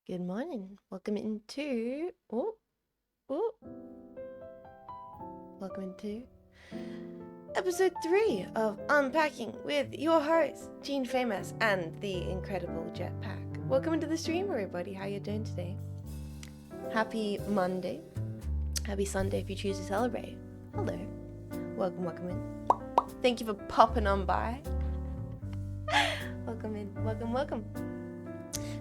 Good morning. Welcome into episode 3 of Unpacking with your host, Jean Faymas and the incredible Jetpack. Welcome into the stream, everybody. How you doing today? Happy Monday. Happy Sunday if you choose to celebrate. Hello. Welcome in. Thank you for popping on by. Welcome in. Welcome.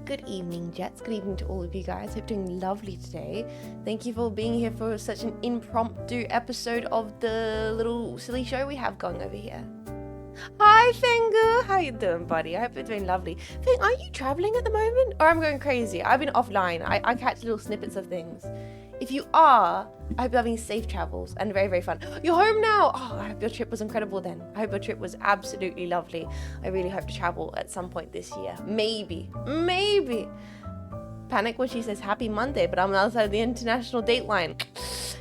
Good evening, Jets. Good evening to all of you guys. Hope you're doing lovely today. Thank you for being here for such an impromptu episode of the little silly show we have going over here. Hi, Fengu. How you doing, buddy? I hope you're doing lovely. Feng, are you traveling at the moment? Or I'm going crazy? I've been offline. I catch little snippets of things. If you are, I hope you're having safe travels and very, very fun. You're home now. Oh, I hope your trip was incredible then. I hope your trip was absolutely lovely. I really hope to travel at some point this year. Maybe. Panic when she says happy Monday, but I'm outside the international date line.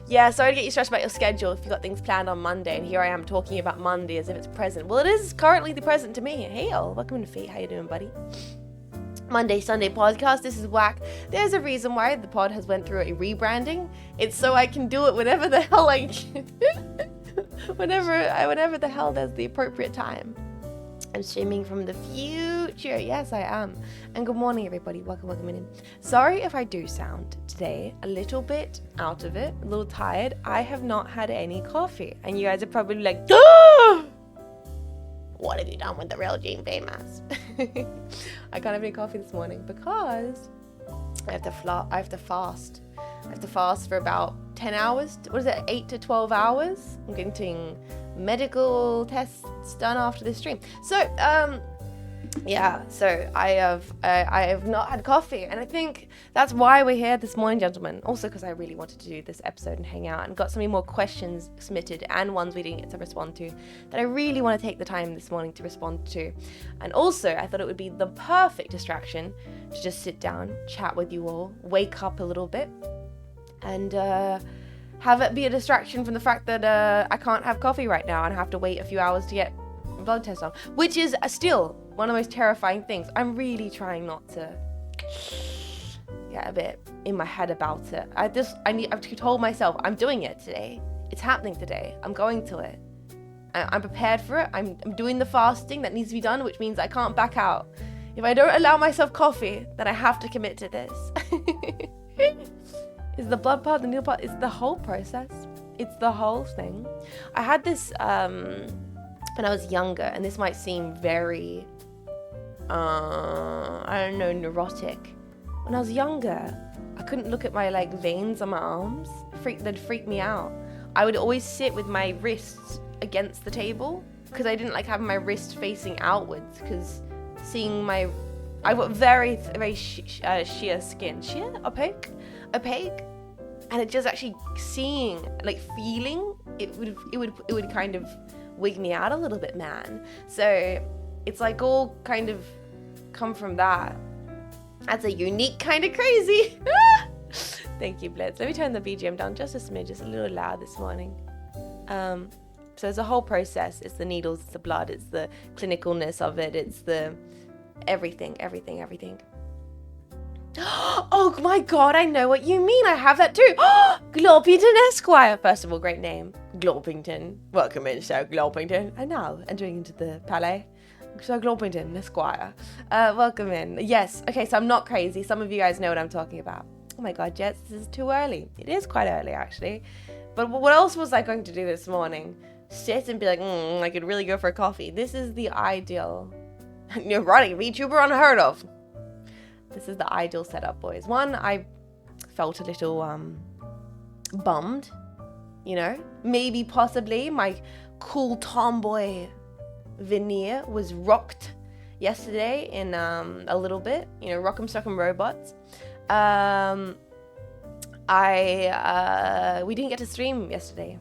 Yeah, sorry to get you stressed about your schedule if you got things planned on Monday, and here I am talking about Monday as if it's present. Well, it is currently the present to me. Hey, all. Welcome to Fate. How you doing, buddy? Monday, Sunday podcast. This is whack. There's a reason why the pod has went through a rebranding. It's so I can do it whenever the hell whenever the hell there's the appropriate time. I'm streaming from the future. Yes, I am. And good morning, everybody. Welcome in. Sorry if I do sound today a little bit out of it, a little tired. I have not had any coffee, and you guys are probably like, ah! What have you done with the real Jean Faymas? I can't have any coffee this morning because I have to fast. I have to fast for about 10 hours. What is it? 8 to 12 hours. I'm getting medical tests done after this stream. So, I have not had coffee, and I think that's why we're here this morning, gentlemen. Also because I really wanted to do this episode and hang out, and got so many more questions submitted and ones we didn't get to respond to that I really want to take the time this morning to respond to. And also I thought it would be the perfect distraction to just sit down, chat with you all, wake up a little bit, and have it be a distraction from the fact that I can't have coffee right now and have to wait a few hours to get a blood test on, which is still one of the most terrifying things. I'm really trying not to get a bit in my head about it. I've told myself I'm doing it today. It's happening today. I'm going to it. I'm prepared for it. I'm doing the fasting that needs to be done, which means I can't back out. If I don't allow myself coffee, then I have to commit to this. Is the blood part, the needle part, it's the whole process. It's the whole thing. I had this when I was younger, and this might seem very, neurotic. When I was younger, I couldn't look at my veins on my arms. They'd freak me out. I would always sit with my wrists against the table because I didn't like having my wrist facing outwards, because I've got very, very sheer skin. Opaque, and it just actually feeling it would kind of wig me out a little bit, man. So it's all kind of come from that. That's a unique kind of crazy. Thank you, Blitz. Let me turn the BGM down just a smidge, just a little loud this morning. So there's a whole process. It's the needles, it's the blood, it's the clinicalness of it, it's the everything. Oh my god, I know what you mean. I have that too. Glorpington Esquire. First of all, great name. Glorpington. Welcome in, Sir Glorpington. And now, entering into the palais, Sir Glorpington Esquire. Welcome in. Yes, okay, so I'm not crazy. Some of you guys know what I'm talking about. Oh my god, Jets, this is too early. It is quite early, actually. But what else was I going to do this morning? Sit and be like, I could really go for a coffee. This is the ideal. You're running, VTuber unheard of. This is the ideal setup, boys. One, I felt a little bummed, maybe possibly my cool tomboy veneer was rocked yesterday in a little bit, rock'em sock'em robots. We didn't get to stream yesterday.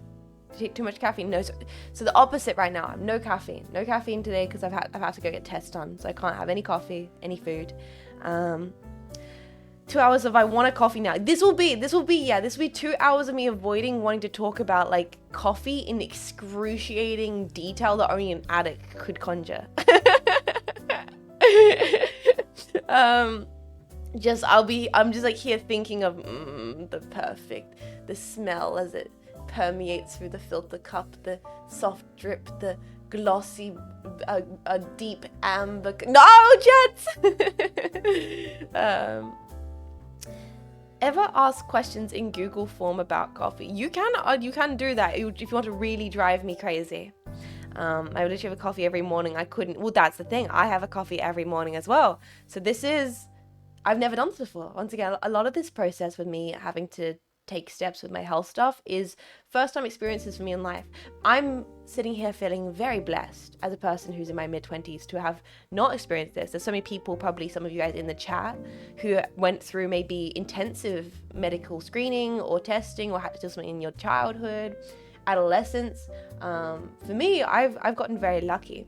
Take too much caffeine. No, so the opposite right now. I have no caffeine today because I've had to go get tests done, so I can't have any coffee, any food. 2 hours of I want a coffee now. This will be 2 hours of me avoiding wanting to talk about coffee in excruciating detail that only an addict could conjure. I'm just like here thinking of the smell as it permeates through the filter cup, the soft drip, the glossy, a deep amber. No, Jets! Ever ask questions in Google form about coffee? You can do that if you want to really drive me crazy. I would literally have a coffee every morning. Well, that's the thing. I have a coffee every morning as well. So I've never done this before. Once again, a lot of this process with me having to take steps with my health stuff is first time experiences for me in life. I'm sitting here feeling very blessed as a person who's in my mid-20s to have not experienced this. There's so many people, probably some of you guys in the chat, who went through maybe intensive medical screening or testing or had to do something in your childhood, adolescence. For me, I've gotten very lucky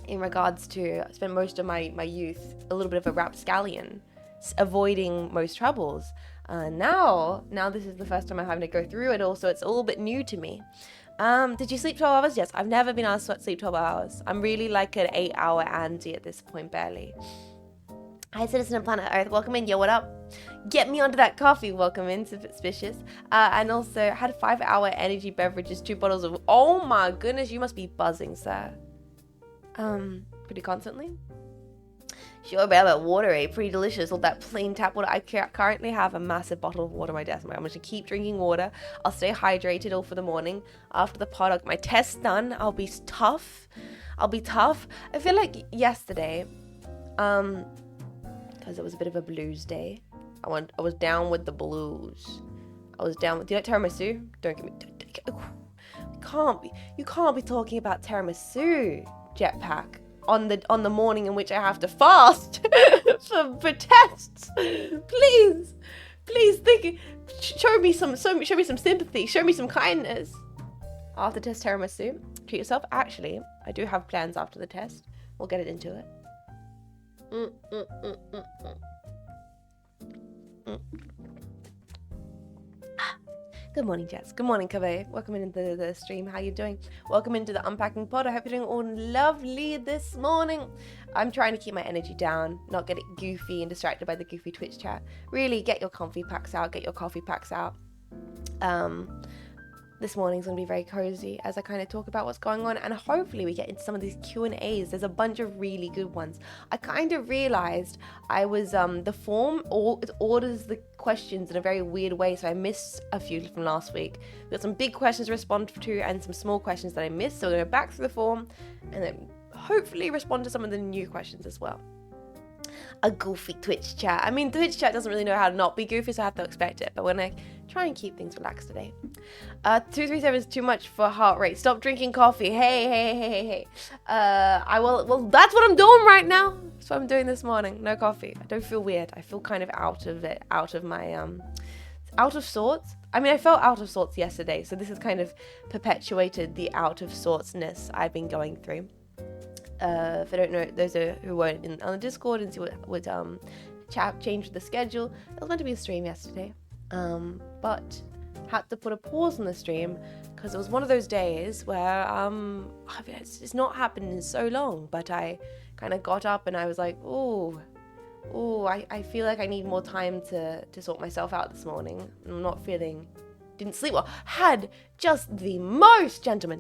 in regards to I spent most of my youth a little bit of a rapscallion, avoiding most troubles. Now this is the first time I'm having to go through it all, so it's a little bit new to me. Did you sleep 12 hours? Yes, I've never been asked to sleep 12 hours. I'm really like an 8-hour Andy at this point, barely. Hi, Citizen of Planet Earth. Welcome in. Yo, what up? Get me onto that coffee. Welcome in, suspicious. And also had a 5-hour energy beverages, 2 bottles of... Oh my goodness, you must be buzzing, sir. Pretty constantly. Sure, but water, pretty delicious. All that plain tap water. I currently have a massive bottle of water on my desk. I'm going to keep drinking water. I'll stay hydrated all for the morning. After the pod, I'll get my test done. I'll be tough. I feel like yesterday, because it was a bit of a blues day. I was down with the blues. Do you like tiramisu? Don't give me... You can't be talking about tiramisu, Jetpack, on the morning in which I have to fast for tests. Please show me some sympathy, show me some kindness. After test tiramisu, treat yourself. Actually, I do have plans after the test. We'll get it into it. Good morning, Jets. Good morning, Kabe. Welcome into the stream. How you doing? Welcome into the Unpacking pod. I hope you're doing all lovely this morning. I'm trying to keep my energy down, not get it goofy and distracted by the goofy Twitch chat. Really get your comfy packs out, get your coffee packs out. This morning's going to be very cozy as I kind of talk about what's going on, and hopefully we get into some of these Q&As. There's a bunch of really good ones. I kind of realized I was, the form it orders the questions in a very weird way, so I missed a few from last week. We got some big questions to respond to and some small questions that I missed, so we're going to go back through the form and then hopefully respond to some of the new questions as well. A goofy Twitch chat. I mean, Twitch chat doesn't really know how to not be goofy, so I have to expect it. But we're going to try and keep things relaxed today. 237 is too much for heart rate. Stop drinking coffee. Hey. Well, that's what I'm doing right now. That's what I'm doing this morning. No coffee. I don't feel weird. I feel kind of out of it, out of my, out of sorts. I mean, I felt out of sorts yesterday, so this has kind of perpetuated the out of sortsness I've been going through. If I don't know, those who weren't on the Discord and see what changed with the schedule, it was meant to be a stream yesterday, but had to put a pause on the stream because it was one of those days where it's not happened in so long, but I kind of got up and I was like, I feel like I need more time to sort myself out this morning. I'm not feeling... Didn't sleep well, had just the most, gentlemen,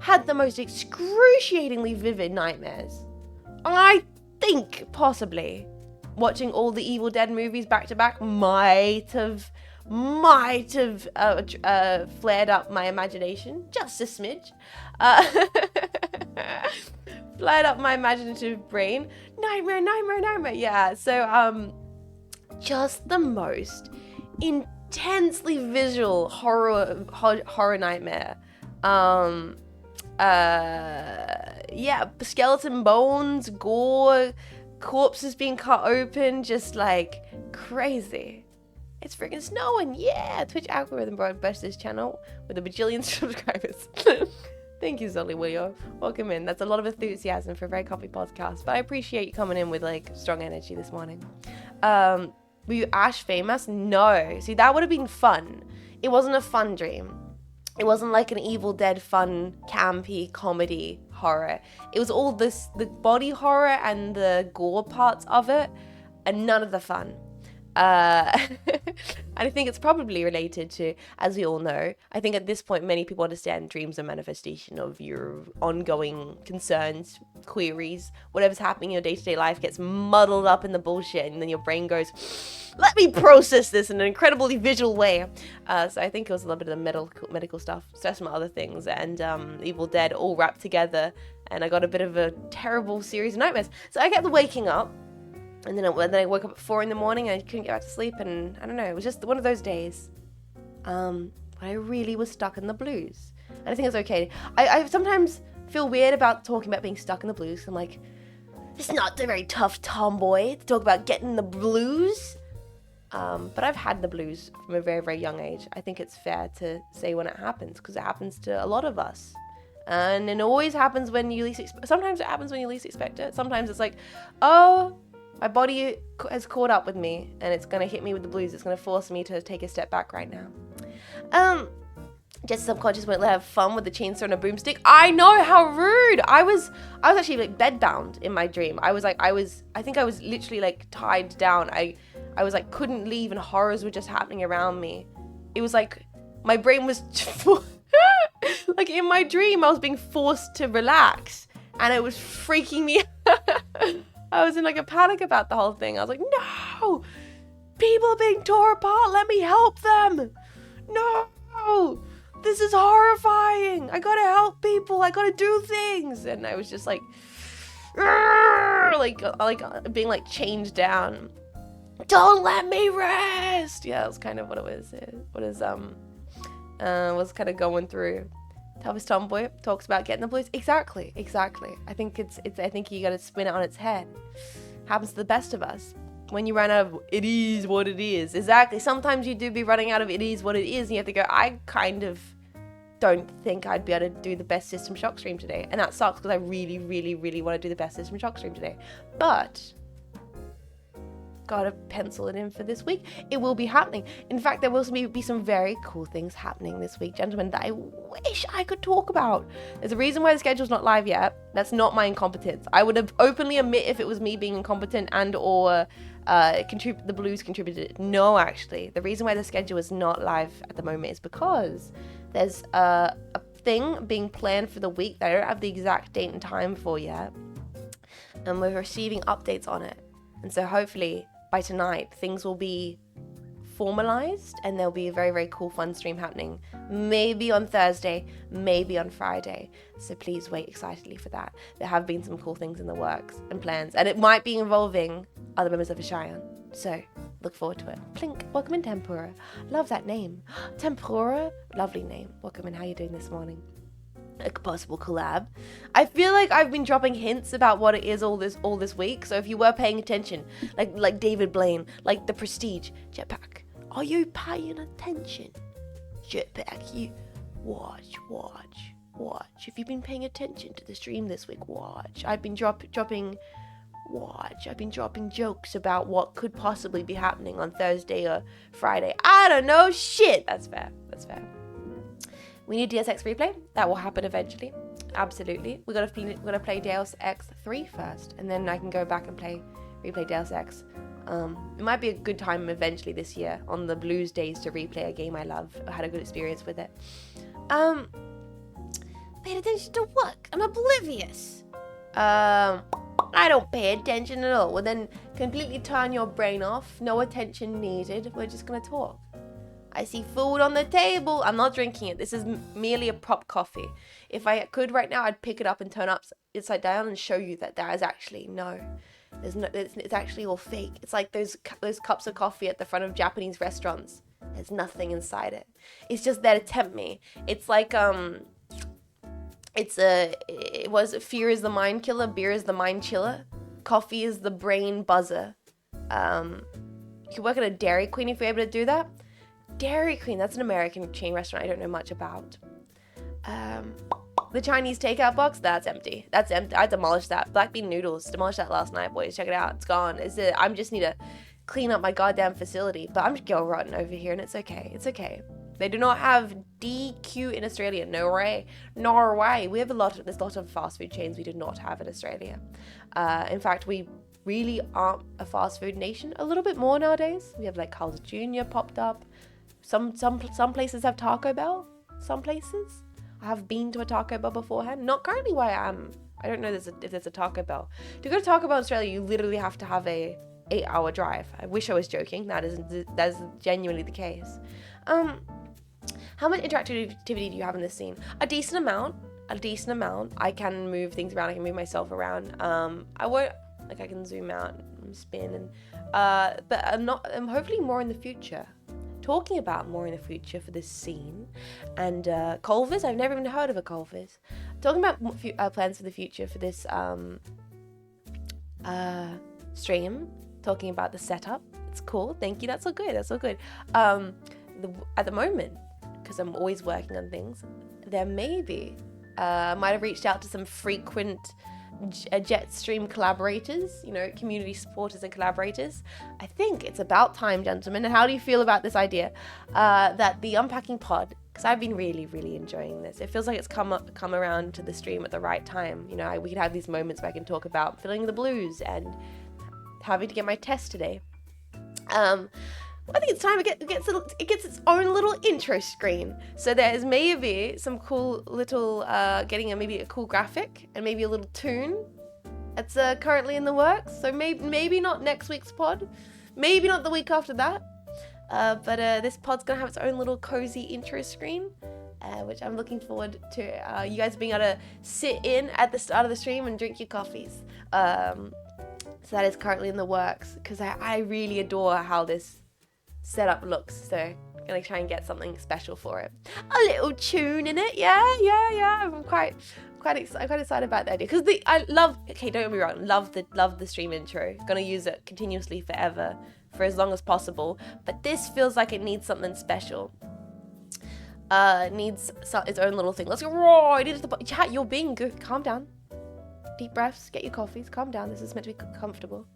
had the most excruciatingly vivid nightmares. I think possibly watching all the Evil Dead movies back to back might have flared up my imagination just a smidge. Flared up my imaginative brain. Nightmare. Yeah, so just the most intensely visual horror nightmare. Skeleton bones, gore, corpses being cut open, just like crazy. It's freaking snowing. Yeah, Twitch algorithm brought this channel with a bajillion subscribers. Thank you, Zolly Willio. Welcome in. That's a lot of enthusiasm for a very coffee podcast, but I appreciate you coming in with like strong energy this morning. Were you Ash Faymas? No. See, that would have been fun. It wasn't a fun dream. It wasn't like an Evil Dead fun, campy, comedy horror. It was all the body horror and the gore parts of it and none of the fun. And I think it's probably related to, as we all know, I think at this point many people understand dreams are manifestation of your ongoing concerns, queries, whatever's happening in your day-to-day life gets muddled up in the bullshit, and then your brain goes, let me process this in an incredibly visual way. So I think it was a little bit of the medical stuff, some other things, and Evil Dead all wrapped together, and I got a bit of a terrible series of nightmares. So I kept waking up. And then I woke up at 4 a.m. and I couldn't get back to sleep, and I don't know, it was just one of those days when I really was stuck in the blues. And I think it's okay. I sometimes feel weird about talking about being stuck in the blues. I'm like, it's not a very tough tomboy to talk about getting the blues. But I've had the blues from a very, very young age. I think it's fair to say when it happens, because it happens to a lot of us. And it always happens when you least sometimes it happens when you least expect it. Sometimes it's like, oh, my body has caught up with me, and it's going to hit me with the blues. It's going to force me to take a step back right now. Just subconscious won't let have fun with the chainsaw and a broomstick. I know, how rude. I was actually like bedbound in my dream. I think I was literally like tied down. I was like, couldn't leave, and horrors were just happening around me. It was like my brain was like, in my dream I was being forced to relax, and it was freaking me out. I was in like a panic about the whole thing. I was like, no, people are being torn apart. Let me help them. No, this is horrifying. I gotta help people. I gotta do things. And I was just like being like chained down. Don't let me rest. Yeah, that's kind of what it was. Was kind of going through. Toughest Tomboy talks about getting the blues. Exactly. I think I think you gotta spin it on its head. Happens to the best of us. When you run out of it is what it is. Exactly. Sometimes you do be running out of it is what it is, and you have to go, I kind of don't think I'd be able to do the best System Shock stream today. And that sucks, because I really, really, really want to do the best System Shock stream today. But gotta pencil it in for this week. It will be happening. In fact, there will be some very cool things happening this week, gentlemen, that I wish I could talk about. There's a reason why the schedule's not live yet. That's not my incompetence. I would have openly admit if it was me being incompetent and or the blues contributed. No, actually, the reason why the schedule is not live at the moment is because there's a thing being planned for the week that I don't have the exact date and time for yet, and we're receiving updates on it. And so hopefully by tonight, things will be formalized, and there'll be a very, very cool fun stream happening. Maybe on Thursday, maybe on Friday. So please wait excitedly for that. There have been some cool things in the works and plans, and it might be involving other members of Cheyenne. So look forward to it. Plink, welcome in Tempura. Love that name. Tempura, lovely name. Welcome in, how you doing this morning? A possible collab. I feel like I've been dropping hints about what it is all this week. So if you were paying attention, like David Blaine, like The Prestige, Jetpack, are you paying attention? Jetpack, you watch. If you've been paying attention to the stream this week, watch. I've been dropping jokes about what could possibly be happening on Thursday or Friday. I don't know shit. That's fair. We need Deus Ex replay. That will happen eventually. Absolutely. We're gonna play Deus Ex 3 first, and then I can go back and replay Deus Ex. It might be a good time eventually this year on the blues days to replay a game I love. I had a good experience with it. Paid attention to what? I'm oblivious. I don't pay attention at all. Well, then completely turn your brain off. No attention needed. We're just gonna talk. I see food on the table. I'm not drinking it. This is merely a prop coffee. If I could right now, I'd pick it up and turn upside down and show you that there is actually it's actually all fake. It's like those cups of coffee at the front of Japanese restaurants. There's nothing inside it. It's just there to tempt me. It's like fear is the mind killer, beer is the mind chiller, coffee is the brain buzzer. You could work at a Dairy Queen if you're able to do that. Dairy Queen, that's an American chain restaurant I don't know much about. The Chinese takeout box, that's empty. I demolished that. Black bean noodles, demolished that last night, boys. Check it out, it's gone. I just need to clean up my goddamn facility. But I'm just girl rotten over here, and it's okay. They do not have DQ in Australia. No way. We have there's a lot of fast food chains we do not have in Australia. In fact, we really aren't a fast food nation. A little bit more nowadays. We have like Carl's Jr. popped up. Some places have Taco Bell. Some places. I have been to a Taco Bell beforehand. Not currently where I am. I don't know if there's a Taco Bell. To go to Taco Bell in Australia, you literally have to have a 8-hour drive. I wish I was joking. That is genuinely the case. How much interactivity do you have in this scene? A decent amount. I can move things around. I can move myself around. I won't, like, I can zoom out and spin, and but I'm hopefully more in the future. Talking about more in the future for this scene, and Culvers. I've never even heard of a Culvers. Talking about plans for the future for this stream. Talking about the setup. It's cool. Thank you. That's all good. At the moment, because I'm always working on things, there may be. Might have reached out to some frequent Jetstream collaborators, community supporters and collaborators. I think it's about time, gentlemen. And how do you feel about this idea that the Unpacking pod, because I've been really, really enjoying this. It feels like it's come around to the stream at the right time. We can have these moments where I can talk about filling the blues and having to get my test today. I think it's time it gets its own little intro screen. So there's maybe some cool little, maybe a cool graphic and maybe a little tune. It's currently in the works. So maybe not next week's pod, maybe not the week after that. But this pod's gonna have its own little cozy intro screen, which I'm looking forward to you guys being able to sit in at the start of the stream and drink your coffees. So that is currently in the works because I really adore how this setup looks, so I'm gonna try and get something special for it. A little tune in it, yeah. I'm quite excited about the idea because don't get me wrong, love the stream intro. Gonna use it continuously forever for as long as possible. But this feels like it needs something special. It needs its own little thing. Let's go right into the chat. You're being good. Calm down. Deep breaths. Get your coffees. Calm down. This is meant to be comfortable.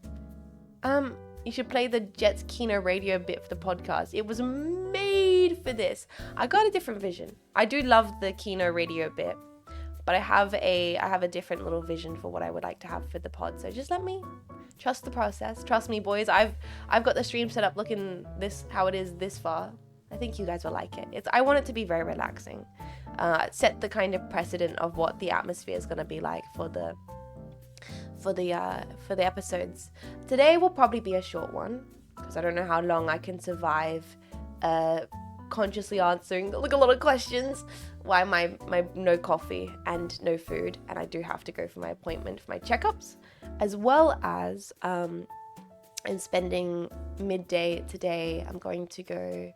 You should play the Jets Kino radio bit for the podcast. It was made for this. I got a different vision. I do love the Kino radio bit, but I have a different little vision for what I would like to have for the pod. So just let me trust the process. Trust me, boys. I've got the stream set up looking how it is this far. I think you guys will like it. I want it to be very relaxing. Set the kind of precedent of what the atmosphere is going to be like for the episodes. Today will probably be a short one because I don't know how long I can survive consciously answering a lot of questions. Why my no coffee and no food, and I do have to go for my appointment for my checkups, as well as in spending midday today. I'm going to go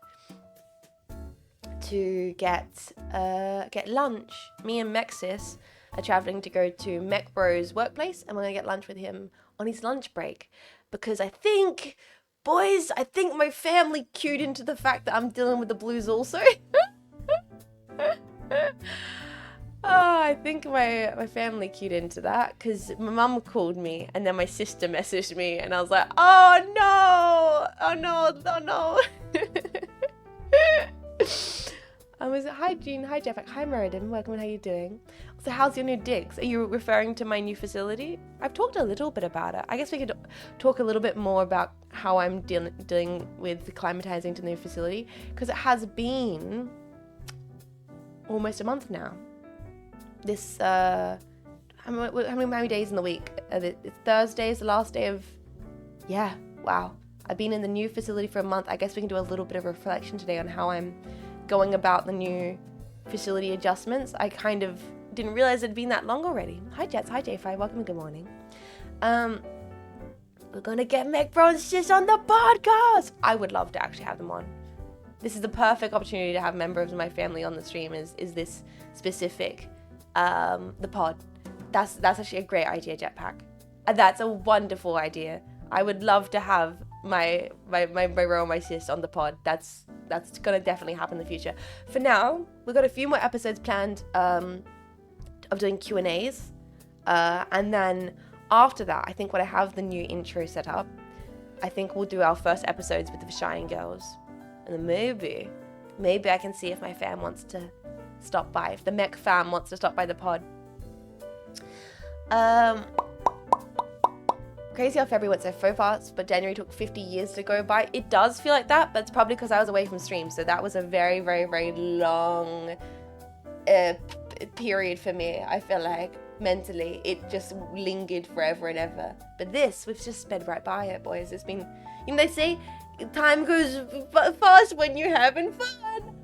to get lunch. Me and Mexis are traveling to go to Mech Bro's workplace, and we're gonna get lunch with him on his lunch break, because I think my family cued into the fact that I'm dealing with the blues also. I think my family cued into that because my mum called me and then my sister messaged me and I was like, oh no. Hi Jean, hi Jeff, hi Meriden, welcome, how are you doing? So how's your new digs? Are you referring to my new facility? I've talked a little bit about it. I guess we could talk a little bit more about how I'm dealing with acclimatizing to the new facility, because it has been almost a month now. This, how many days in the week? It's Thursday is the last day of, wow. I've been in the new facility for a month. I guess we can do a little bit of reflection today on how I'm going about the new facility adjustments. I kind of didn't realize it'd been that long already. Hi Jets, hi J5, welcome and good morning. We're gonna get Mech Bro and Sis on the podcast. I would love to actually have them on. This is the perfect opportunity to have members of my family on the stream, is this specific, the pod. That's actually a great idea, Jetpack. That's a wonderful idea. I would love to have my bro and my sis on the pod. That's gonna definitely happen in the future. For now, we've got a few more episodes planned of doing Q&As, and then after that, I think when I have the new intro set up, I think we'll do our first episodes with the Shine Girls, and then maybe I can see if my fam wants to stop by, if the Mech fam wants to stop by the pod. crazy how February went so fast, but January took 50 years to go by. It does feel like that, but it's probably because I was away from streams. So that was a very, very, very long period for me. I feel like mentally it just lingered forever and ever. But this, we've just sped right by it, boys. It's been, you know, they say time goes fast when you're having fun.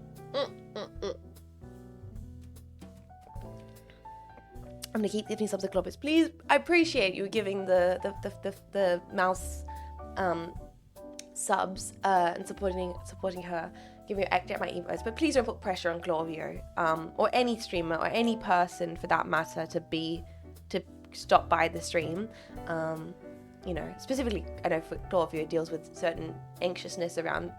I'm gonna keep giving subs to Clovis. Please, I appreciate you giving the mouse subs and supporting her, giving her active my emotes. But please don't put pressure on Clauvio or any streamer or any person for that matter to stop by the stream. You know, specifically, I know for Clauvio it deals with certain anxiousness around,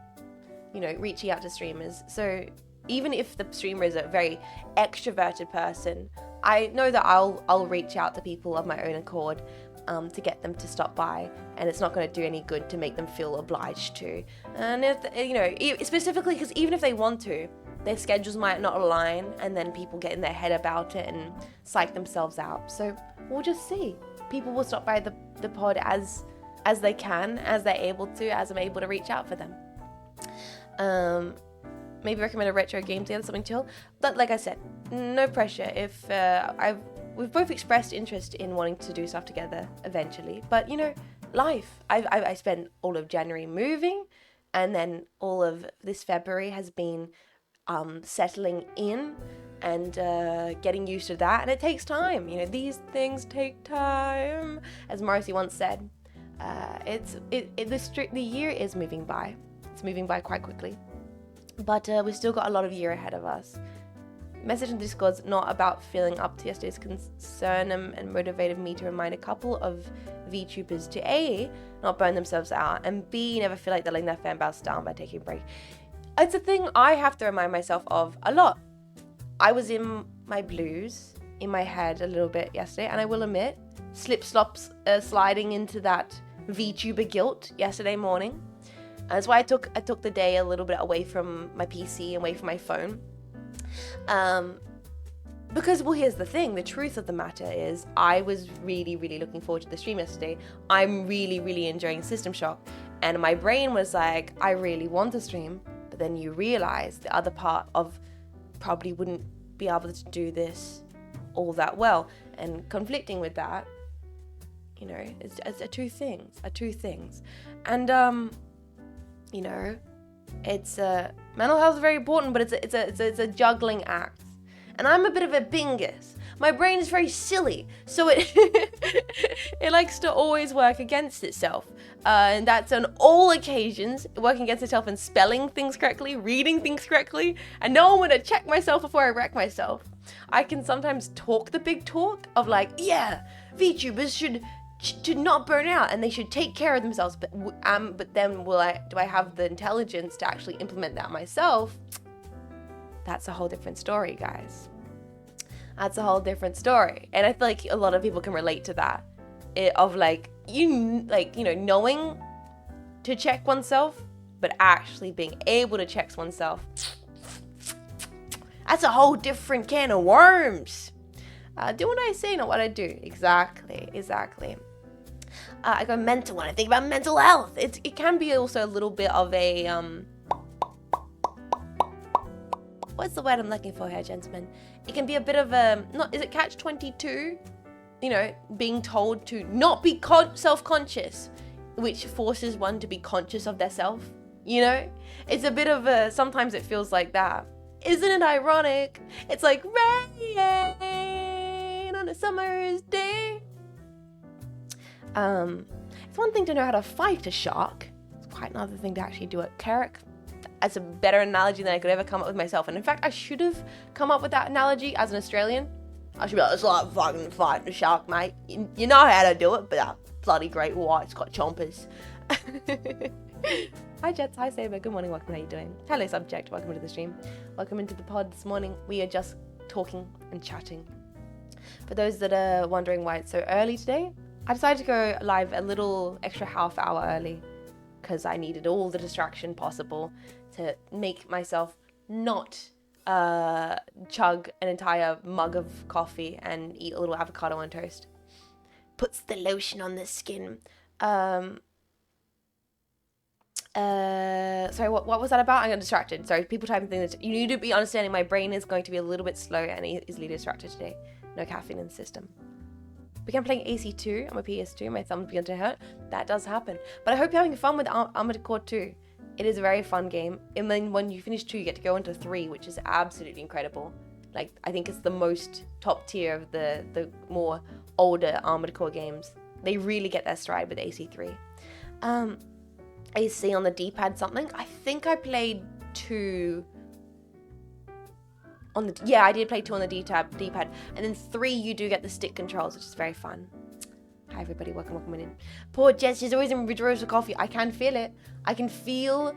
you know, reaching out to streamers. So even if the streamer is a very extroverted person, I know that I'll reach out to people of my own accord to get them to stop by, and it's not going to do any good to make them feel obliged to. And if, you know, specifically because even if they want to, their schedules might not align, and then people get in their head about it and psych themselves out. So we'll just see. People will stop by the pod as they can, as they're able to, as I'm able to reach out for them. Maybe recommend a retro game together, something chill. But like I said, no pressure. If we've both expressed interest in wanting to do stuff together eventually. But you know, life. I spent all of January moving, and then all of this February has been settling in and getting used to that. And it takes time. You know, these things take time. As Morrissey once said, the year is moving by. It's moving by quite quickly. But we've still got a lot of year ahead of us. Message in Discord's not about feeling up to yesterday's concern and motivated me to remind a couple of VTubers to A, not burn themselves out, and B, never feel like they're letting their fan base down by taking a break. It's a thing I have to remind myself of a lot. I was in my blues, in my head a little bit yesterday, and I will admit, sliding into that VTuber guilt yesterday morning. That's why I took the day a little bit away from my PC, away from my phone. Because, well, here's the thing. The truth of the matter is I was really, really looking forward to the stream yesterday. I'm really, really enjoying System Shock. And my brain was like, I really want to stream. But then you realize the other part of probably wouldn't be able to do this all that well. And conflicting with that, you know, it's two things. And, you know, it's mental health is very important, but it's a juggling act. And I'm a bit of a bingus. My brain is very silly, so it likes to always work against itself. And that's on all occasions, working against itself and spelling things correctly, reading things correctly. And no, I'm gonna check myself before I wreck myself. I can sometimes talk the big talk of like, yeah, VTubers should not burn out and they should take care of themselves. But then do I have the intelligence to actually implement that myself? That's a whole different story, guys. That's a whole different story. And I feel like a lot of people can relate to that. Knowing to check oneself, but actually being able to check oneself. That's a whole different can of worms. Do what I say, not what I do. Exactly. I go mental when I think about mental health. It can be also a little bit of a what's the word I'm looking for here, gentlemen? It can be a bit of a is it catch-22? You know, being told to not be self-conscious, which forces one to be conscious of their self. You know, it's a bit of a. Sometimes it feels like that. Isn't it ironic? It's like rain on a summer's day. It's one thing to know how to fight a shark. It's quite another thing to actually do it. Carrick, that's a better analogy than I could ever come up with myself. And in fact, I should have come up with that analogy as an Australian. I should be like, it's like fucking fighting a shark, mate. You know how to do it, but that bloody great white's got chompers. Hi Jets, hi Saber, good morning, welcome, how you doing? Hello subject, welcome to the stream. Welcome into the pod this morning. We are just talking and chatting. For those that are wondering why it's so early today, I decided to go live a little extra half hour early because I needed all the distraction possible to make myself not chug an entire mug of coffee and eat a little avocado on toast. puts the lotion on the skin. Sorry, what was that about? I got distracted. Sorry, people typing things. You need to be understanding my brain is going to be a little bit slow and easily distracted today. No caffeine in the system. Began playing AC2 on my PS2. My thumbs began to hurt. That does happen. But I hope you're having fun with Armored Core 2. It is a very fun game. And then when you finish 2, you get to go into 3, which is absolutely incredible. Like, I think it's the most top tier of the more older Armored Core games. They really get their stride with AC3. AC on the D-pad something. I think I played 2 on the... Yeah, I did play 2 on the D-pad. And then 3, you do get the stick controls, which is very fun. Hi, everybody. Welcome in. Poor Jess, she's always in withdrawals for coffee. I can feel it. I can feel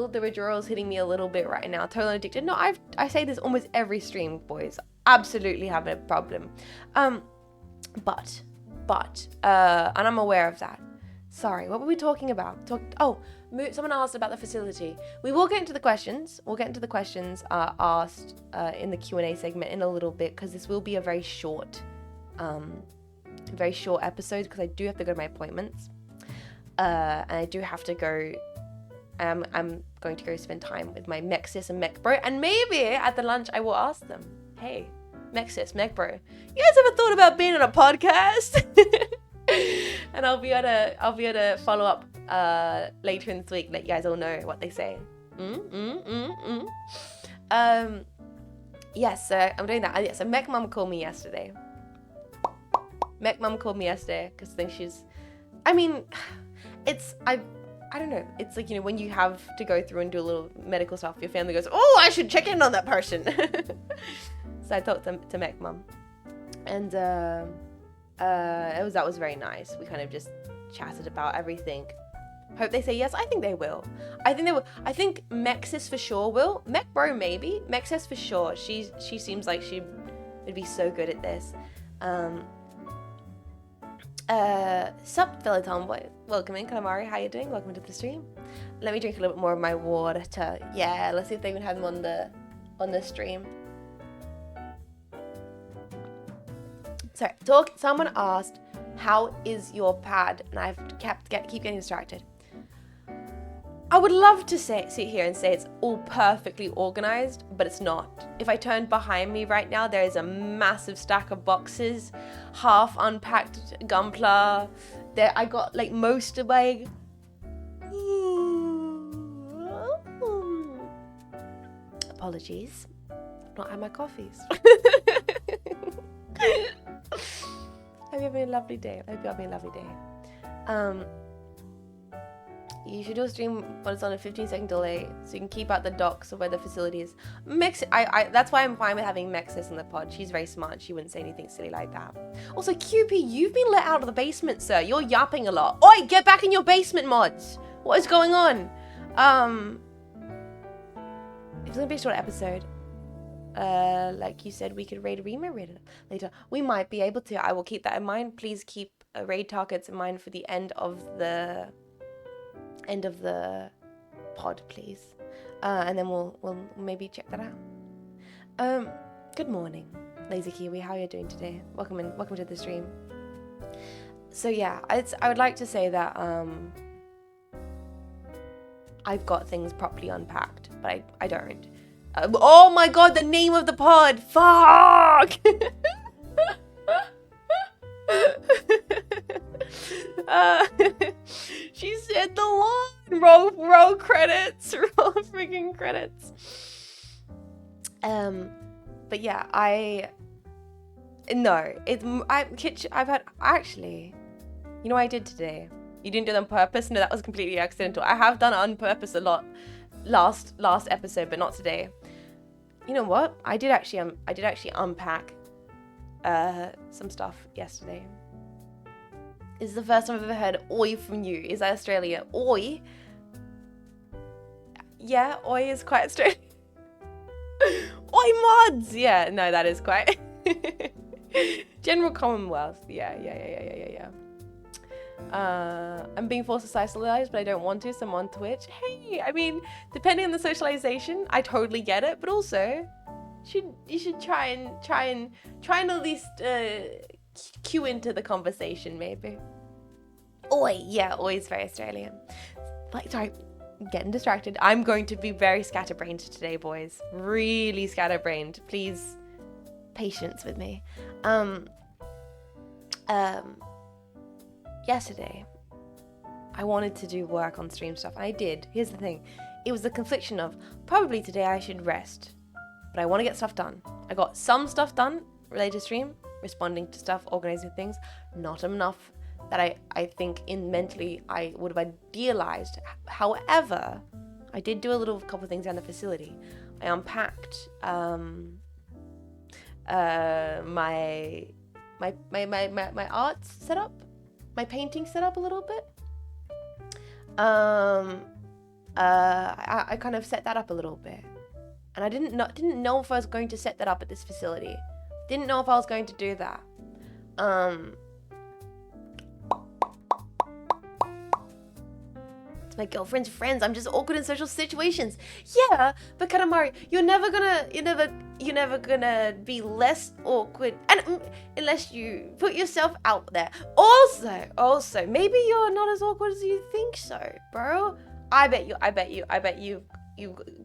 the withdrawals hitting me a little bit right now. Totally addicted. No, I say this almost every stream, boys. Absolutely have a problem. But, and I'm aware of that. Sorry, what were we talking about? Someone asked about the facility. We will get into the questions. We'll get into the questions asked in the Q&A segment in a little bit, because this will be a very short episode, because I do have to go to my appointments. And I do have to go. I'm going to go spend time with my mech sis and mech bro, and maybe at the lunch I will ask them, hey, mech sis, mech bro, you guys ever thought about being on a podcast? And I'll be able to follow up later in this week, let you guys all know what they say. Yes, so I'm doing that. So Mech Mum called me yesterday. Because I think she's, I mean, I don't know. It's like, you know, when you have to go through and do a little medical stuff, your family goes, oh, I should check in on that person. So I talked to Mech Mum, and that was very nice. We kind of just chatted about everything. Hope they say yes. I think they will. I think Mexis for sure will. Mech Bro maybe. Mexis for sure. She seems like she would be so good at this. Sup, fellow tomboy. Welcome in, Kalamari. How you doing? Welcome to the stream. Let me drink a little bit more of my water. Yeah, let's see if they even have them on the stream. Sorry, someone asked, how is your pad? And I've keep getting distracted. I would love to sit here and say it's all perfectly organized, but it's not. If I turn behind me right now, there is a massive stack of boxes, half unpacked Gunpla. There, I got like most of my... Apologies. I've not had my coffees. Hope you're having a lovely day. You should do a stream when it's on a 15-second delay, so you can keep out the docs of where the facility is. That's why I'm fine with having Mexis in the pod. She's very smart. She wouldn't say anything silly like that. Also, QP, you've been let out of the basement, sir. You're yapping a lot. Oi, get back in your basement, mods. What is going on? It's gonna be a short episode. Like you said, we could raid Remo later. We might be able to. I will keep that in mind. Please keep raid targets in mind for the end of the pod, please. And then we'll maybe check that out. Good morning, Lazy Kiwi. How are you doing today? Welcome to the stream. So yeah, I would like to say that I've got things properly unpacked, but I don't. Oh my god, the name of the pod! Fuck! She said the line. Roll credits. Roll freaking credits. But yeah, I've had, actually, you know what I did today? You didn't do it on purpose? No, that was completely accidental. I have done it on purpose a lot last episode, but not today. You know what? I did actually unpack some stuff yesterday. This is the first time I've ever heard oi from you. Is that Australia? Oi? Yeah, oi is quite Australian. Oi mods! Yeah, no, that is quite General Commonwealth. Yeah. I'm being forced to socialize, but I don't want to, so I'm on Twitch. Hey, I mean, depending on the socialization, I totally get it, but also you should try and at least cue into the conversation, maybe. Oi, yeah, oi is very Australian. Like, sorry, getting distracted. I'm going to be very scatterbrained today, boys. Really scatterbrained. Please, patience with me. Yesterday, I wanted to do work on stream stuff, and I did. Here's the thing. It was the confliction of, probably today I should rest, but I want to get stuff done. I got some stuff done related to stream, responding to stuff, organizing things, not enough that I think mentally I would have idealized. However, I did do a couple things around the facility. I unpacked my art setup, my painting setup a little bit. I kind of set that up a little bit, and I didn't know if I was going to set that up at this facility. Didn't know if I was going to do that. It's my girlfriend's friends. I'm just awkward in social situations. Yeah, but Katamari, you're never gonna be less awkward, and unless you put yourself out there. Also, maybe you're not as awkward as you think so, bro. I bet you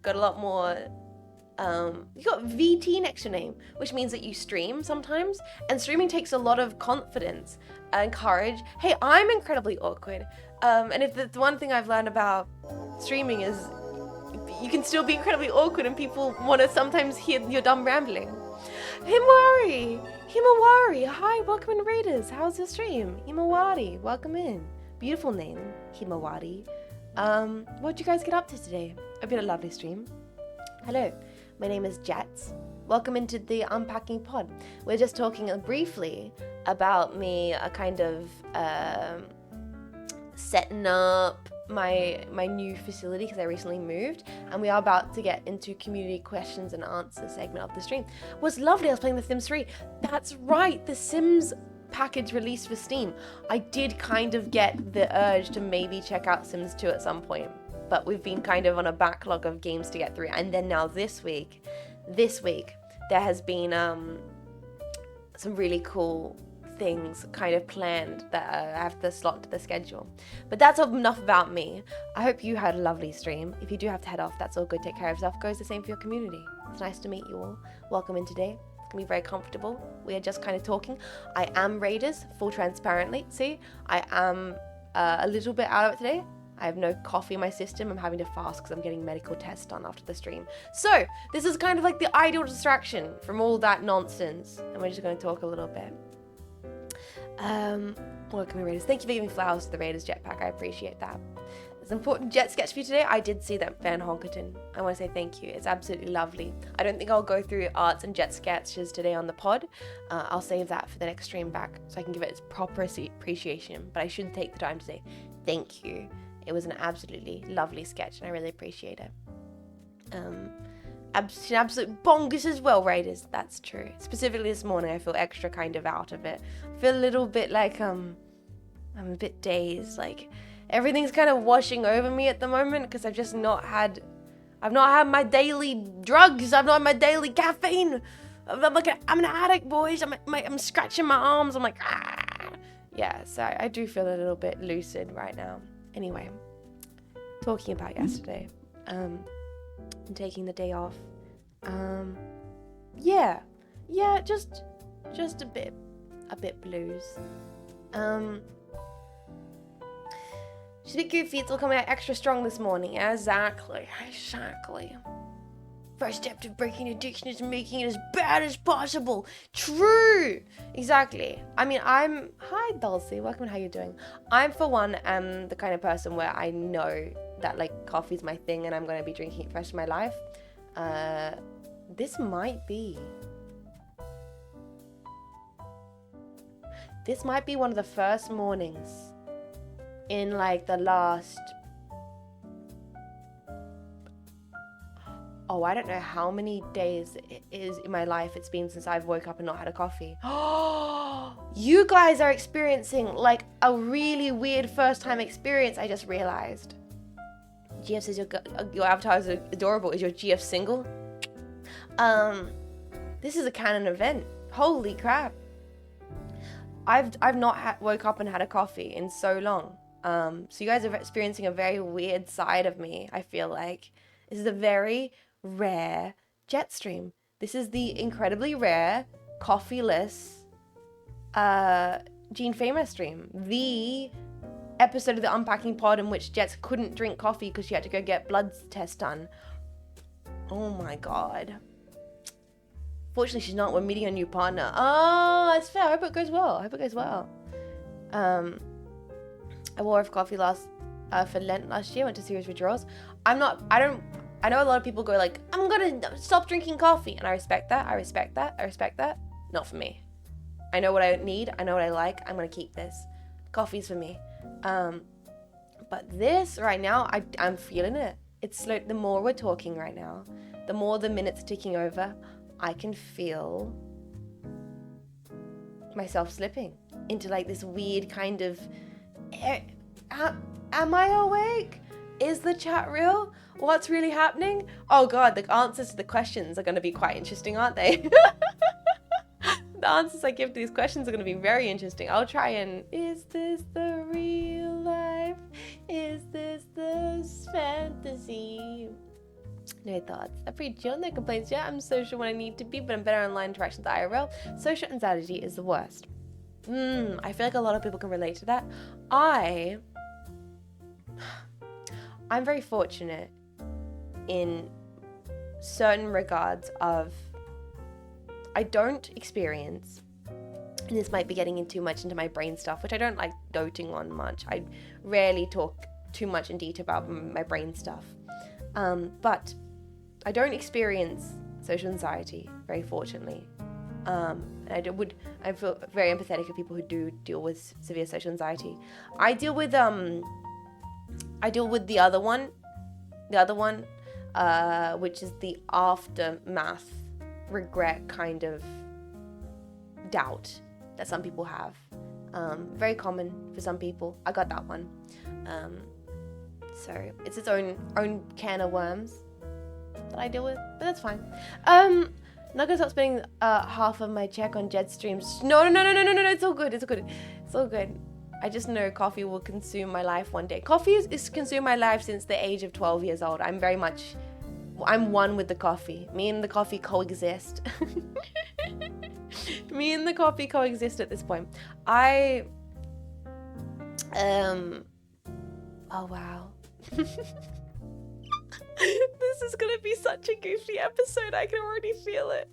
got a lot more. You got VT next to your name, which means that you stream sometimes, and streaming takes a lot of confidence and courage. Hey, I'm incredibly awkward, and if the one thing I've learned about streaming is you can still be incredibly awkward, and people want to sometimes hear your dumb rambling. Himawari, hi, welcome in Raiders. How's your stream? Himawari, welcome in. Beautiful name, Himawari. What'd you guys get up to today? I've been a lovely stream. Hello, my name is Jets. Welcome into the Unpacking pod. We're just talking briefly about me kind of setting up my new facility because I recently moved, and we are about to get into community questions and answer segment of the stream. It was lovely. I was playing The Sims 3. That's right, The Sims package released for Steam. I did kind of get the urge to maybe check out Sims 2 at some point, but we've been kind of on a backlog of games to get through. And then now this week there has been some really cool things kind of planned that I have to slot to the schedule. But that's enough about me. I hope you had a lovely stream. If you do have to head off, that's all good. Take care of yourself. Goes the same for your community. It's nice to meet you all. Welcome in today. It's gonna be very comfortable. We are just kind of talking. I am Raiders, full transparently. See, I am a little bit out of it today. I have no coffee in my system. I'm having to fast because I'm getting medical tests done after the stream. So this is kind of like the ideal distraction from all that nonsense. And we're just going to talk a little bit. Welcome, Raiders. Thank you for giving flowers to the Raiders jetpack. I appreciate that. There's an important jet sketch for you today. I did see that, Van Honkerton. I want to say thank you. It's absolutely lovely. I don't think I'll go through arts and jet sketches today on the pod. I'll save that for the next stream back so I can give it its proper appreciation. But I should take the time to say thank you. It was an absolutely lovely sketch, and I really appreciate it. Absolute bongus as well, Raiders. That's true. Specifically this morning, I feel extra kind of out of it. I feel a little bit like I'm a bit dazed. Like everything's kind of washing over me at the moment because I've not had my daily drugs. I've not had my daily caffeine. I'm an addict, boys. I'm scratching my arms. I'm like, ah. Yeah. So I do feel a little bit lucid right now. Anyway, talking about yesterday, and taking the day off. Yeah, just a bit blues. She's a bit goofy. It's all coming out extra strong this morning. Exactly. First step to breaking addiction is making it as bad as possible. True. Exactly. I mean, hi Dulcie, welcome. How you doing? I'm for one am the kind of person where I know that like coffee's my thing and I'm going to be drinking it for the rest of my life. This might be one of the first mornings in like the last, I don't know how many days it is in my life it's been since I've woke up and not had a coffee. You guys are experiencing like a really weird first time experience, I just realized. GF says your avatar is adorable. Is your GF single? This is a canon event. Holy crap. I've not woke up and had a coffee in so long. So you guys are experiencing a very weird side of me. I feel like this is a very rare jet stream. This is the incredibly rare coffeeless Jean Faymas stream. The episode of the Unpacking pod in which Jets couldn't drink coffee because she had to go get blood test done. Oh my god. Fortunately, she's not. We're meeting a new partner. Oh, that's fair. I hope it goes well. I wore off coffee for Lent last year. Went to serious withdrawals. I know a lot of people go like, I'm gonna stop drinking coffee, and I respect that. Not for me. I know what I need. I know what I like. I'm gonna keep this. Coffee's for me. But this right now, I'm feeling it. It's slow. The more we're talking right now, the more the minutes are ticking over, I can feel myself slipping into like this weird kind of, am I awake? Is the chat real? What's really happening? Oh god, the answers to the questions are going to be quite interesting, aren't they? The answers I give to these questions are going to be very interesting. I'll try and, is this the real life? Is this the fantasy? No thoughts. I'm pretty chill, no complaints yet. I'm social when I need to be, but I'm better online interactions with IRL. Social anxiety is the worst. I feel like a lot of people can relate to that. I'm very fortunate in certain regards of I don't experience, and this might be getting in too much into my brain stuff, which I don't like doting on much. I rarely talk too much in detail about my brain stuff. But I don't experience social anxiety, very fortunately. And I feel very empathetic for people who do deal with severe social anxiety. I deal with the other one, which is the aftermath regret kind of doubt that some people have. Very common for some people. I got that one. So it's its own can of worms that I deal with, but that's fine. I'm not gonna stop spending half of my check on Jet streams. No, it's all good. It's all good. I just know coffee will consume my life one day. Coffee is consumed my life since the age of 12 years old. I'm one with the coffee. Me and the coffee coexist. Me and the coffee coexist at this point. Oh wow. This is gonna be such a goofy episode. I can already feel it.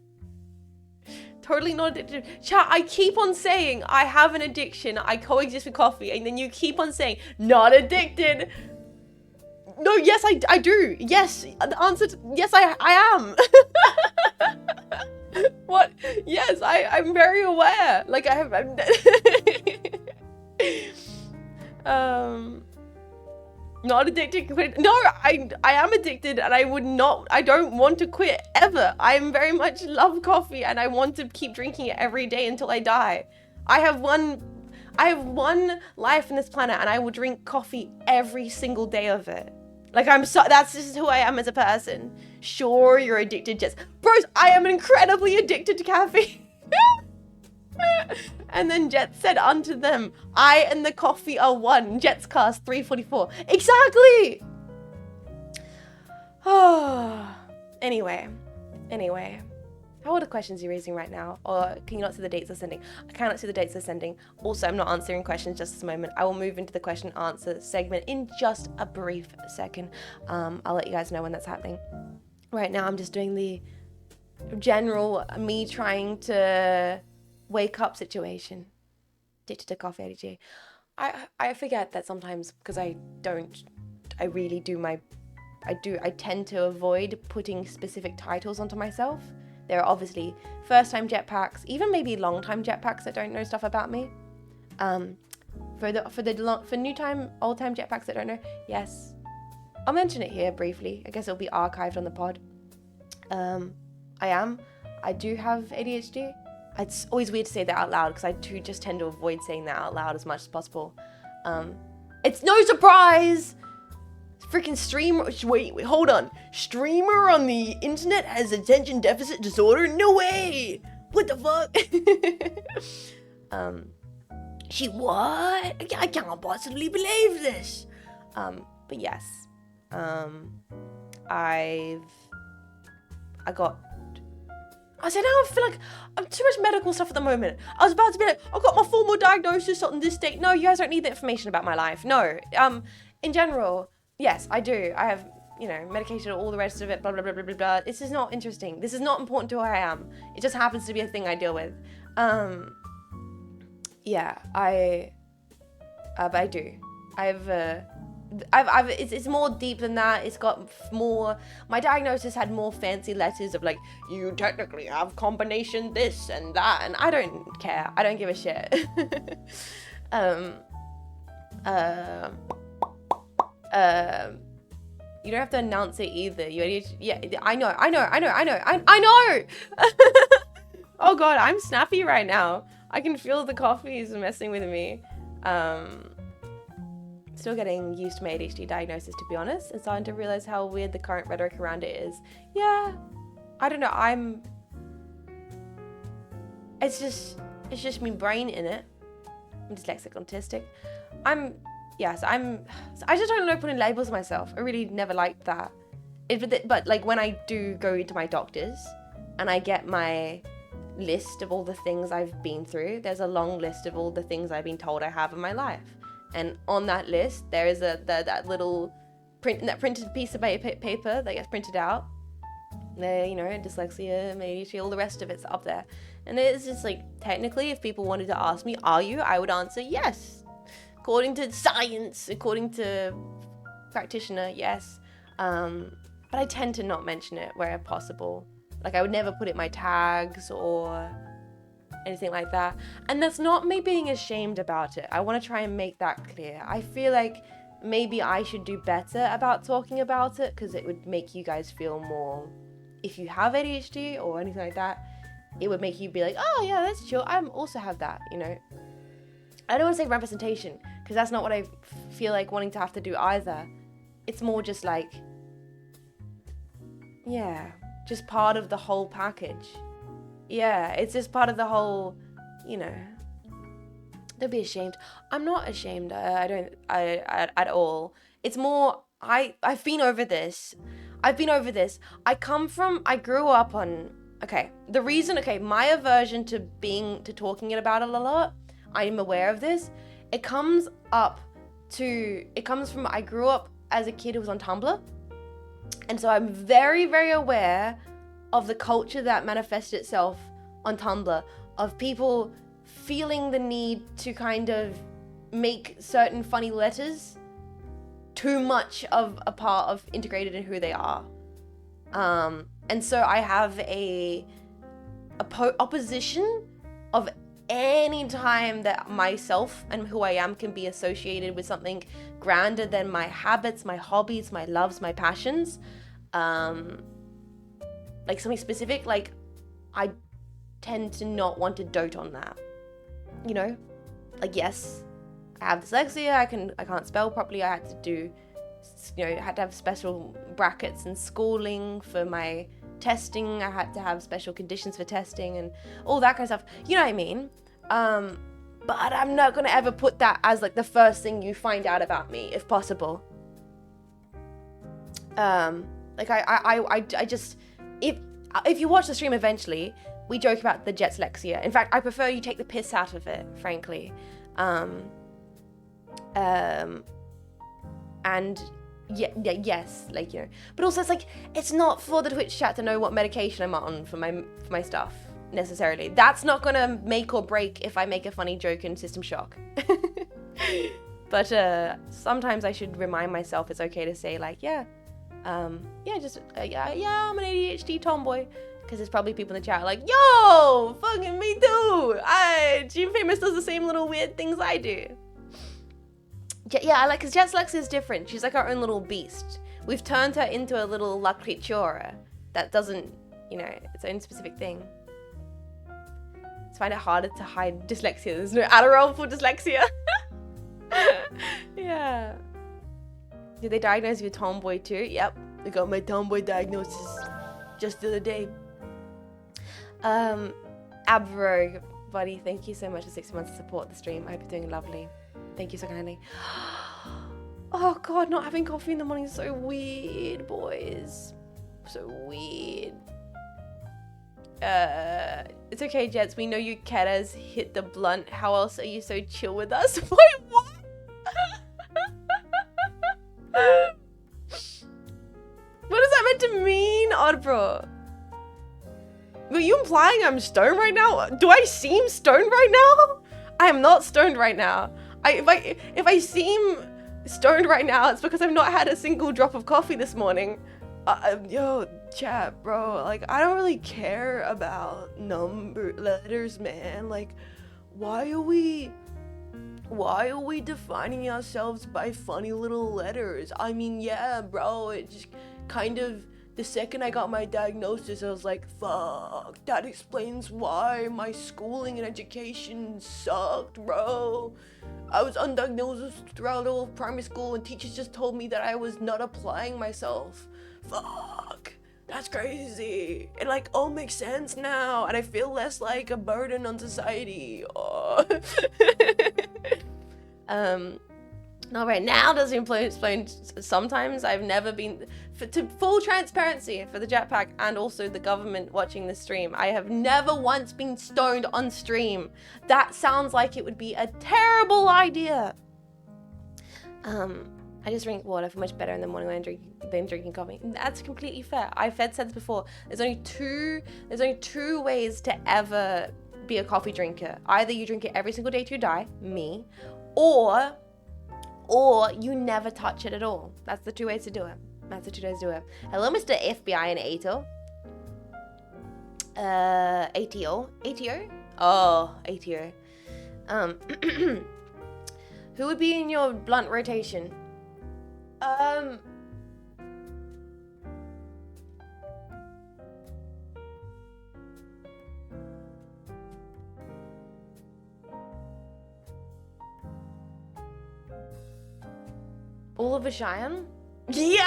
Totally not addicted. Chat, I keep on saying I have an addiction. I coexist with coffee. And then you keep on saying not addicted. No, yes, I do. Yes, the answer to, yes, I am. What? Yes, I'm very aware. Like not addicted. No, I am addicted, and I don't want to quit ever. I very much love coffee, and I want to keep drinking it every day until I die. I have one life on this planet, and I will drink coffee every single day of it. Like that's just who I am as a person. Sure, you're addicted, Jets. Bros, I am incredibly addicted to caffeine. And then Jet said unto them, I and the coffee are one. Jets cast 344. Exactly. Anyway. How are the questions you're raising right now? Or can you not see the dates they're sending? I cannot see the dates they're sending. Also, I'm not answering questions just this moment. I will move into the question answer segment in just a brief second. I'll let you guys know when that's happening. Right now, I'm just doing the general me trying to wake up situation. Addicted to coffee, ADG. I forget that sometimes because I tend to avoid putting specific titles onto myself. There are obviously first-time jetpacks, even maybe long-time jetpacks that don't know stuff about me. For new-time, old-time jetpacks that don't know, yes. I'll mention it here briefly. I guess it'll be archived on the pod. I do have ADHD. It's always weird to say that out loud because I do just tend to avoid saying that out loud as much as possible. It's no surprise! Freaking streamer, wait, hold on. Streamer on the internet has attention deficit disorder? No way! What the fuck? She what? I can't possibly believe this. But yes, I said, now I feel like I'm too much medical stuff at the moment. I was about to be like, I got my formal diagnosis on this date. No, you guys don't need the information about my life. No. In general, yes, I do. I have, medication and all the rest of it, blah, blah, blah, blah, blah, blah. This is not interesting. This is not important to who I am. It just happens to be a thing I deal with. Yeah, but I do. It's more deep than that. It's got more, my diagnosis had more fancy letters of like, you technically have combination this and that, and I don't care. I don't give a shit. You don't have to announce it either. Yeah, I know. Oh God, I'm snappy right now. I can feel the coffee is messing with me. Still getting used to my ADHD diagnosis, to be honest, and starting to realize how weird the current rhetoric around it is. Yeah, I don't know. It's just me brain in it. I'm dyslexic, autistic. I just don't know putting labels on myself. I really never liked that. But like when I do go to my doctors and I get my list of all the things I've been through, there's a long list of all the things I've been told I have in my life. And on that list, there is that little printed piece of paper that gets printed out. There, dyslexia, ADHD, all the rest of it's up there. And it's just like, technically, if people wanted to ask me, are you? I would answer yes. According to science, according to practitioner, yes. But I tend to not mention it where possible. Like, I would never put it in my tags or anything like that. And that's not me being ashamed about it. I want to try and make that clear. I feel like maybe I should do better about talking about it, because it would make you guys feel more, if you have ADHD or anything like that, it would make you be like, oh yeah, that's chill. I also have that, I don't want to say representation, because that's not what I feel like wanting to have to do either. It's more just like, yeah, just part of the whole package. Yeah, it's just part of the whole, don't be ashamed. I'm not ashamed. I at all. It's more, I've been over this. I grew up on, my aversion to talking about it a lot, I'm aware of this. It comes from, I grew up as a kid who was on Tumblr. And so I'm very, very aware of the culture that manifested itself on Tumblr, of people feeling the need to kind of make certain funny letters too much of a part of integrated in who they are. And so I have a opposition of any time that myself and who I am can be associated with something grander than my habits, my hobbies, my loves, my passions. Like something specific, like I tend to not want to dote on that. Like, yes, I have dyslexia, I can't spell properly, I had to have special brackets in schooling for my testing, I had to have special conditions for testing and all that kind of stuff, you know what I mean? But I'm not gonna ever put that as like the first thing you find out about me, if possible. Like I just, if you watch the stream eventually, we joke about the jetslexia. In fact, I prefer you take the piss out of it, frankly. And yes, like, but also it's like, it's not for the Twitch chat to know what medication I'm on for my stuff, necessarily. That's not gonna make or break if I make a funny joke in System Shock. But sometimes I should remind myself it's okay to say like, I'm an ADHD tomboy, because there's probably people in the chat like, yo, fucking me too. Jean Faymas does the same little weird things I do. Yeah, because Jetslexia is different. She's like our own little beast. We've turned her into a little La Creatura that doesn't, its own specific thing. I find it harder to hide dyslexia. There's no Adderall for dyslexia. Yeah. Did they diagnose you with tomboy too? Yep. I got my tomboy diagnosis just the other day. Abro, buddy. Thank you so much for 6 months to support the stream. I hope you're doing lovely. Thank you so kindly. Oh God, not having coffee in the morning is so weird, boys. So weird. It's okay, Jets. We know you Ketas hit the blunt. How else are you so chill with us? Wait, what? What is that meant to mean, Oddbro? Were you implying I'm stoned right now? Do I seem stoned right now? I am not stoned right now. If I seem stoned right now, it's because I've not had a single drop of coffee this morning. Yo, chat, bro. Like, I don't really care about letters, man. Like, why are we defining ourselves by funny little letters? I mean, yeah, bro. It just kind of. The second I got my diagnosis, I was like, fuck, that explains why my schooling and education sucked, bro. I was undiagnosed throughout all of primary school and teachers just told me that I was not applying myself. Fuck, that's crazy. It like all makes sense now and I feel less like a burden on society. Oh. Not right now doesn't explain sometimes. I've never been, to full transparency for the Jetpack and also the government watching this stream, I have never once been stoned on stream. That sounds like it would be a terrible idea. I just drink water for much better in the morning when than drinking coffee. That's completely fair. I've said this before. There's only two ways to ever be a coffee drinker. Either you drink it every single day till you die, me, or you never touch it at all. That's the two ways to do it. Hello, Mr. FBI and ATO. ATO? Oh, ATO. Who would be in your blunt rotation? Oliver Cheyenne? Yeah!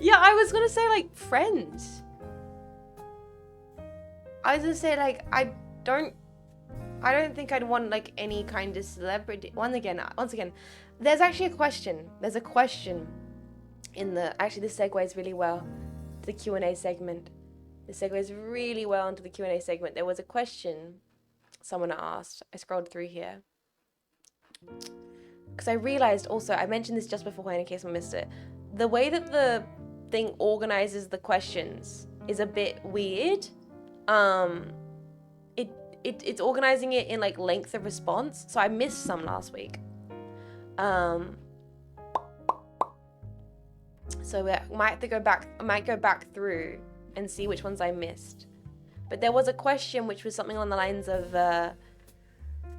Yeah, I was gonna say, like, Friends. I was gonna say, like, I don't think I'd want, like, any kind of celebrity. Once again, there's actually a question. There's a question in the... Actually, this segues really well to the Q&A segment. This segues really well into the Q&A segment. There was a question someone asked. I scrolled through here. Because I realized also, I mentioned this just beforehand in case I missed it. The way that the thing organizes the questions is a bit weird. It's organizing it in like length of response. So I missed some last week. So I might have to go back. I might go back through and see which ones I missed. But there was a question which was something on the lines of,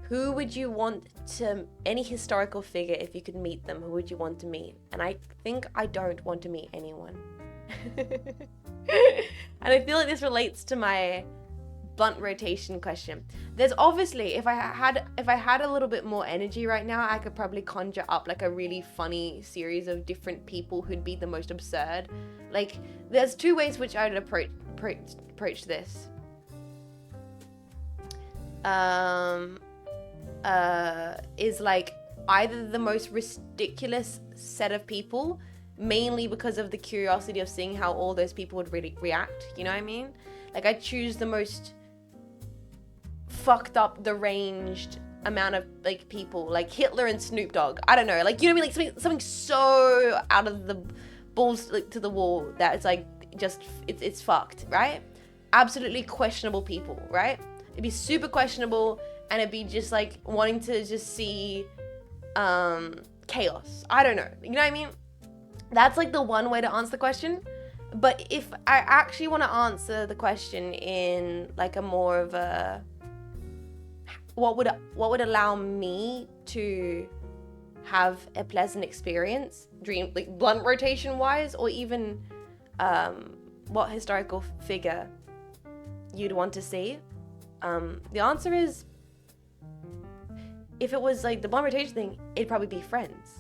who would you want to, any historical figure, if you could meet them, who would you want to meet? And I think I don't want to meet anyone. And I feel like this relates to my blunt rotation question. There's obviously, if I had a little bit more energy right now, I could probably conjure up like a really funny series of different people who'd be the most absurd. Like, there's two ways which I would approach this. Is like either the most ridiculous set of people, mainly because of the curiosity of seeing how all those people would really react, you know what I mean? Like, I choose the most fucked up, deranged amount of like people, like Hitler and Snoop Dogg. I don't know, like, you know what I mean? Like something so out of the balls, like, to the wall that it's like just it's fucked, right? Absolutely questionable people, right? It'd be super questionable. And it'd be just like wanting to just see chaos. I don't know. You know what I mean? That's like the one way to answer the question. But if I actually want to answer the question in like a more of a, what would allow me to have a pleasant experience, dream, like blunt rotation wise, or even what historical figure you'd want to see? The answer is, if it was like the blunt rotation thing, it'd probably be Friends.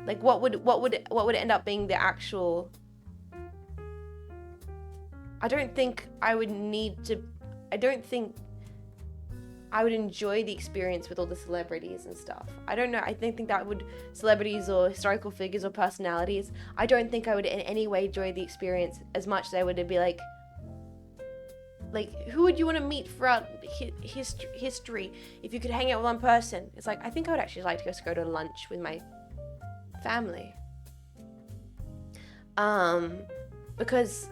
Like, what would end up being the actual? I don't think I would need to. I don't think I would enjoy the experience with all the celebrities and stuff. I don't know. I think that would, celebrities or historical figures or personalities, I don't think I would in any way enjoy the experience as much as I would be like, who would you want to meet throughout history if you could hang out with one person? It's like, I think I would actually like to just go to lunch with my family. Because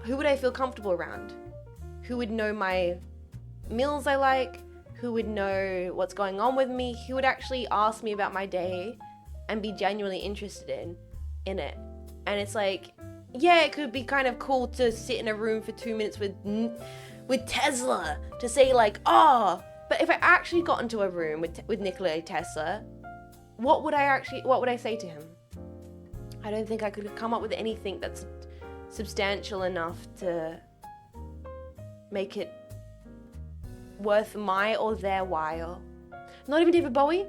who would I feel comfortable around? Who would know my meals I like? Who would know what's going on with me? Who would actually ask me about my day and be genuinely interested in it? And it's like, yeah, it could be kind of cool to sit in a room for 2 minutes with Tesla to say like, oh, but if I actually got into a room with Nikola Tesla, what would I say to him? I don't think I could come up with anything that's substantial enough to make it worth my or their while. Not even David Bowie.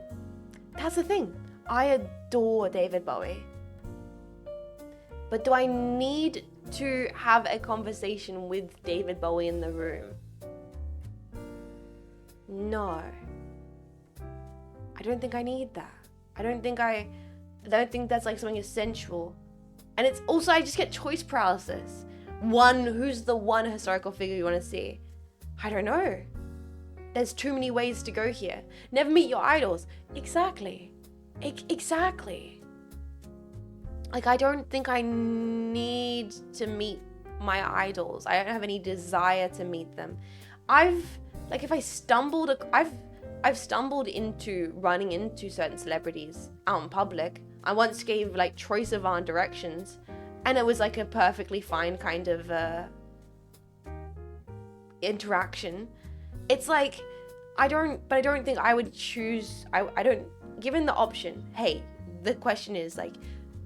That's the thing. I adore David Bowie. But do I need to have a conversation with David Bowie in the room? No. I don't think I need that. I don't think that's like something essential. And it's also, I just get choice paralysis. Who's the one historical figure you want to see? I don't know. There's too many ways to go here. Never meet your idols. Exactly. Exactly. Like, I don't think I need to meet my idols. I don't have any desire to meet them. I've stumbled into running into certain celebrities out in public. I once gave like Troye Sivan directions, and it was like a perfectly fine kind of interaction. It's like, I don't think I would choose, given the option, hey, the question is like,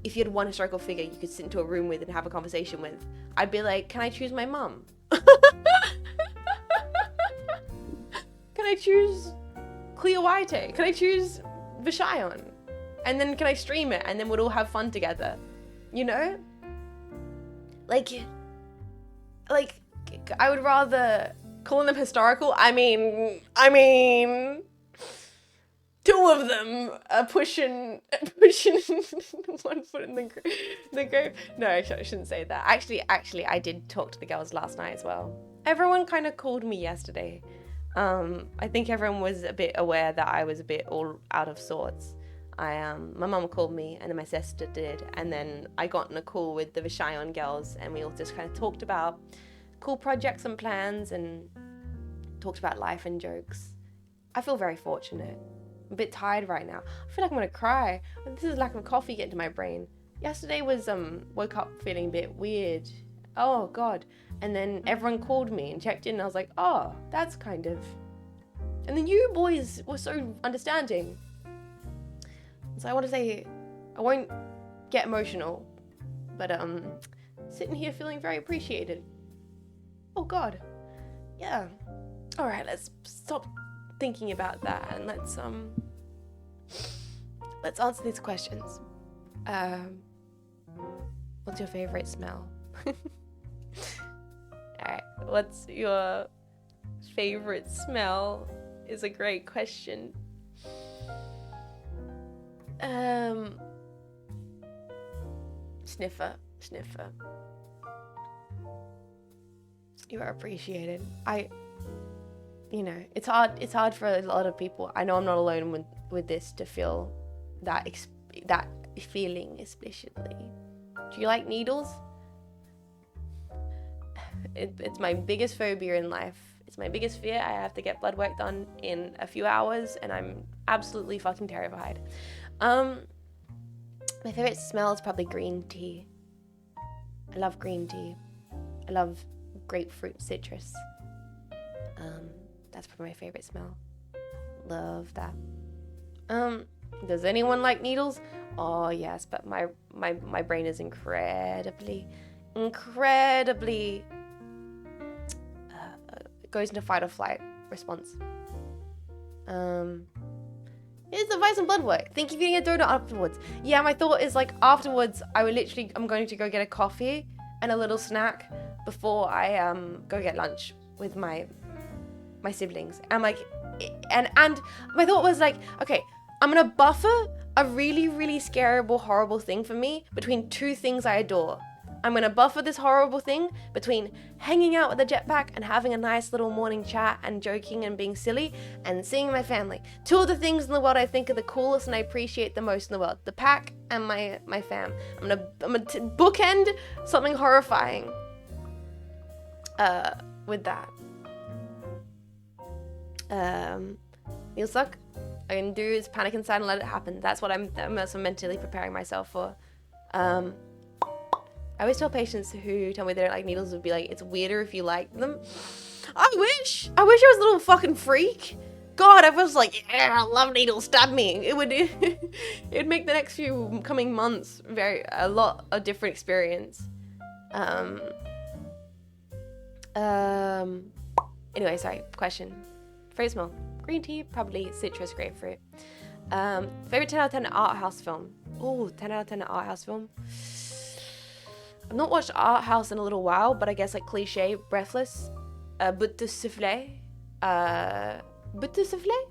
if you had one historical figure you could sit into a room with and have a conversation with, I'd be like, can I choose my mum? Can I choose Cleo White? Can I choose Vishayon? And then can I stream it and then we'll all have fun together? You know? Like I would rather, calling them historical, I mean, two of them are pushing one foot in the grave. No, I shouldn't say that. Actually, I did talk to the girls last night as well. Everyone kind of called me yesterday. I think everyone was a bit aware that I was a bit all out of sorts. My mum called me and then my sister did, and then I got in a call with the Vishayon girls and we all just kind of talked about cool projects and plans and talked about life and jokes. I feel very fortunate. I'm a bit tired right now. I feel like I'm gonna cry. This is lack of coffee getting to my brain. Yesterday was woke up feeling a bit weird. Oh god. And then everyone called me and checked in and I was like, oh, that's kind of. And then you boys were so understanding. So I want to say, I won't get emotional, but sitting here feeling very appreciated. Oh god. Yeah. All right, let's stop thinking about that and let's answer these questions. What's your favorite smell? Alright, what's your favorite smell is a great question. Sniffer. You are appreciated. It's hard for a lot of people. I know I'm not alone with this to feel that feeling especially. Do you like needles? It's my biggest phobia in life. It's my biggest fear. I have to get blood work done in a few hours and I'm absolutely fucking terrified. My favorite smell is probably green tea. I love green tea. I love grapefruit citrus. That's probably my favorite smell. Love that. Does anyone like needles? Oh yes, but my brain is incredibly goes into fight or flight response. Here's advice on blood work. Think of eating a donut afterwards. Yeah, my thought is like afterwards I'm going to go get a coffee and a little snack before I go get lunch with my my siblings. I'm like, and my thought was like, okay, I'm gonna buffer a really, really scareable, horrible thing for me between two things I adore. I'm gonna buffer this horrible thing between hanging out with a jetpack and having a nice little morning chat and joking and being silly and seeing my family. Two of the things in the world I think are the coolest and I appreciate the most in the world: the pack and my fam. I'm gonna bookend something horrifying with that. You'll suck. I can do is panic inside and let it happen. That's what I'm mentally preparing myself for. I always tell patients who tell me they don't like needles would be like, it's weirder if you like them. I wish I was a little fucking freak. God, I was like, yeah, I love needles, stab me. It would it'd make the next few coming months a lot of different experience. Anyway, sorry, question. Favorite smell? Green tea, probably citrus, grapefruit. Favorite 10 out of 10 art house film? Oh, 10 out of 10 art house film. I've not watched art house in a little while, but I guess like cliche, Breathless, Bout de Soufflet, Bout de Soufflet?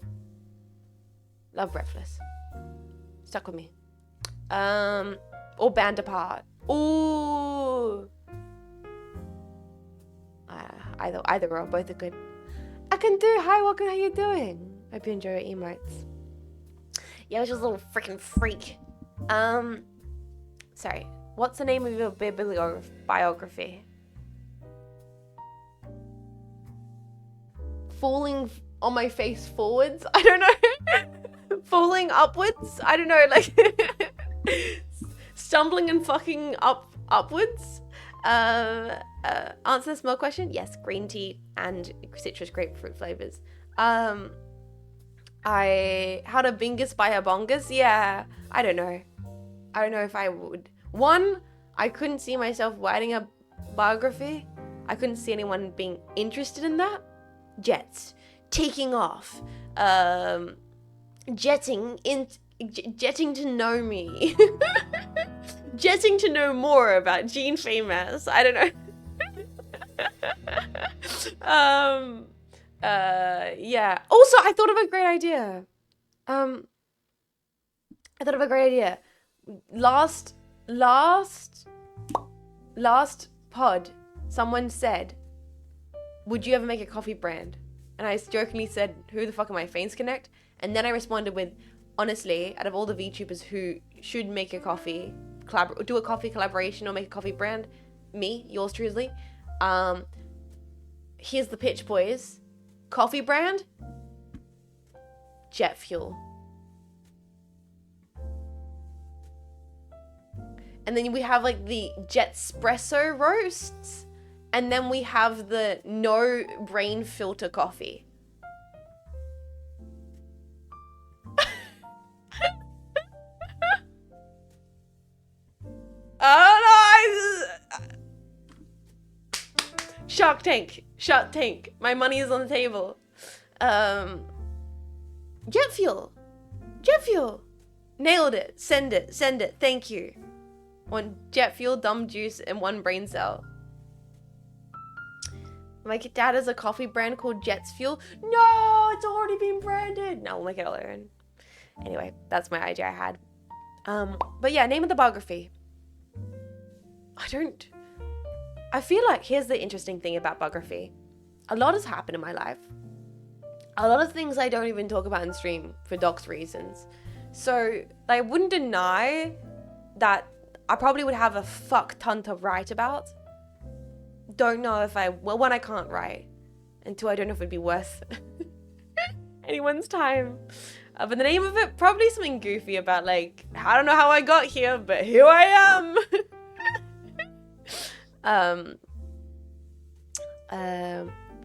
Love Breathless. Stuck with me. Or Band Apart. Ooh. Either or, both are good. I can do. Hi, welcome. How you doing? Hope you enjoy your emotes. Yeah, I was just a little freaking freak. Sorry. What's the name of your biography? Falling on my face forwards? I don't know. Falling upwards? I don't know. Like stumbling and fucking upwards. Answer the smell question? Yes, green tea and citrus grapefruit flavors. How to bingus by a bongus? Yeah, I don't know if I would. One, I couldn't see myself writing a biography. I couldn't see anyone being interested in that. Jets, taking off, jetting to know me. Jetting to know more about Jean Faymas. I don't know. Yeah. Also, I thought of a great idea. Last pod, someone said, would you ever make a coffee brand? And I jokingly said, who the fuck am I, Fanes Connect? And then I responded with, honestly, out of all the VTubers who should make a coffee, do a coffee collaboration or make a coffee brand, me, yours truly. Here's the pitch, boys. Coffee brand, jet fuel. And then we have like the jet espresso roasts. And then we have the no brain filter coffee. Oh no! Shark Tank. My money is on the table. Jet fuel. Nailed it. Send it. Thank you. One jet fuel, dumb juice, and one brain cell. My dad has a coffee brand called Jet's Fuel. No, it's already been branded. No, we'll make it our own. Anyway, that's my idea I had. But yeah, name of the biography. I feel like, here's the interesting thing about biography. A lot has happened in my life. A lot of things I don't even talk about in stream for docs reasons. So I wouldn't deny that I probably would have a fuck ton to write about. Don't know if one, I can't write. And two, I don't know if it'd be worth anyone's time. But the name of it, probably something goofy about like, I don't know how I got here, but here I am.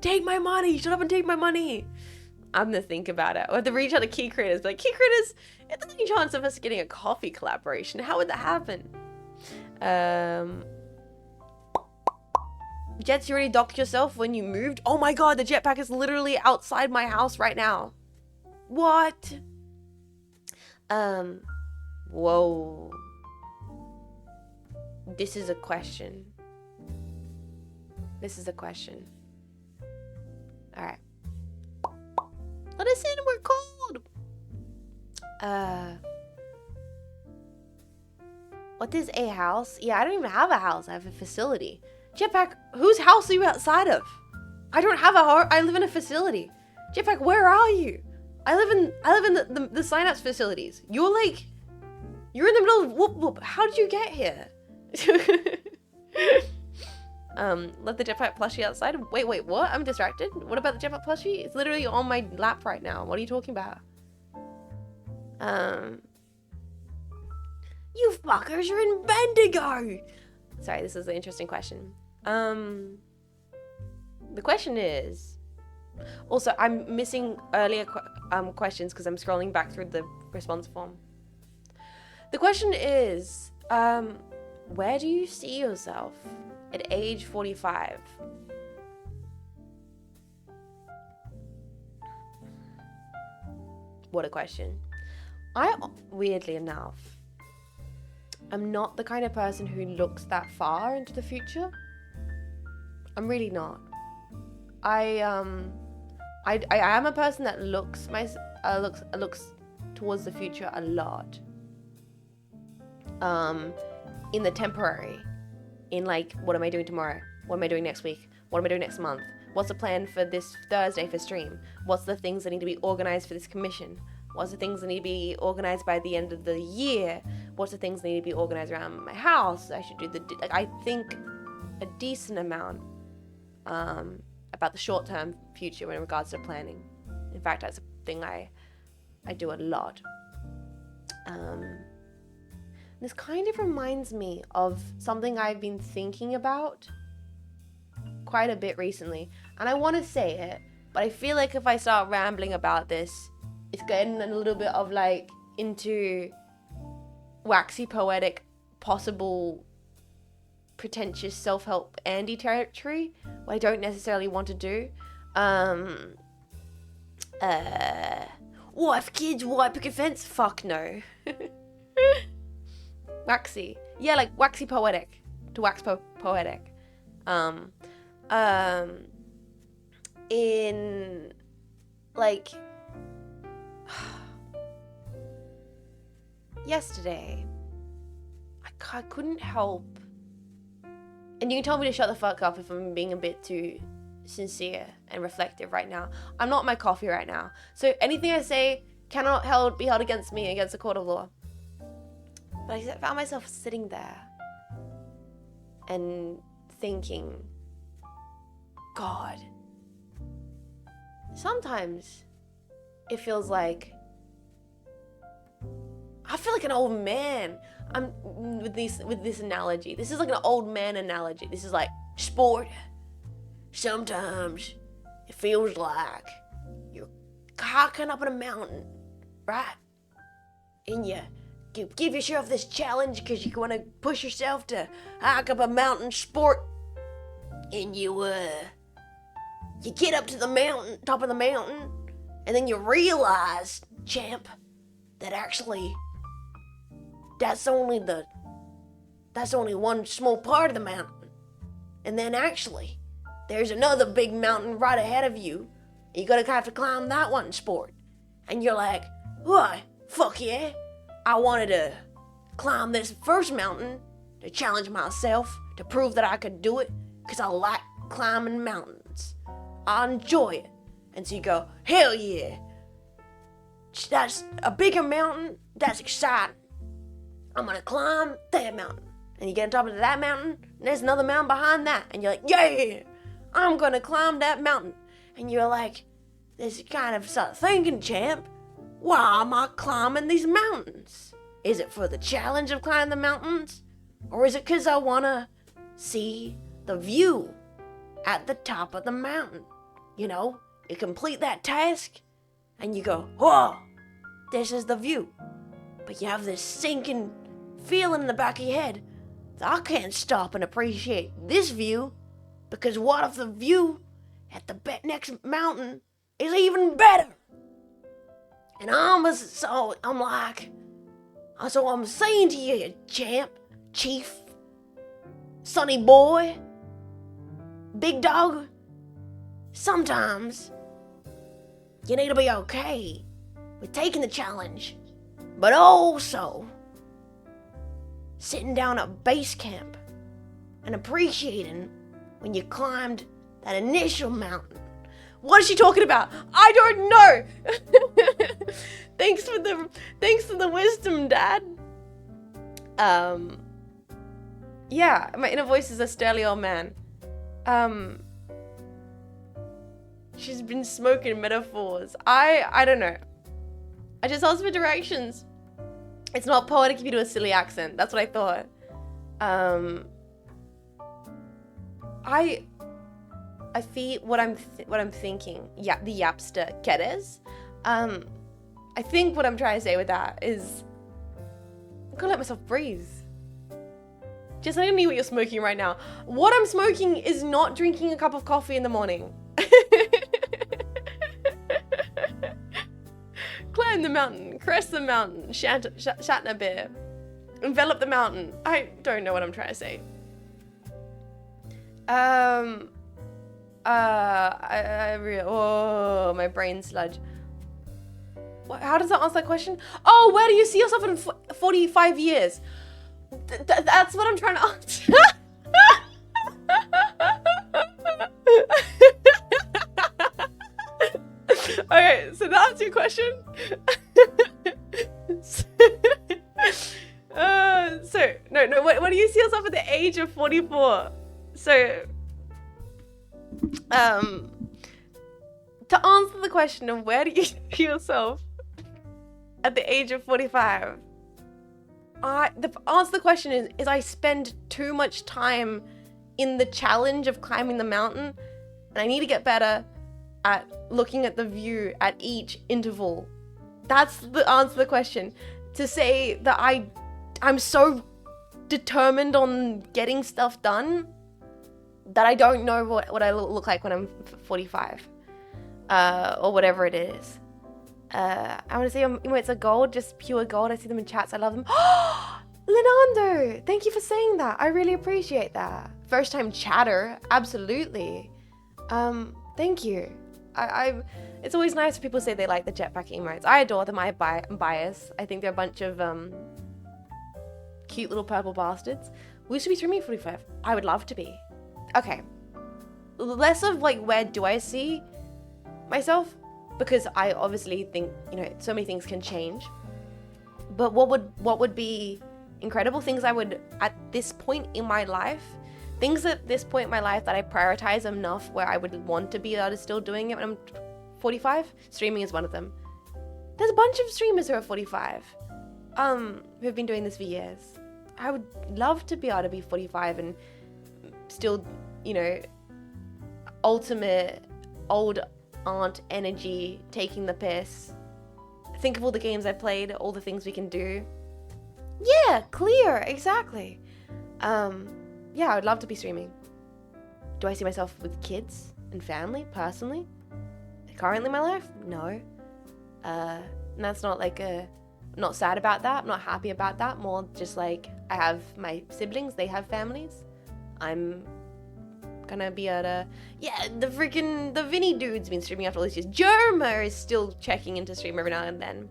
Take my money, shut up and take my money. I'm gonna think about it. Or have to reach out to key creators, but like, key creators, if there's any chance of us getting a coffee collaboration, how would that happen? Jets, you already docked yourself when you moved? Oh my god, the jetpack is literally outside my house right now. What? Whoa. This is a question. Alright. Let us in, we're cold. What is a house? Yeah, I don't even have a house. I have a facility. Jetpack, whose house are you outside of? I don't have a house. I live in a facility. Jetpack, where are you? I live in the Cynapse facilities. You're in the middle of whoop whoop. How did you get here? Let the jetpack plushie outside. Wait, what? I'm distracted. What about the jetpack plushie? It's literally on my lap right now. What are you talking about? You fuckers are in Bendigo. Sorry, this is an interesting question. The question is, also, I'm missing earlier questions because I'm scrolling back through the response form. The question is, where do you see yourself at age 45? What a question. Weirdly enough, I'm not the kind of person who looks that far into the future. I'm really not. I am a person that looks towards the future a lot. In the temporary, in like, what am I doing tomorrow? What am I doing next week? What am I doing next month? What's the plan for this Thursday for stream? What's the things that need to be organized for this commission? What's the things that need to be organized by the end of the year? What's the things that need to be organized around my house? I should do I think a decent amount about the short-term future in regards to planning. In fact, that's a thing I do a lot. This kind of reminds me of something I've been thinking about quite a bit recently, and I want to say it, but I feel like if I start rambling about this, it's getting a little bit of like into waxy poetic, possible pretentious self-help Andy territory, what I don't necessarily want to do. Wife, kids, white picket fence? Fuck no. Waxy. Yeah, like waxy poetic. To wax poetic. In like yesterday, I couldn't help, and you can tell me to shut the fuck up if I'm being a bit too sincere and reflective right now. I'm not my coffee right now, so anything I say cannot be held against me against a court of law. But I found myself sitting there and thinking, God, sometimes it feels like I feel like an old man. I'm with this analogy. This is like an old man analogy. This is like sport. Sometimes it feels like you're hiking up in a mountain, right? And you give yourself this challenge because you want to push yourself to hike up a mountain sport. And you get up to the mountain, top of the mountain, and then you realize, champ, that actually that's only one small part of the mountain. And then actually, there's another big mountain right ahead of you. You gotta have to climb that one, sport. And you're like, why? Fuck yeah. I wanted to climb this first mountain to challenge myself, to prove that I could do it, because I like climbing mountains. I enjoy it. And so you go, hell yeah. That's a bigger mountain. That's exciting. I'm gonna climb that mountain. And you get on top of that mountain, and there's another mountain behind that. And you're like, yeah, I'm gonna climb that mountain. And you're like, this kind of start thinking, champ, why am I climbing these mountains? Is it for the challenge of climbing the mountains? Or is it because I wanna see the view at the top of the mountain? You know, you complete that task, and you go, whoa, this is the view. But you have this sinking feeling in the back of your head that I can't stop and appreciate this view, because what if the view at the next mountain is even better? And I'm saying to you, champ, chief, sonny boy, big dog, sometimes You need to be okay with taking the challenge, but also sitting down at base camp and appreciating when you climbed that initial mountain. What is she talking about? I don't know. Thanks for the wisdom, Dad. Yeah, my inner voice is a sterling old man. She's been smoking metaphors. I don't know. I just asked for directions. It's not poetic if you do a silly accent. That's what I thought. I feel what I'm thinking. Yeah, the yapster quieres. I think what I'm trying to say with that is I'm gonna let myself breathe. Just letting me what you're smoking right now. What I'm smoking is not drinking a cup of coffee in the morning. Climb the mountain, crest the mountain, Shatner bear, envelop the mountain. I don't know what I'm trying to say. My brain sludge. How does that answer that question? Oh, where do you see yourself in 45 years? That's what I'm trying to answer. Okay, so that's your question. No. What do you see yourself at the age of 44? So, to answer the question of where do you see yourself at the age of 45, the answer to the question is I spend too much time in the challenge of climbing the mountain, and I need to get better at looking at the view at each interval. That's the answer to the question. To say that I'm so determined on getting stuff done that I don't know what I look like when I'm 45, or whatever it is. I want to say emotes are gold, just pure gold. I see them in chats. I love them. Linando, thank you for saying that. I really appreciate that. First time chatter, absolutely. Thank you. It's always nice when people say they like the jetpack emotes. I adore them. I'm biased. I think they're a bunch of cute little purple bastards. We should be streaming 45. I would love to be. Okay. Less of like where do I see myself, because I obviously think, so many things can change. But what would be incredible things I would, at this point in my life, things at this point in my life that I prioritize enough where I would want to be able to still doing it when I'm 45, streaming is one of them. There's a bunch of streamers who are 45, who've been doing this for years. I would love to be able to be 45 and still, ultimate old aunt energy, taking the piss. Think of all the games I played, all the things we can do. Yeah, clear, exactly. Yeah, I would love to be streaming. Do I see myself with kids and family, personally? Currently in my life? No. And that's not like not sad about that, I'm not happy about that, more just like, I have my siblings, they have families. I'm gonna be able to, the Vinny dude's been streaming after all these years. Jerma is still checking into stream every now and then.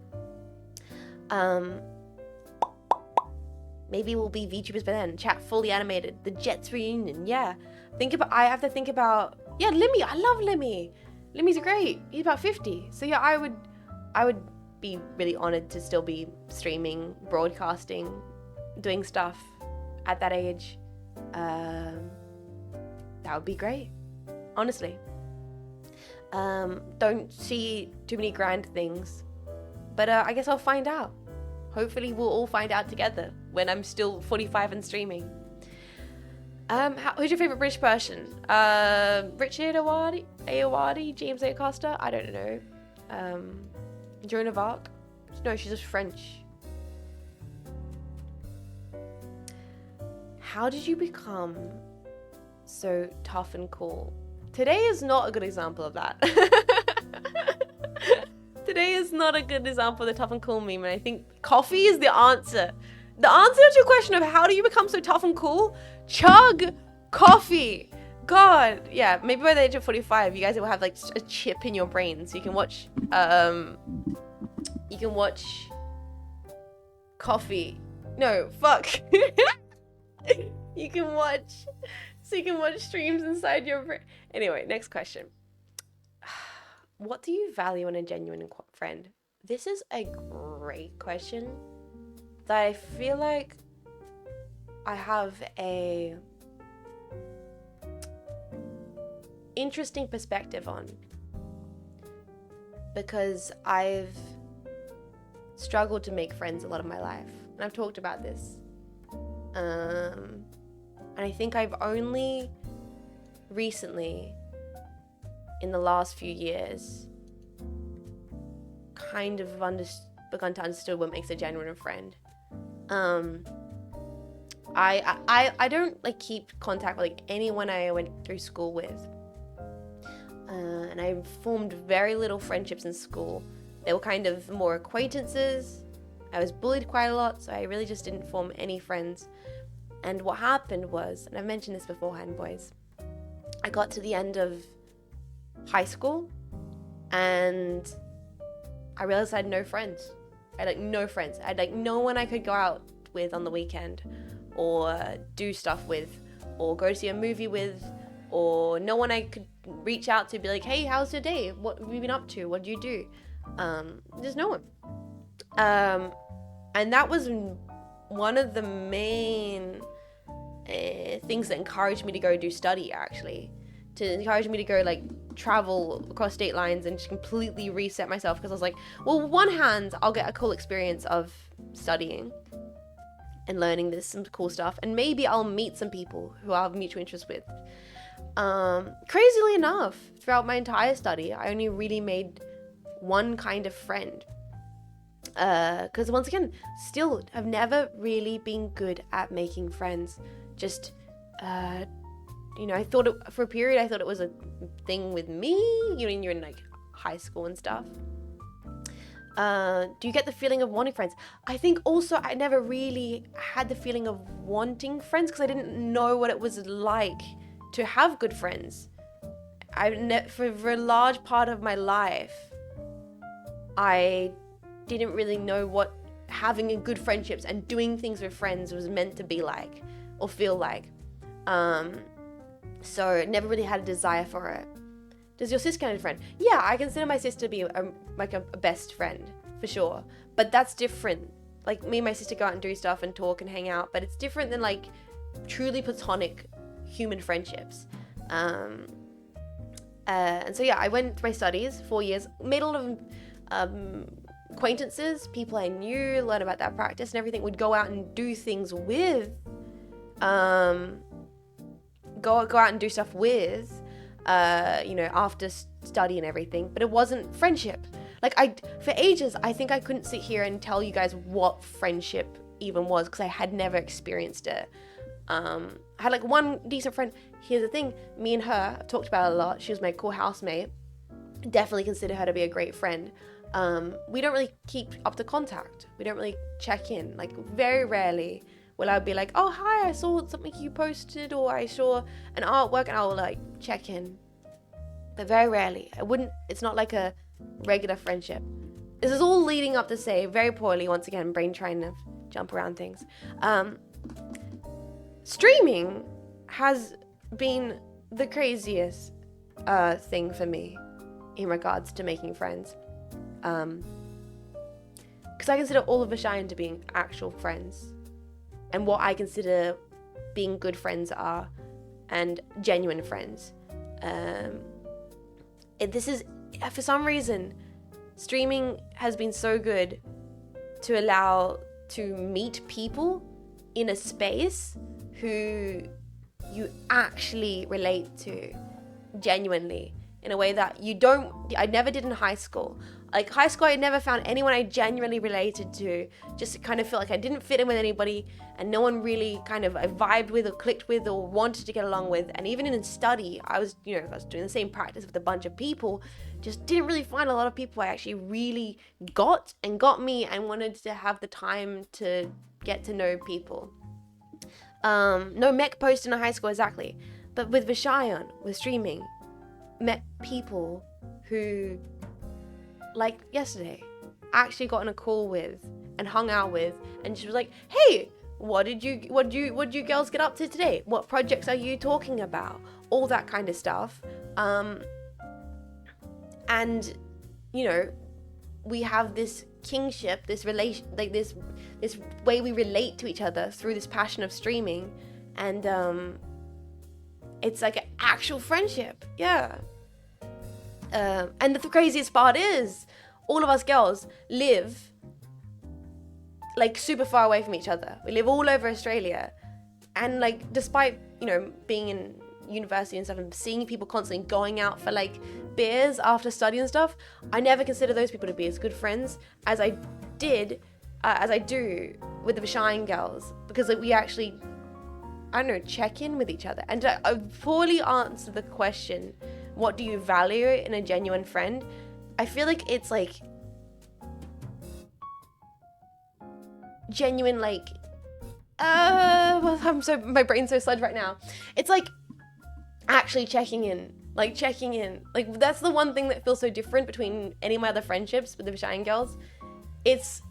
Maybe we'll be VTubers by then. Chat fully animated. The Jets reunion. Yeah. I have to think about. Yeah, Limmy. I love Limmy. Limmy's great. He's about 50. So yeah, I would be really honored to still be streaming, broadcasting, doing stuff at that age. That would be great. Honestly. Don't see too many grand things. But I guess I'll find out. Hopefully we'll all find out together when I'm still 45 and streaming. Who's your favorite British person? Richard Ayoade, James Acosta? I don't know. Joan of Arc? No, she's just French. How did you become so tough and cool? Today is not a good example of that. Today is not a good example of the tough and cool meme, and I think coffee is the answer. The answer to your question of how do you become so tough and cool? Chug coffee. God, yeah, maybe by the age of 45, you guys will have like a chip in your brain, so you can watch coffee. No, fuck. you can watch streams inside your brain. Anyway, next question. What do you value in a genuine friend? This is a great question that I feel like I have a interesting perspective on, because I've struggled to make friends a lot of my life, and I've talked about this, and I think I've only recently, in the last few years, kind of begun to understand what makes a genuine friend. I don't like keep contact with like anyone I went through school with, and I formed very little friendships in school. They were kind of more acquaintances. I was bullied quite a lot, so I really just didn't form any friends. And what happened was, and I've mentioned this beforehand, boys, I got to the end of high school and I realized I had no friends. I had like no friends. I had like no one I could go out with on the weekend or do stuff with or go to see a movie with, or no one I could reach out to be like, hey, how's your day? What have you been up to? What do you do? There's no one. And that was one of the main things that encouraged me to go do study, actually. To encourage me to go like travel across state lines and just completely reset myself, because I was like, well, on one hand, I'll get a cool experience of studying and learning this some cool stuff, and maybe I'll meet some people who I have mutual interest with. Crazily enough, throughout my entire study, I only really made one kind of friend. Because once again, still have never really been good at making friends. Just, I thought for a period, I thought it was a thing with me, when you're in like high school and stuff. Do you get the feeling of wanting friends? I think also I never really had the feeling of wanting friends because I didn't know what it was like to have good friends. For a large part of my life, I didn't really know what having a good friendships and doing things with friends was meant to be like or feel like. So never really had a desire for it. Does your sister count as a friend? Yeah, I consider my sister to be a best friend, for sure. But that's different. Like, me and my sister go out and do stuff and talk and hang out, but it's different than, like, truly platonic human friendships. And so, yeah, I went to my studies, 4 years, made a lot of acquaintances, people I knew, learn about that practice and everything, would go out and do things with, go out and do stuff with, after study and everything, but it wasn't friendship. Like, for ages, I think I couldn't sit here and tell you guys what friendship even was, because I had never experienced it. I had like one decent friend. Here's the thing, me and her, I've talked about it a lot. She was my cool housemate. Definitely consider her to be a great friend. We don't really keep up to contact. We don't really check in. Like, very rarely will I be like, oh, hi, I saw something you posted, or I saw an artwork, and I'll like check in. But very rarely. It's not like a regular friendship. This is all leading up to say, very poorly, once again, brain trying to jump around things. Streaming has been the craziest thing for me in regards to making friends. Because I consider all of Vashine to being actual friends, and what I consider being good friends are, and genuine friends. This is, for some reason, streaming has been so good to allow to meet people in a space who you actually relate to genuinely, in a way that I never did in high school. Like, high school, I never found anyone I genuinely related to. Just kind of felt like I didn't fit in with anybody, and no one really kind of I vibed with or clicked with or wanted to get along with. And even in study, I was doing the same practice with a bunch of people, just didn't really find a lot of people I actually really got me and wanted to have the time to get to know people. No mech post in high school, exactly. But with Vishayan, with streaming, met people who, like yesterday, actually got on a call with and hung out with, and she was like, hey, what did you girls get up to today? What projects are you talking about? All that kind of stuff. And you know, we have this kingship, this relation, like this way we relate to each other through this passion of streaming, and it's like an actual friendship. Yeah. And the craziest part is, all of us girls live like super far away from each other. We live all over Australia, and like despite, you know, being in university and stuff and seeing people constantly going out for like beers after study and stuff, I never consider those people to be as good friends as I do with the Vishayan girls, because like we actually, I don't know, check in with each other. And I poorly answer the question, what do you value in a genuine friend? I feel like it's like genuine, like my brain's so sludged right now. It's like actually checking in. Like that's the one thing that feels so different between any of my other friendships with the Vishayan girls. It's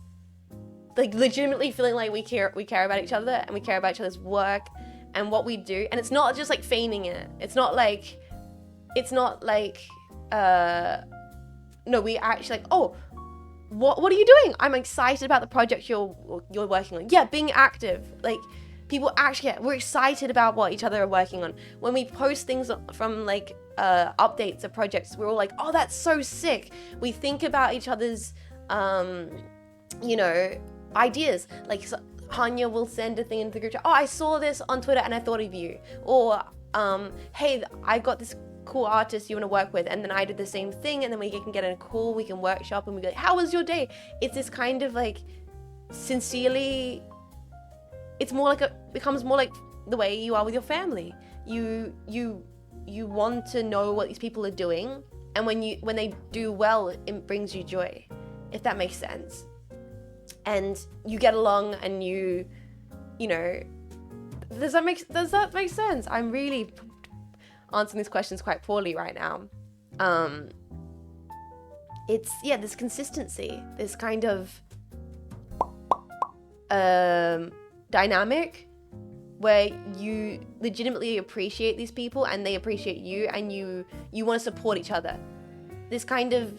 like legitimately feeling like we care about each other, and we care about each other's work and what we do. And it's not just like feigning it. It's not like no, we actually like, oh, what are you doing? I'm excited about the project you're working on. Yeah, being active. Like, people actually, we're excited about what each other are working on. When we post things from like updates of projects, we're all like, oh, that's so sick. We think about each other's you know, ideas. Like, so Hanya will send a thing into the group chat, oh, I saw this on Twitter and I thought of you. Or hey, I got this cool artist you want to work with, and then I did the same thing, and then we can get in a call, we can workshop, and we go like, how was your day? It's this kind of like sincerely, it's more like becomes more like the way you are with your family. You want to know what these people are doing, and when they do well, it brings you joy, if that makes sense. And you get along, and you know, does that make sense? I'm really answering these questions quite poorly right now. It's, yeah, this consistency, this kind of dynamic where you legitimately appreciate these people and they appreciate you, and you want to support each other. This kind of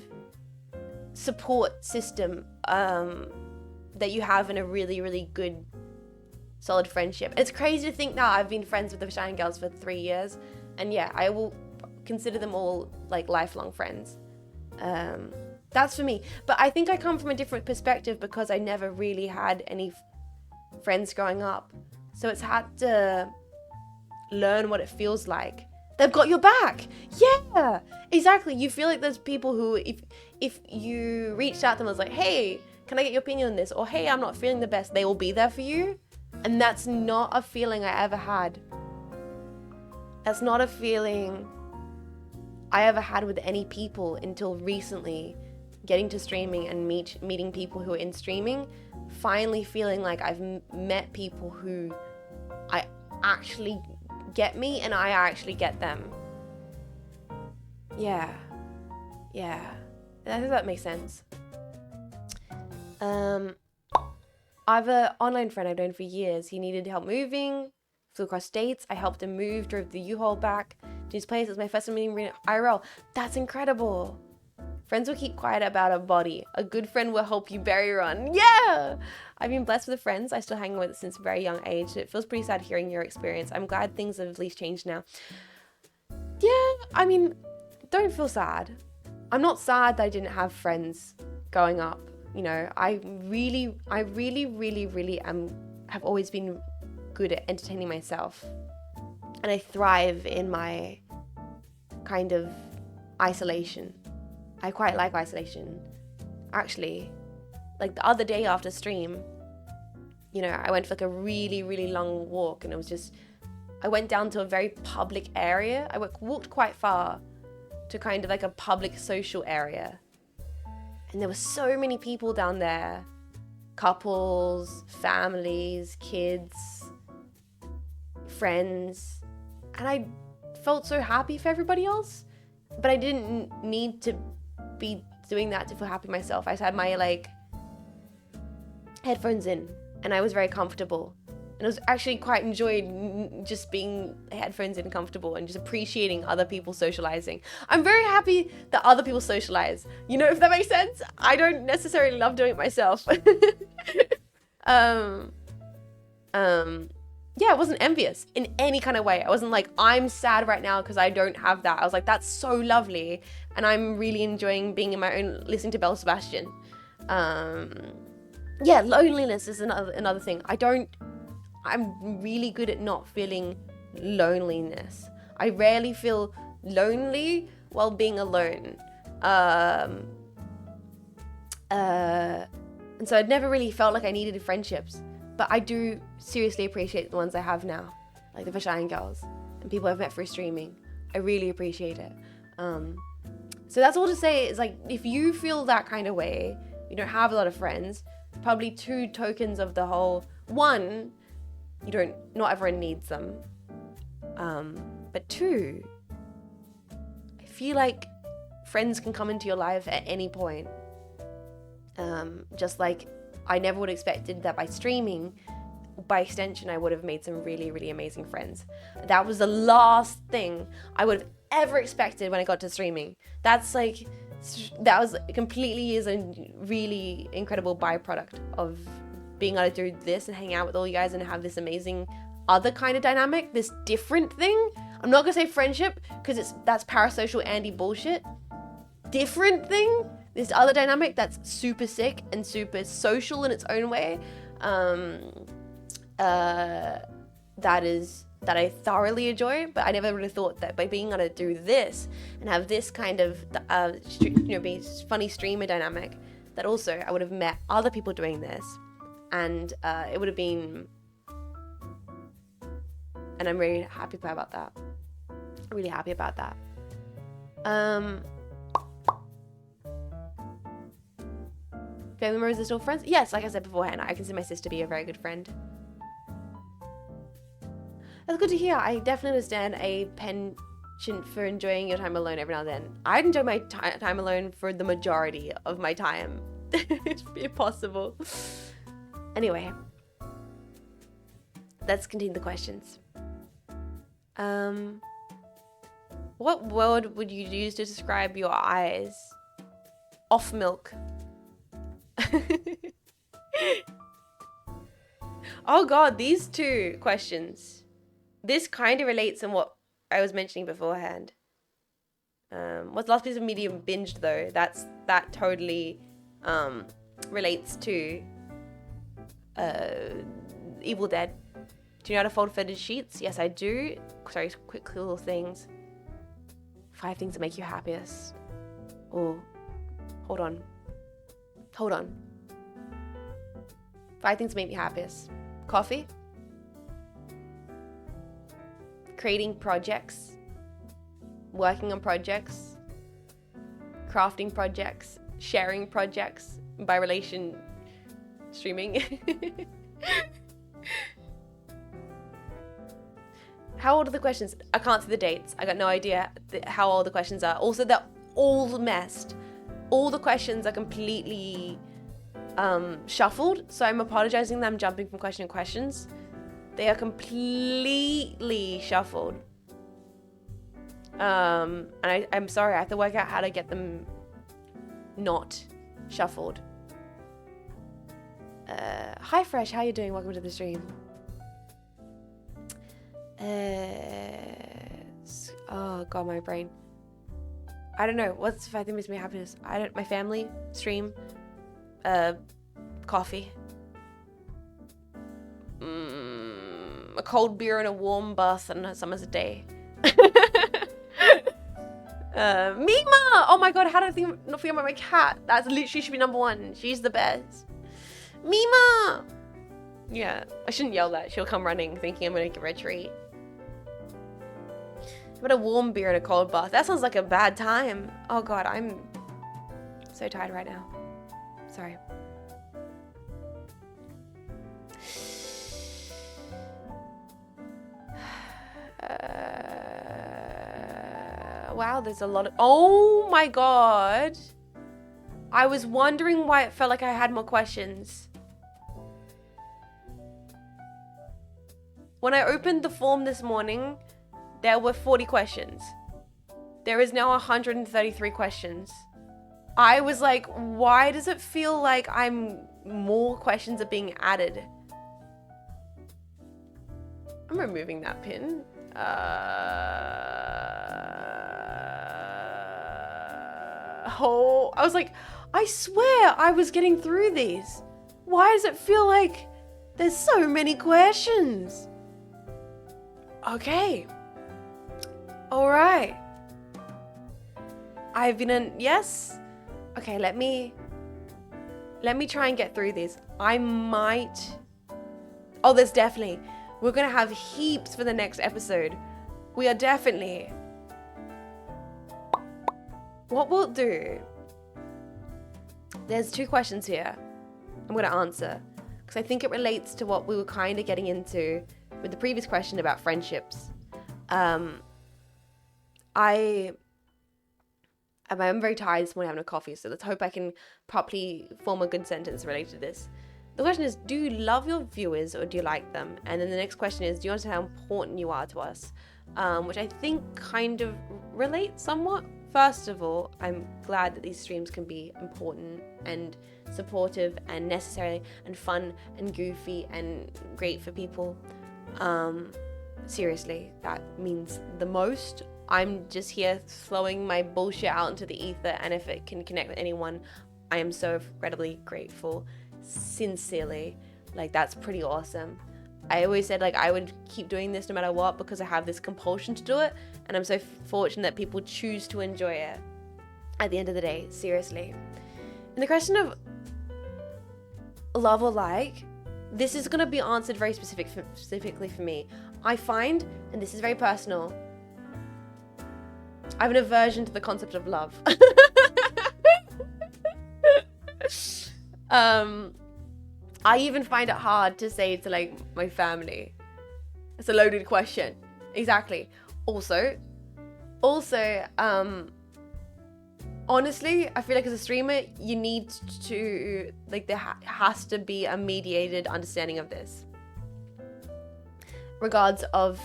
support system that you have in a really, really good, solid friendship. It's crazy to think now I've been friends with the Vishayan girls for 3 years, and yeah, I will consider them all like lifelong friends. That's for me. But I think I come from a different perspective because I never really had any friends growing up. So it's hard to learn what it feels like. They've got your back. Yeah, exactly. You feel like there's people who, if you reached out to them and was like, hey, can I get your opinion on this? Or hey, I'm not feeling the best, they will be there for you. And that's not a feeling I ever had. That's not a feeling I ever had with any people until recently, getting to streaming and meeting people who are in streaming, finally feeling like I've met people who I actually get me and I actually get them. Yeah. I think that makes sense. I have an online friend I've known for years. He needed help moving, flew across states. I helped him move, drove the U-Haul back to his place. It was my first time meeting IRL. That's incredible. Friends will keep quiet about a body. A good friend will help you bury one. Yeah! I've been blessed with friends I still hang with since a very young age. It feels pretty sad hearing your experience. I'm glad things have at least changed now. Yeah, I mean, don't feel sad. I'm not sad that I didn't have friends growing up. You know, I really have always been good at entertaining myself. And I thrive in my kind of isolation. I quite like isolation. Actually, like the other day after stream, you know, I went for like a really, really long walk, and it was just, I went down to a very public area. I walked quite far to kind of like a public social area. And there were so many people down there. Couples, families, kids, friends. And felt so happy for everybody else, but I didn't need to be doing that to feel happy myself. I just had my like headphones in and I was very comfortable. And I was actually quite enjoyed just being headphones in, comfortable, and just appreciating other people socializing. I'm very happy that other people socialize. You know, if that makes sense. I don't necessarily love doing it myself. Yeah, I wasn't envious in any kind of way. I wasn't like, I'm sad right now because I don't have that. I was like, that's so lovely. And I'm really enjoying being in my own, listening to Belle Sebastian. Yeah, loneliness is another thing. I'm really good at not feeling loneliness. I rarely feel lonely while being alone. And so I'd never really felt like I needed friendships. But I do seriously appreciate the ones I have now. Like the Vashine girls and people I've met through streaming. I really appreciate it. So that's all to say is like, if you feel that kind of way, you don't have a lot of friends, probably 2 tokens of the whole. 1, not everyone needs them. But 2, I feel like friends can come into your life at any point. Just like I never would have expected that by streaming, by extension, I would have made some really, really amazing friends. That was the last thing I would have ever expected when I got to streaming. That was completely is a really incredible byproduct of being able to do this and hang out with all you guys and have this amazing other kind of dynamic, this different thing. I'm not gonna say friendship because that's parasocial Andy bullshit. Different thing, this other dynamic that's super sick and super social in its own way. That I thoroughly enjoy, but I never would have thought that by being able to do this and have this kind of be funny streamer dynamic, that also I would have met other people doing this, and it would have been, and I'm really happy about that. Really happy about that. Family members are still friends? Yes, like I said beforehand, I consider my sister to be a very good friend. That's good to hear. I definitely understand a penchant for enjoying your time alone every now and then. I'd enjoy my time alone for the majority of my time, if possible. Anyway, let's continue the questions. What word would you use to describe your eyes? Off milk. Oh god, these 2 questions. This kind of relates in what I was mentioning beforehand. What's the last piece of media you binged though? That totally relates to Evil Dead. Do you know how to fold fitted sheets? Yes, I do. Sorry, quick little things. 5 things that make you happiest. Oh, hold on. 5 things that make me happiest. Coffee. Creating projects. Working on projects. Crafting projects. Sharing projects. By relation, streaming. How old are the questions? I can't see the dates. I got no idea how old the questions are. Also, they're all messed. All the questions are completely shuffled, so I'm apologizing that I'm jumping from question to questions. They are completely shuffled. And I'm sorry, I have to work out how to get them not shuffled. Hi Fresh, how you doing? Welcome to the stream. Oh god, my brain. I don't know. What's the 5 things that makes me happiness? My family, stream, coffee, a cold beer and a warm bath on a summer's day. Mima! Oh my god, how did I not forget about my cat? That's literally should be number 1. She's the best. Mima! Yeah, I shouldn't yell that. She'll come running thinking I'm gonna give her a treat. But a warm beer and a cold bath. That sounds like a bad time. Oh god, I'm so tired right now. Sorry. wow, there's a lot of, oh my God. I was wondering why it felt like I had more questions. When I opened the form this morning, there were 40 questions. There is now 133 questions. I was like, why does it feel like more questions are being added? I'm removing that pin. I was like, I swear I was getting through these. Why does it feel like there's so many questions? Okay. All right. I've been in, yes. Okay, let me try and get through these. There's definitely, we're going to have heaps for the next episode. We are definitely, what we'll do, there's 2 questions here I'm going to answer because I think it relates to what we were kind of getting into with the previous question about friendships. I'm very tired this morning having a coffee, so let's hope I can properly form a good sentence related to this. The question is, do you love your viewers or do you like them? And then the next question is, do you understand how important you are to us? Which I think kind of relates somewhat. First of all, I'm glad that these streams can be important and supportive and necessary and fun and goofy and great for people. Seriously, that means the most. I'm just here throwing my bullshit out into the ether, and if it can connect with anyone, I am so incredibly grateful. Sincerely, like, that's pretty awesome. I always said, like, I would keep doing this no matter what because I have this compulsion to do it, and I'm so fortunate that people choose to enjoy it at the end of the day. Seriously. And the question of love or like, this is going to be answered very specifically for me. I find, and this is very personal, I have an aversion to the concept of love. I even find it hard to say to, like, my family. It's a loaded question. Exactly. Also, honestly, I feel like as a streamer, you need to, like, there has to be a mediated understanding of this. Regards of,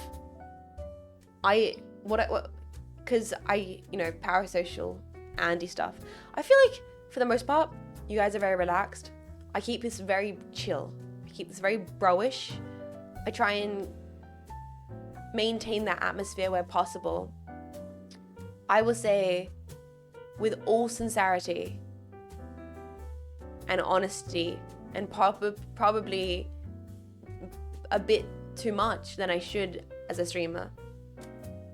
because I, parasocial, Andy stuff. I feel like, for the most part, you guys are very relaxed. I keep this very chill. I keep this very bro-ish. I try and maintain that atmosphere where possible. I will say, with all sincerity and honesty, and probably a bit too much than I should as a streamer,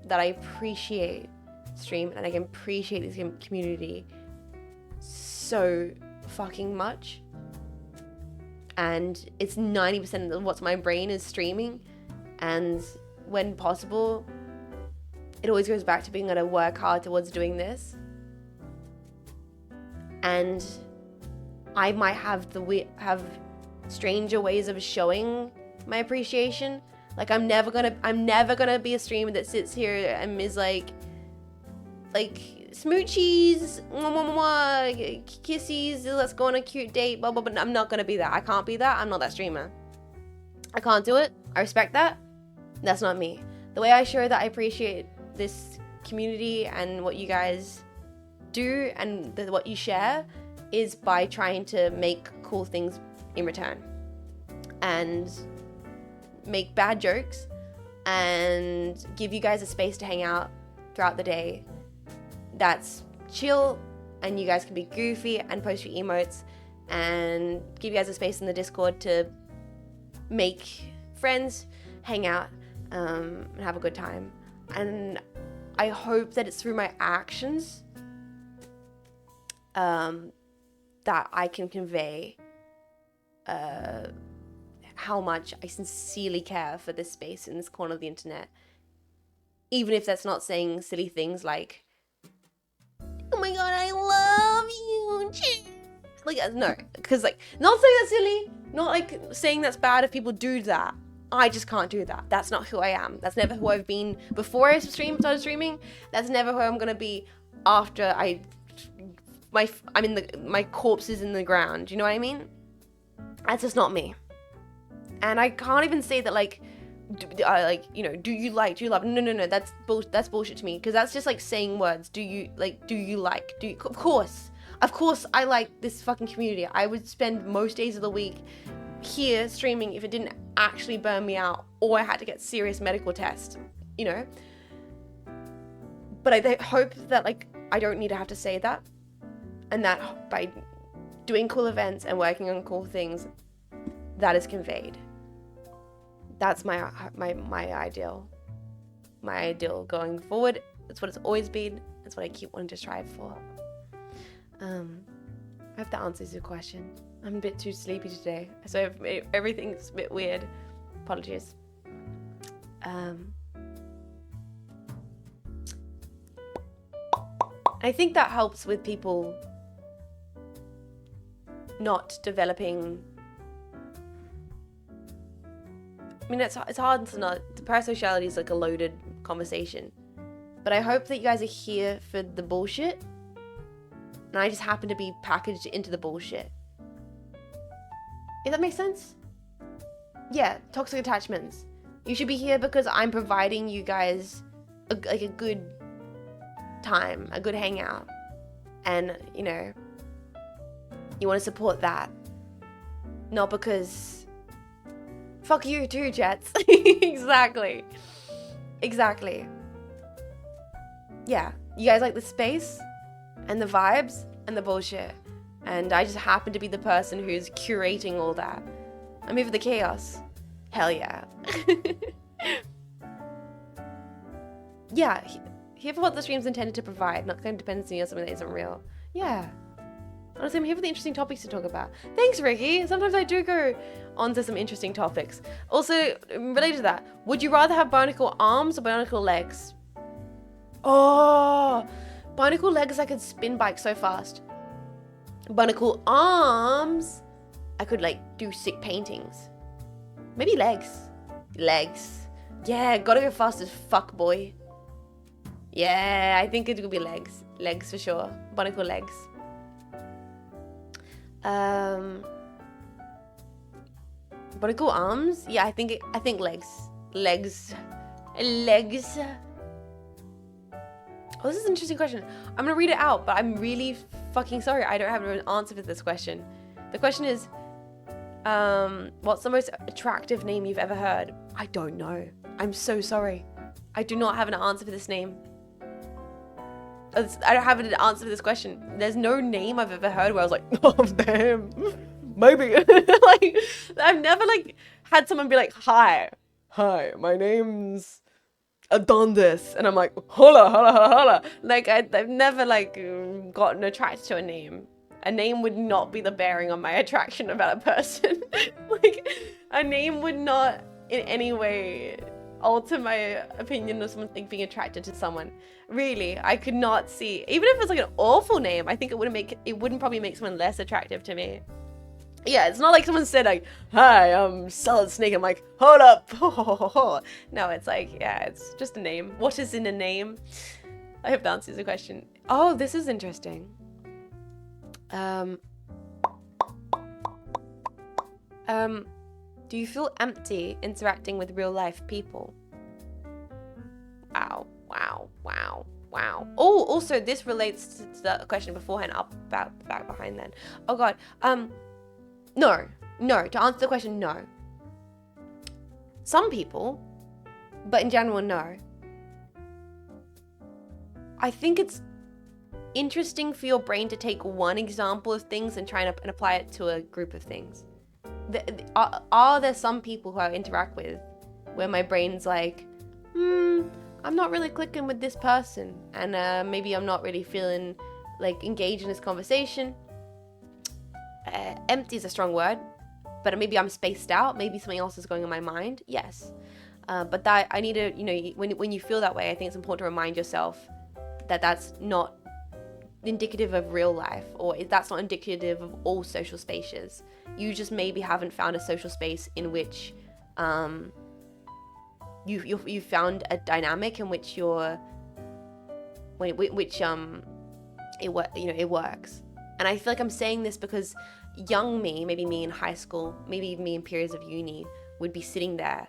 that I appreciate stream and I can appreciate this community so fucking much. And it's 90% of what's my brain is streaming. And when possible, it always goes back to being able to work hard towards doing this. And I might have stranger ways of showing my appreciation. Like, I'm never gonna be a streamer that sits here and is like smoochies, mwah, mwah, mwah, kissies, let's go on a cute date, blah, blah, blah. I'm not gonna be that. I can't be that. I'm not that streamer. I can't do it. I respect that. That's not me. The way I show that I appreciate this community and what you guys do and what you share is by trying to make cool things in return and make bad jokes and give you guys a space to hang out throughout the day that's chill, and you guys can be goofy and post your emotes and give you guys a space in the Discord to make friends, hang out, and have a good time. And I hope that it's through my actions that I can convey how much I sincerely care for this space in this corner of the internet. Even if that's not saying silly things like, oh my god, I love you. Like, no, because, like, not saying that's silly, not like saying that's bad if people do that. I just can't do that. That's not who I am. That's never who I've been before I started streaming. That's never who I'm gonna be after my corpse is in the ground. You know what I mean? That's just not me. And I can't even say that like, do you love? No. That's bullshit to me, because that's just like saying words. Do you like? Of course, I like this fucking community. I would spend most days of the week here streaming if it didn't actually burn me out or I had to get serious medical tests, you know. But I hope that like I don't need to have to say that, and that by doing cool events and working on cool things, that is conveyed. That's my ideal. My ideal going forward. That's what it's always been. That's what I keep wanting to strive for. I hope that answers your question. I'm a bit too sleepy today, so everything's a bit weird. Apologies. I think that helps with people not developing. I mean, it's hard to not. The parasociality is like a loaded conversation, but I hope that you guys are here for the bullshit, and I just happen to be packaged into the bullshit. If that makes sense? Yeah, toxic attachments. You should be here because I'm providing you guys a good time, a good hangout, and you know, you want to support that, not because. Fuck you too, Jets. Exactly. Yeah, you guys like the space and the vibes and the bullshit. And I just happen to be the person who's curating all that. I'm here for the chaos. Hell yeah. Yeah, here for what the stream's intended to provide, not kind of dependency on something that isn't real. Yeah. Honestly, I'm here for the interesting topics to talk about. Thanks, Ricky. Sometimes I do go onto some interesting topics. Also, related to that, would you rather have barnacle arms or barnacle legs? Oh, barnacle legs, I could spin bike so fast. Barnacle arms, I could like do sick paintings. Maybe legs. Yeah, gotta go fast as fuck, boy. Yeah, I think it could be legs. Legs for sure. Barnacle legs. Barnacle arms? Yeah, I think legs. Legs. Oh, this is an interesting question. I'm gonna read it out, but I'm really fucking sorry. I don't have an answer for this question. The question is, what's the most attractive name you've ever heard? I don't know. I'm so sorry. I do not have an answer for this name. I don't have an answer for this question. There's no name I've ever heard where I was like, oh damn, maybe. Like, I've never like had someone be like, hi, my name's Adondes, and I'm like, hola. Like I've never like gotten attracted to a name. A name would not be the bearing on my attraction about a person. Like a name would not in any way alter my opinion of someone being attracted to someone. Really, I could not see. Even if it's like an awful name, I think it wouldn't probably make someone less attractive to me. Yeah, it's not like someone said like, hi, I'm Solid Snake. I'm like, hold up. No, it's like, yeah, it's just a name. What is in a name? I hope that answers the question. Oh, this is interesting. Do you feel empty interacting with real life people? Wow. Oh, also this relates to the question beforehand, back behind then. Oh god. No. To answer the question, no. Some people, but in general, no. I think it's interesting for your brain to take one example of things and try and apply it to a group of things. Are there some people who I interact with where my brain's like, I'm not really clicking with this person, and maybe I'm not really feeling like engaged in this conversation. Empty is a strong word, but maybe I'm spaced out. Maybe something else is going on in my mind. Yes, but that I need to, when you feel that way, I think it's important to remind yourself that that's not indicative of real life, or that's not indicative of all social spaces. You just maybe haven't found a social space in which You found a dynamic in which it works. And I feel like I'm saying this because young me, maybe me in high school, maybe even me in periods of uni, would be sitting there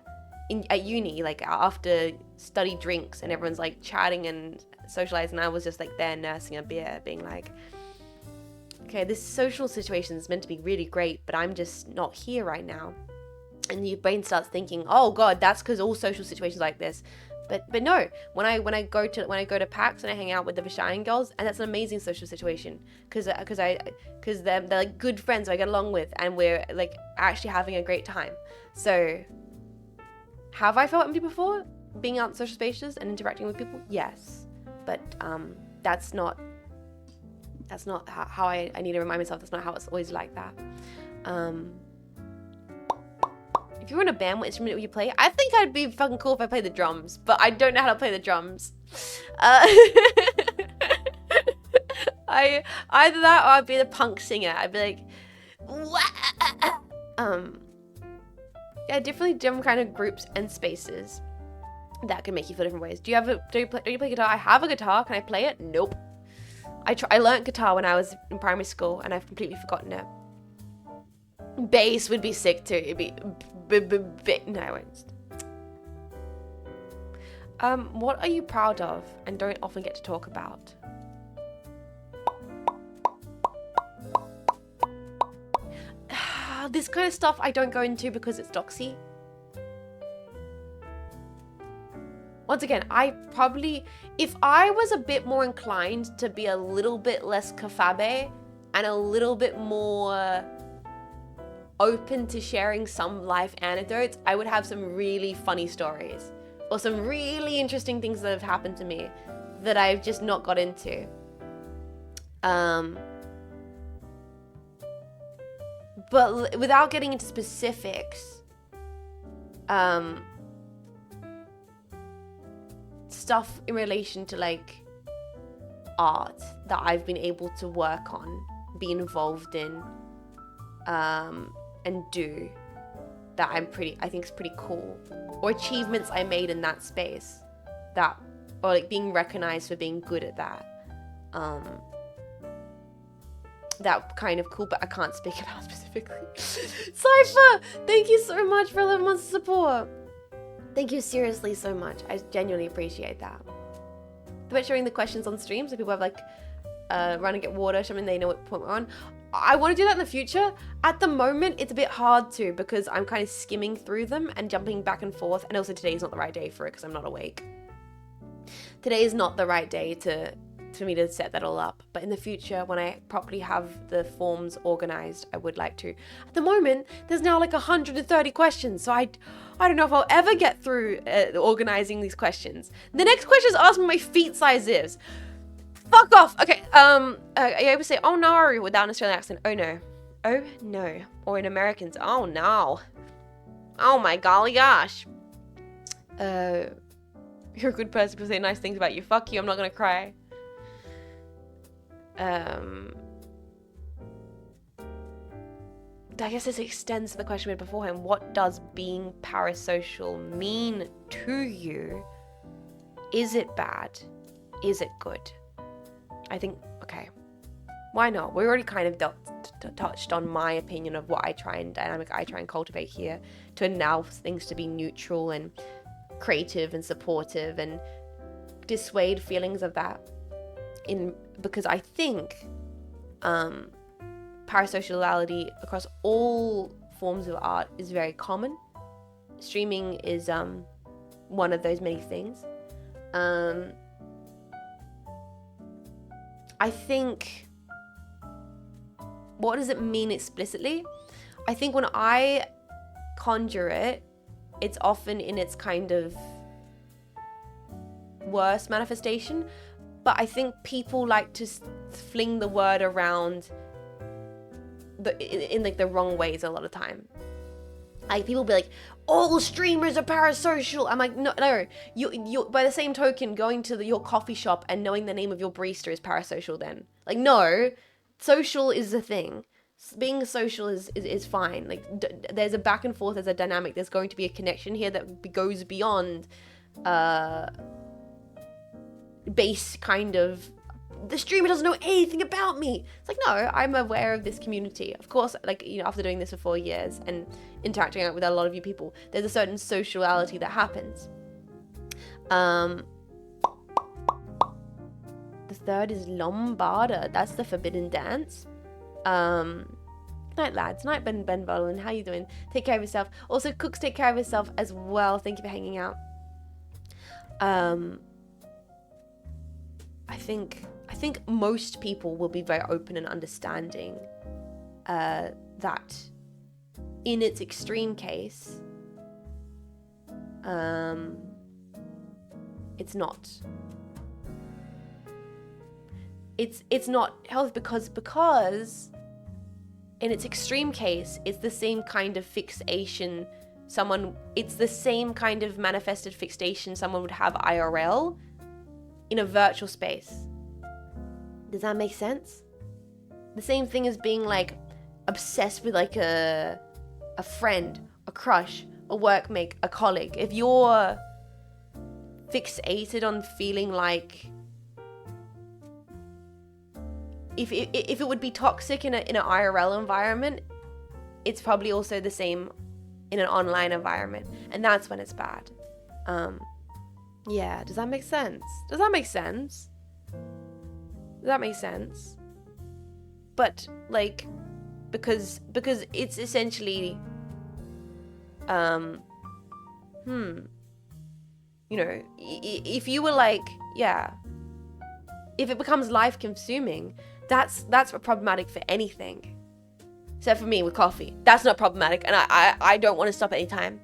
at uni, like after study drinks, and everyone's like chatting and socializing, and I was just like there nursing a beer, being like, okay, this social situation is meant to be really great, but I'm just not here right now. And your brain starts thinking, oh god, that's because all social situations like this. But no, when I go to PAX and I hang out with the Vishayan girls, and that's an amazing social situation because they're like good friends who I get along with, and we're like actually having a great time. So, have I felt empty before being out in social spaces and interacting with people? Yes, but that's not how I need to remind myself. That's not how it's always like that. If you were in a band, what instrument would you play? I think I'd be fucking cool if I played the drums, but I don't know how to play the drums. Either that or I'd be the punk singer. I'd be like, yeah, definitely different kind of groups and spaces that can make you feel different ways. Do you play guitar? I have a guitar. Can I play it? Nope. I learned guitar when I was in primary school, and I've completely forgotten it. Bass would be sick too. It'd be no, I won't. What are you proud of and don't often get to talk about? This kind of stuff I don't go into because it's doxy. Once again, if I was a bit more inclined to be a little bit less kafabe and a little bit more open to sharing some life anecdotes, I would have some really funny stories or some really interesting things that have happened to me that I've just not got into. But without getting into specifics, stuff in relation to like art that I've been able to work on, be involved in, and do that I think is pretty cool, or achievements I made in that space or like being recognized for being good at that, that kind of cool, but I can't speak about specifically. Cypher, thank you so much for 11 months of support. Thank you seriously so much. I genuinely appreciate that. About sharing the questions on stream, so people have like run and get water, something they know what point we're on. I want to do that in the future. At the moment, it's a bit hard to, because I'm kind of skimming through them and jumping back and forth. And also today's not the right day for it because I'm not awake. Today is not the right day for me to set that all up. But in the future, when I properly have the forms organized, I would like to. At the moment, there's now like 130 questions. So I don't know if I'll ever get through organizing these questions. The next question is ask me my feet size is. Fuck off. Okay. Are you able to say, oh no, without an Australian accent? Oh no. Oh no. Or in Americans, oh no. Oh my golly gosh. You're a good person. People say nice things about you. Fuck you. I'm not gonna cry. I guess this extends to the question we had beforehand. What does being parasocial mean to you? Is it bad? Is it good? I think, okay, why not? We already kind of touched on my opinion of what dynamic I try and cultivate here to allow things to be neutral and creative and supportive and dissuade feelings of that. Because I think parasociality across all forms of art is very common. Streaming is one of those many things. I think, what does it mean explicitly? I think when I conjure it, it's often in its kind of worst manifestation. But I think people like to fling the word around in like the wrong ways a lot of time. Like people be like, all streamers are parasocial. I'm like, no. You by the same token, going to your coffee shop and knowing the name of your barista is parasocial then. Like, no, social is a thing. being social is fine. Like there's a back and forth, there's a dynamic, there's going to be a connection here that goes beyond base kind of, the streamer doesn't know anything about me. It's like, no, I'm aware of this community. Of course, like, you know, after doing this for 4 years and interacting with a lot of you people, there's a certain sociality that happens. The third is Lombarda. That's the forbidden dance. Night, lads. Night, Ben Bolin. How you doing? Take care of yourself. Also, Cooks, take care of yourself as well. Thank you for hanging out. I think most people will be very open and understanding that in its extreme case, it's not health because in its extreme case, it's the same kind of fixation it's the same kind of manifested fixation someone would have IRL in a virtual space. Does that make sense? The same thing as being like obsessed with like a friend, a crush, a workmate, a colleague. If you're fixated on feeling like, if it would be toxic in an IRL environment, it's probably also the same in an online environment, and that's when it's bad. Yeah, does that make sense? But like, because it's essentially, you know, if you were like, yeah, if it becomes life consuming, that's problematic for anything. Except for me with coffee. That's not problematic, and I don't want to stop anytime.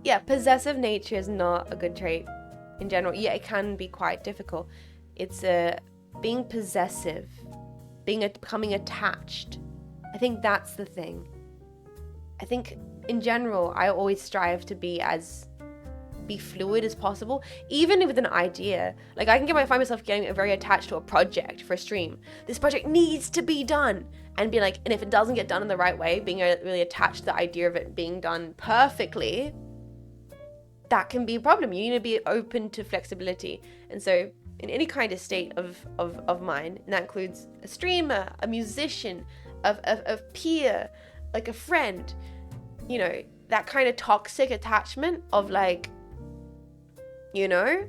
Yeah, possessive nature is not a good trait in general. Yeah, it can be quite difficult. It's being possessive, becoming attached. I think that's the thing. I think in general, I always strive to be fluid as possible, even with an idea. Like, I can find myself getting very attached to a project for a stream. This project needs to be done, and be like, and if it doesn't get done in the right way, being really attached to the idea of it being done perfectly, that can be a problem. You need to be open to flexibility. And so in any kind of state of mind, and that includes a streamer, a musician, a peer, like a friend, you know, that kind of toxic attachment of like, you know,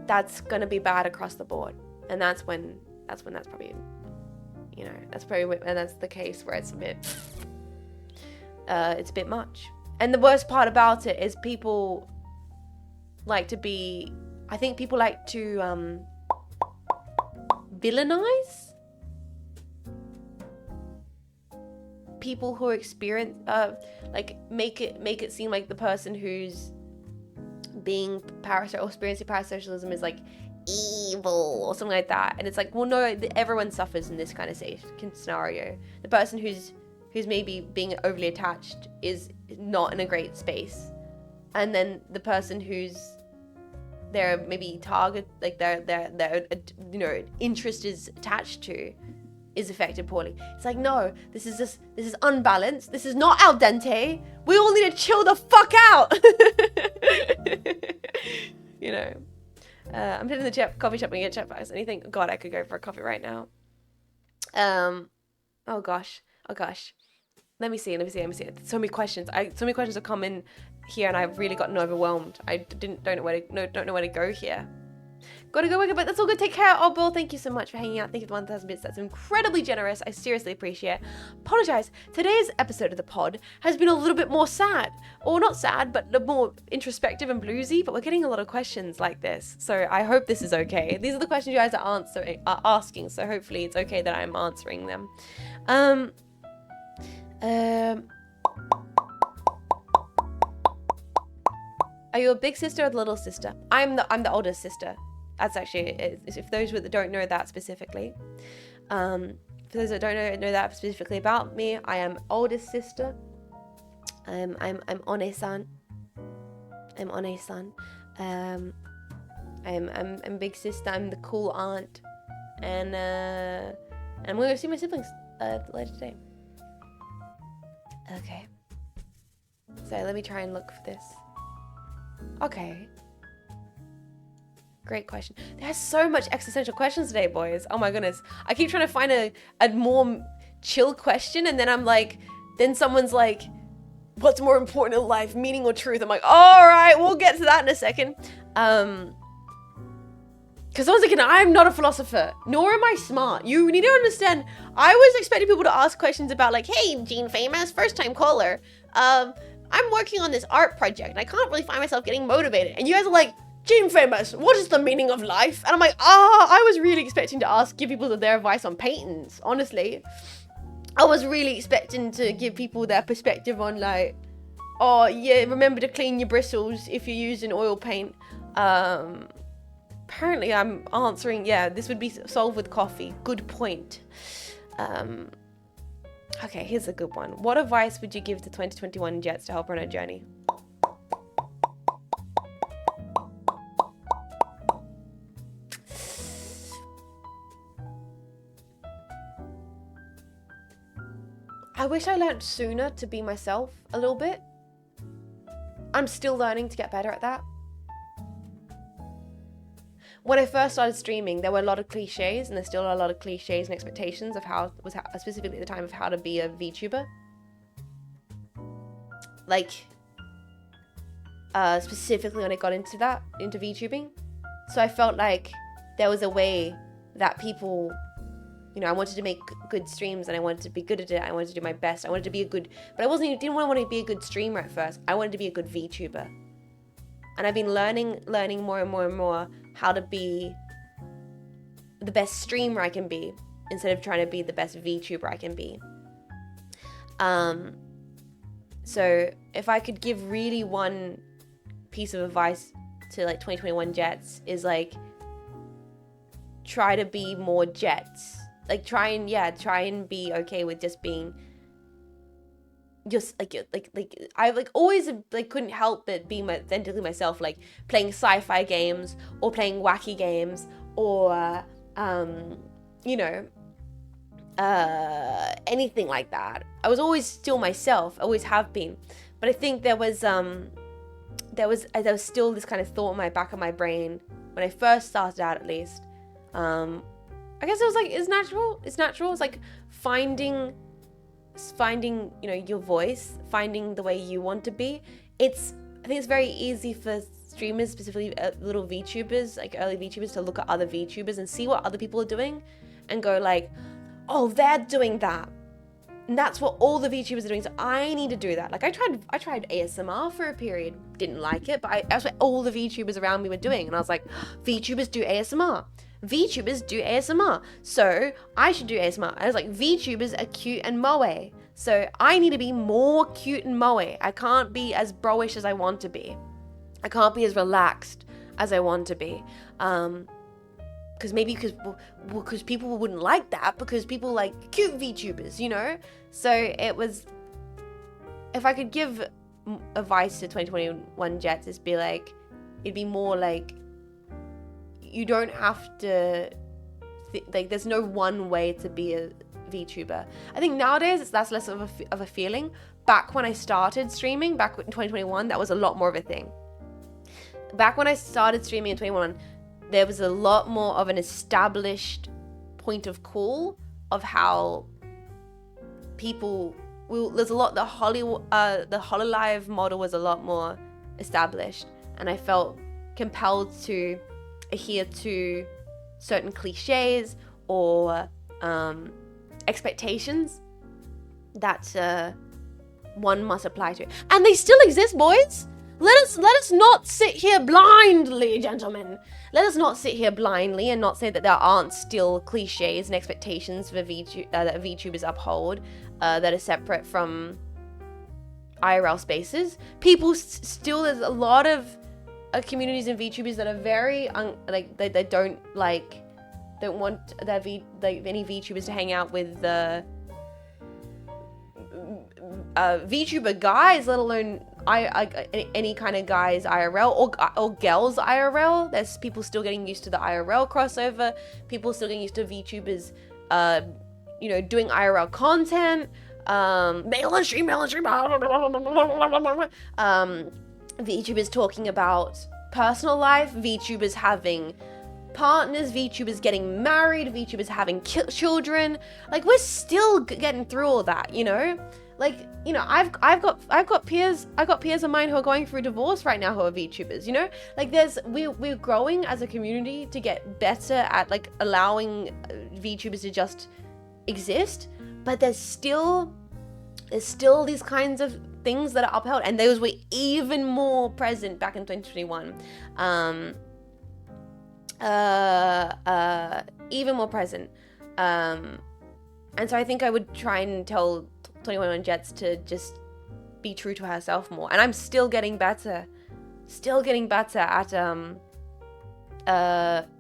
that's gonna be bad across the board. And that's probably, you know, and that's the case where it's a bit much. And the worst part about it is people like to villainize people who experience, like make it seem like the person who's being parasocial or experiencing parasocialism is like evil or something like that. And it's like, well, no, everyone suffers in this kind of scenario. The person who's maybe being overly attached is not in a great space, and then the person who's their maybe target, like their you know, interest is attached to, is affected poorly. It's like, no, this is unbalanced. This is not al dente. We all need to chill the fuck out. You know, I'm sitting in the coffee shop and get chat box, and you think, God, I could go for a coffee right now. Oh gosh. Let me see. So many questions have come in here, and I've really gotten overwhelmed. I don't know where to go here. Gotta go, but that's all good. Take care. Oh, Bill, thank you so much for hanging out. Thank you for 1,000 bits. That's incredibly generous. I seriously appreciate it. Apologize. Today's episode of the pod has been a little bit more sad. Or not sad, but more introspective and bluesy. But we're getting a lot of questions like this. So I hope this is okay. These are the questions you guys are asking. So hopefully it's okay that I'm answering them. Are you a big sister or the little sister? I'm the oldest sister. That's actually, if those that don't know that specifically, for those that don't know that specifically about me, I am oldest sister. I'm One-san. I'm big sister. I'm the cool aunt, and I'm gonna go see my siblings later today. Okay. So let me try and look for this. Okay. Great question. There's so much existential questions today, boys. Oh my goodness. I keep trying to find a more chill question, and then I'm like, then someone's like, what's more important in life, meaning or truth? I'm like, all right, we'll get to that in a second. Because I was thinking, I'm not a philosopher, nor am I smart. You need to understand, I was expecting people to ask questions about like, hey, Jean Faymas, first time caller. I'm working on this art project and I can't really find myself getting motivated. And you guys are like, Jean Faymas, what is the meaning of life? And I'm like, I was really expecting to give people their advice on paintings, honestly. I was really expecting to give people their perspective on like, oh yeah, remember to clean your bristles if you're using oil paint. Apparently I'm answering, yeah, this would be solved with coffee. Good point. Okay, here's a good one. What advice would you give to 2021 Jets to help her on her journey? I wish I learned sooner to be myself a little bit. I'm still learning to get better at that. When I first started streaming, there were a lot of cliches, and there's still a lot of cliches and expectations of specifically at the time, of how to be a VTuber. Like, specifically when I got into VTubing. So I felt like there was a way that people, you know, I wanted to make good streams and I wanted to be good at it. I wanted to do my best. I wanted to be a good, but didn't want to be a good streamer at first. I wanted to be a good VTuber. And I've been learning more and more and more how to be the best streamer I can be instead of trying to be the best VTuber I can be. So if I could give really one piece of advice to like 2021 Jets is like, try to be more Jets. Like try and be okay with just being just like I like always like couldn't help but be authentically myself, like playing sci-fi games or playing wacky games or you know, anything like that. I was always still myself, always have been. But I think there was still this kind of thought in my back of my brain when I first started out, at least. I guess it was like, it's natural. It's like finding, you know, your voice, finding the way you want to be. I think it's very easy for streamers, specifically little VTubers, like early VTubers, to look at other VTubers and see what other people are doing and go like, oh, they're doing that. And that's what all the VTubers are doing, so I need to do that. Like I tried ASMR for a period, didn't like it, but that's what all the VTubers around me were doing. And I was like, VTubers do ASMR. VTubers do ASMR, so I should do ASMR. I was like, VTubers are cute and moe, so I need to be more cute and moe. I can't be as bro-ish as I want to be. I can't be as relaxed as I want to be. Because people wouldn't like that, because people like cute VTubers, you know? So it was, if I could give advice to 2021 Jets, it'd be like, it'd be more like, you don't have to, like, there's no one way to be a VTuber. I think nowadays that's less of a feeling. Back when I started streaming, back in 2021, that was a lot more of a thing. Back when I started streaming in 2021, there was a lot more of an established point of call of how people will. There's a lot. The Hololive model was a lot more established, and I felt compelled to adhere to certain cliches or expectations that one must apply to, and they still exist, boys. Let us not sit here blindly, gentlemen. Let us not sit here blindly and not say that there aren't still cliches and expectations for that VTubers uphold that are separate from IRL spaces. People still, there's a lot of communities and VTubers that are very they don't want any VTubers to hang out with the VTuber guys, let alone any kind of guys IRL or girls IRL. There's people still getting used to the IRL crossover. People still getting used to VTubers, doing IRL content. Male and stream. VTubers talking about personal life. VTubers having partners. VTubers getting married. VTubers having children. Like, we're still getting through all that, Like, I've got peers of mine who are going through divorce right now who are VTubers, Like, we're growing as a community to get better at, like, allowing VTubers to just exist, but there's still these kinds of things that are upheld, and those were even more present back in 2021. Even more present. And so I think I would try and tell 21 Jets to just be true to herself more. And I'm still getting better at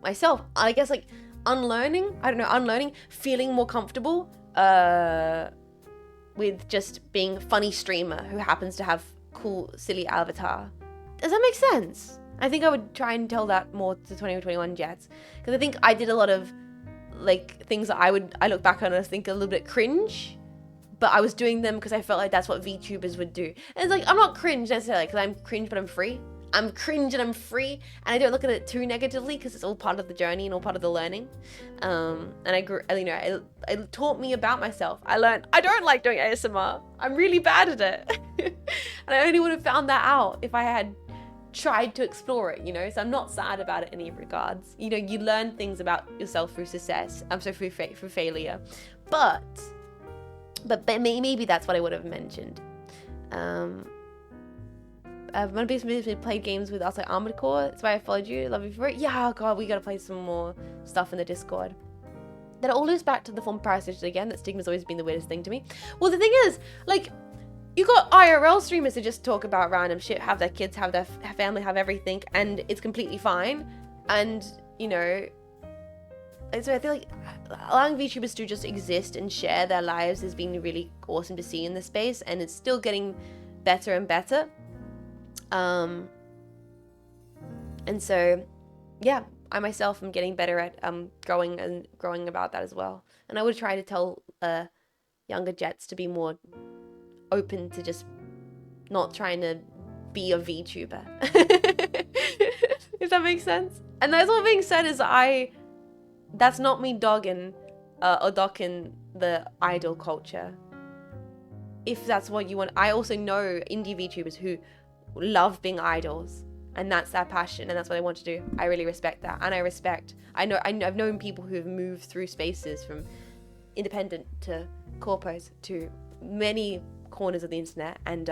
myself. I guess, like, unlearning, feeling more comfortable with just being a funny streamer who happens to have cool, silly avatar. Does that make sense? I think I would try and tell that more to 2021 Jets, because I think I did a lot of, like, things that I look back on and I think a little bit cringe, but I was doing them because I felt like that's what VTubers would do. And it's like, I'm not cringe necessarily because I'm cringe, but I'm free. I'm cringe and I'm free, and I don't look at it too negatively because it's all part of the journey and all part of the learning. And I grew, it taught me about myself. I learned I don't like doing ASMR. I'm really bad at it. And I only would have found that out if I had tried to explore it, so I'm not sad about it in any regards. You learn things about yourself through success. Through failure, but maybe that's what I would have mentioned. One of the played games with us, like Armored Core. That's why I followed you. Love you for it. Yeah, God, we gotta play some more stuff in the Discord. Then it all loops back to the form of parasitism again. That stigma's always been the weirdest thing to me. Well, the thing is, like, you got IRL streamers who just talk about random shit, have their kids, have their family, have everything, and it's completely fine. And, so I feel like allowing VTubers to just exist and share their lives has been really awesome to see in this space, and it's still getting better and better. And so, yeah, I myself am getting better at growing about that as well. And I would try to tell younger Jets to be more open to just not trying to be a VTuber. If that makes sense. And that's all being said is that's not me dogging or docking the idol culture. If that's what you want. I also know indie VTubers who love being idols, and that's their passion, and that's what they want to do. I really respect that, and I've known people who have moved through spaces from independent to corpos to many corners of the internet, and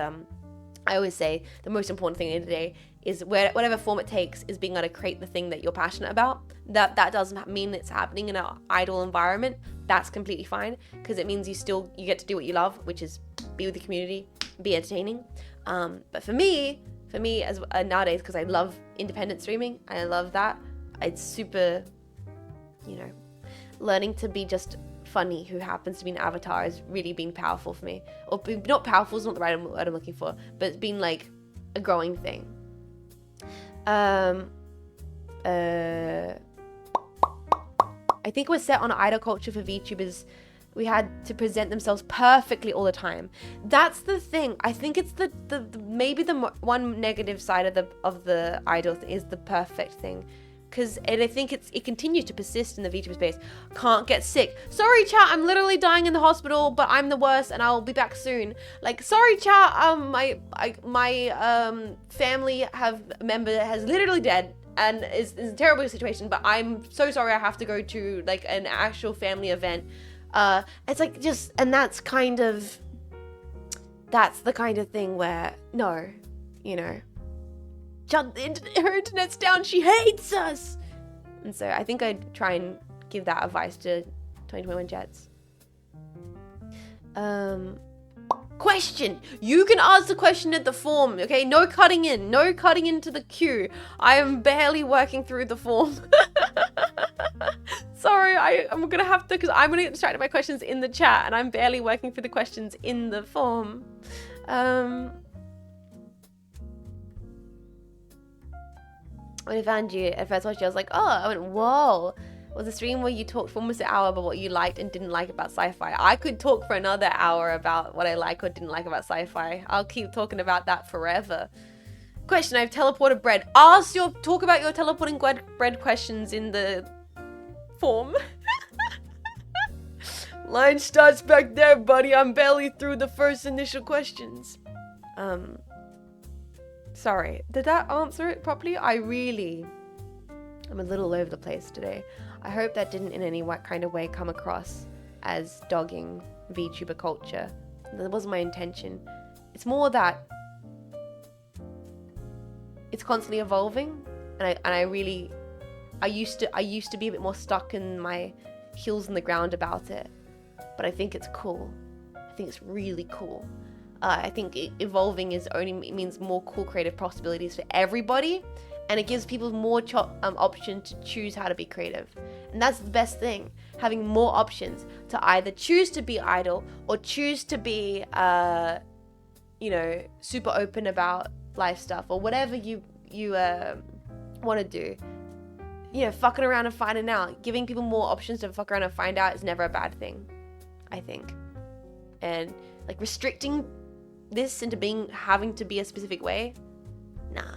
I always say the most important thing at the end of the day is whatever form it takes is being able to create the thing that you're passionate about. That doesn't mean it's happening in an idle environment. That's completely fine, because it means you get to do what you love, which is be with the community, be entertaining. But for me as nowadays, because I love independent streaming, I love that. It's super, learning to be just funny who happens to be an avatar has really been powerful for me. Or not powerful is not the right word I'm looking for, but it's been like a growing thing. I think we're set on idol culture for VTubers. We had to present themselves perfectly all the time. That's the thing. I think it's the maybe the one negative side of the idol thing is the perfect thing. And I think it continues to persist in the VTuber space. Can't get sick. Sorry, chat. I'm literally dying in the hospital, but I'm the worst, and I'll be back soon. Like, sorry, chat. My family member has literally dead and is in a terrible situation. But I'm so sorry. I have to go to like an actual family event. It's like and that's the kind of thing where no, her internet's down, she hates us. And so I think I'd try and give that advice to 2021 Jets. Question. You can ask the question at the form, okay? No cutting into the queue. I am barely working through the form. Sorry, I'm gonna have to, because I'm gonna get distracted by questions in the chat, and I'm barely working through the questions in the form. when I found you at first watch, I was like, oh, I went, whoa. It was a stream where you talked for almost an hour about what you liked and didn't like about sci-fi. I could talk for another hour about what I like or didn't like about sci-fi. I'll keep talking about that forever. Question, I've teleported bread. Talk about your teleporting bread questions in the form. Line starts back there, buddy. I'm barely through the first initial questions. Sorry, did that answer it properly? I'm a little all over the place today. I hope that didn't in any kind of way come across as dogging VTuber culture. That wasn't my intention. It's more that it's constantly evolving, and I used to be a bit more stuck in my heels in the ground about it, but I think it's cool. I think it's really cool. I think evolving means more cool creative possibilities for everybody, and it gives people more option to choose how to be creative. And that's the best thing, having more options to either choose to be idle or choose to be, super open about life stuff or whatever you want to do. Fucking around and finding out. Giving people more options to fuck around and find out is never a bad thing, I think. And like restricting this into having to be a specific way, nah.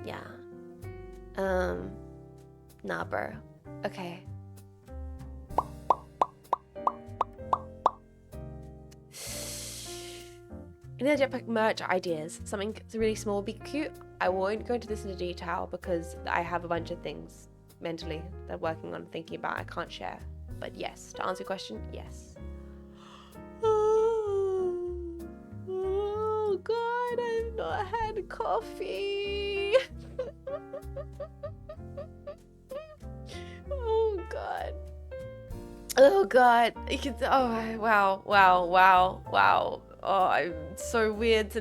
Yeah. Nah, bro. Okay. In the jetpack merch ideas, something that's really small would be cute. I won't go into this into detail because I have a bunch of things mentally that I'm working on thinking about I can't share. But yes, to answer your question, yes. Oh God, I've not had coffee. Oh God. Oh God. Wow. Oh, I'm so weird to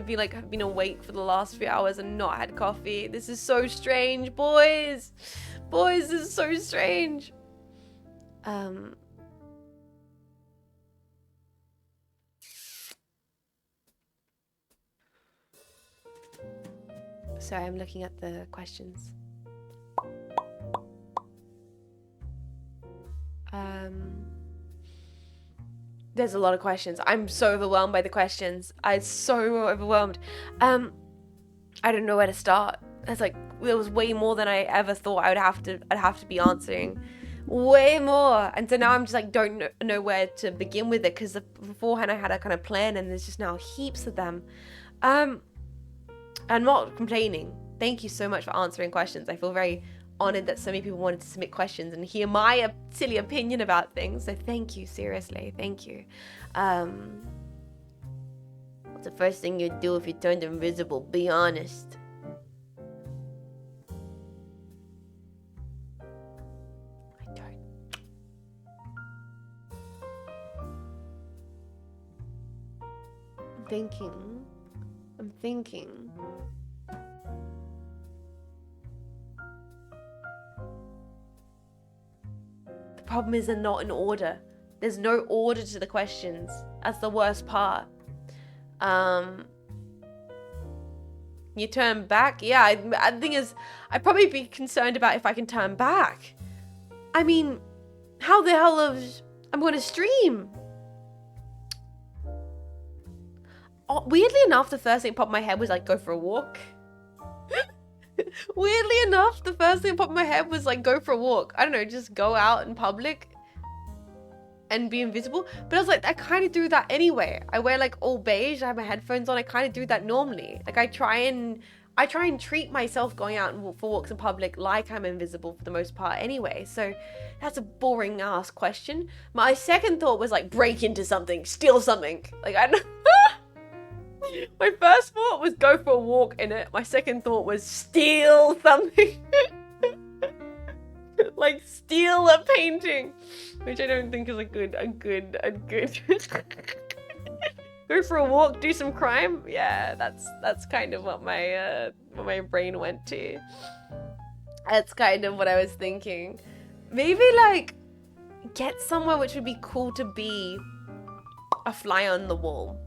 be like, I've been awake for the last few hours and not had coffee. This is so strange, boys. Boys, this is so strange. Sorry, I'm looking at the questions. There's a lot of questions. I'm so overwhelmed by the questions. I'm so overwhelmed. I don't know where to start. There was way more than I ever thought I'd have to be answering. Way more. And so now I'm just like, don't know where to begin with it, because beforehand I had a kind of plan and there's just now heaps of them. I'm not complaining. Thank you so much for answering questions. I feel very honored that so many people wanted to submit questions and hear my silly opinion about things. So thank you, seriously, thank you. What's the first thing you'd do if you turned invisible? Be honest. I don't. I'm thinking. Problem is they're not in order. There's no order to the questions. That's the worst part. You turn back? Yeah, the thing is, I'd probably be concerned about if I can turn back. I mean, how the hell I'm going to stream? Weirdly enough, the first thing that popped in my head was like, go for a walk. Weirdly enough, the first thing that popped in my head was like, go for a walk. I don't know, just go out in public and be invisible. But I was like, I kind of do that anyway. I wear like all beige, I have my headphones on. I kind of do that normally. Like I try and treat myself going out for walks in public like I'm invisible for the most part anyway. So that's a boring ass question. My second thought was like, break into something, steal something. Like I don't My first thought was go for a walk in it. My second thought was steal something. Like steal a painting, which I don't think is a good go for a walk, do some crime. Yeah, that's kind of what my brain went to. That's kind of what I was thinking. Maybe like get somewhere which would be cool to be a fly on the wall.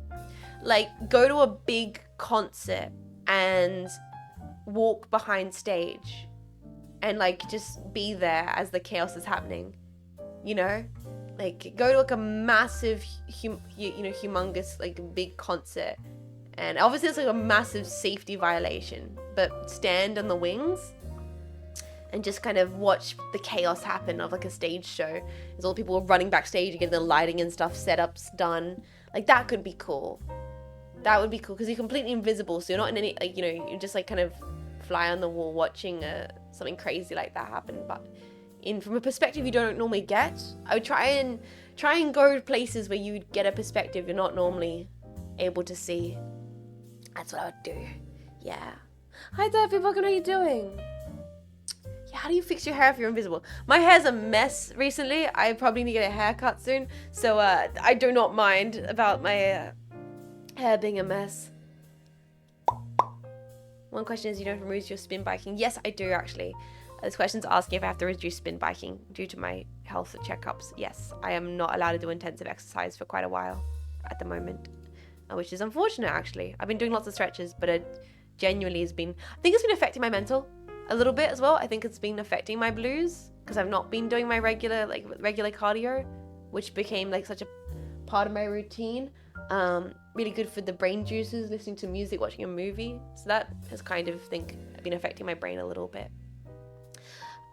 Like go to a big concert and walk behind stage and like just be there as the chaos is happening, you know? Like go to like a massive, humongous, like big concert, and obviously it's like a massive safety violation, but stand on the wings and just kind of watch the chaos happen of like a stage show. As all the people running backstage and getting the lighting and stuff, setups done. Like that could be cool. That would be cool because you're completely invisible, so you're not in any, like, you just like kind of fly on the wall watching something crazy like that happen. But from a perspective you don't normally get, I would try and go to places where you would get a perspective you're not normally able to see. That's what I would do. Yeah. Hi there, people. How are you doing? Yeah, how do you fix your hair if you're invisible? My hair's a mess recently. I probably need to get a haircut soon, so I do not mind about my hair being a mess. One question is, you don't reduce your spin biking? Yes, I do actually. This question's asking if I have to reduce spin biking due to my health checkups. Yes, I am not allowed to do intensive exercise for quite a while at the moment, which is unfortunate actually. I've been doing lots of stretches, but it genuinely has been, I think it's been affecting my mental a little bit as well. I think it's been affecting my blues because I've not been doing my regular cardio, which became like such a part of my routine. Really good for the brain juices, listening to music, watching a movie. So that has kind of, been affecting my brain a little bit.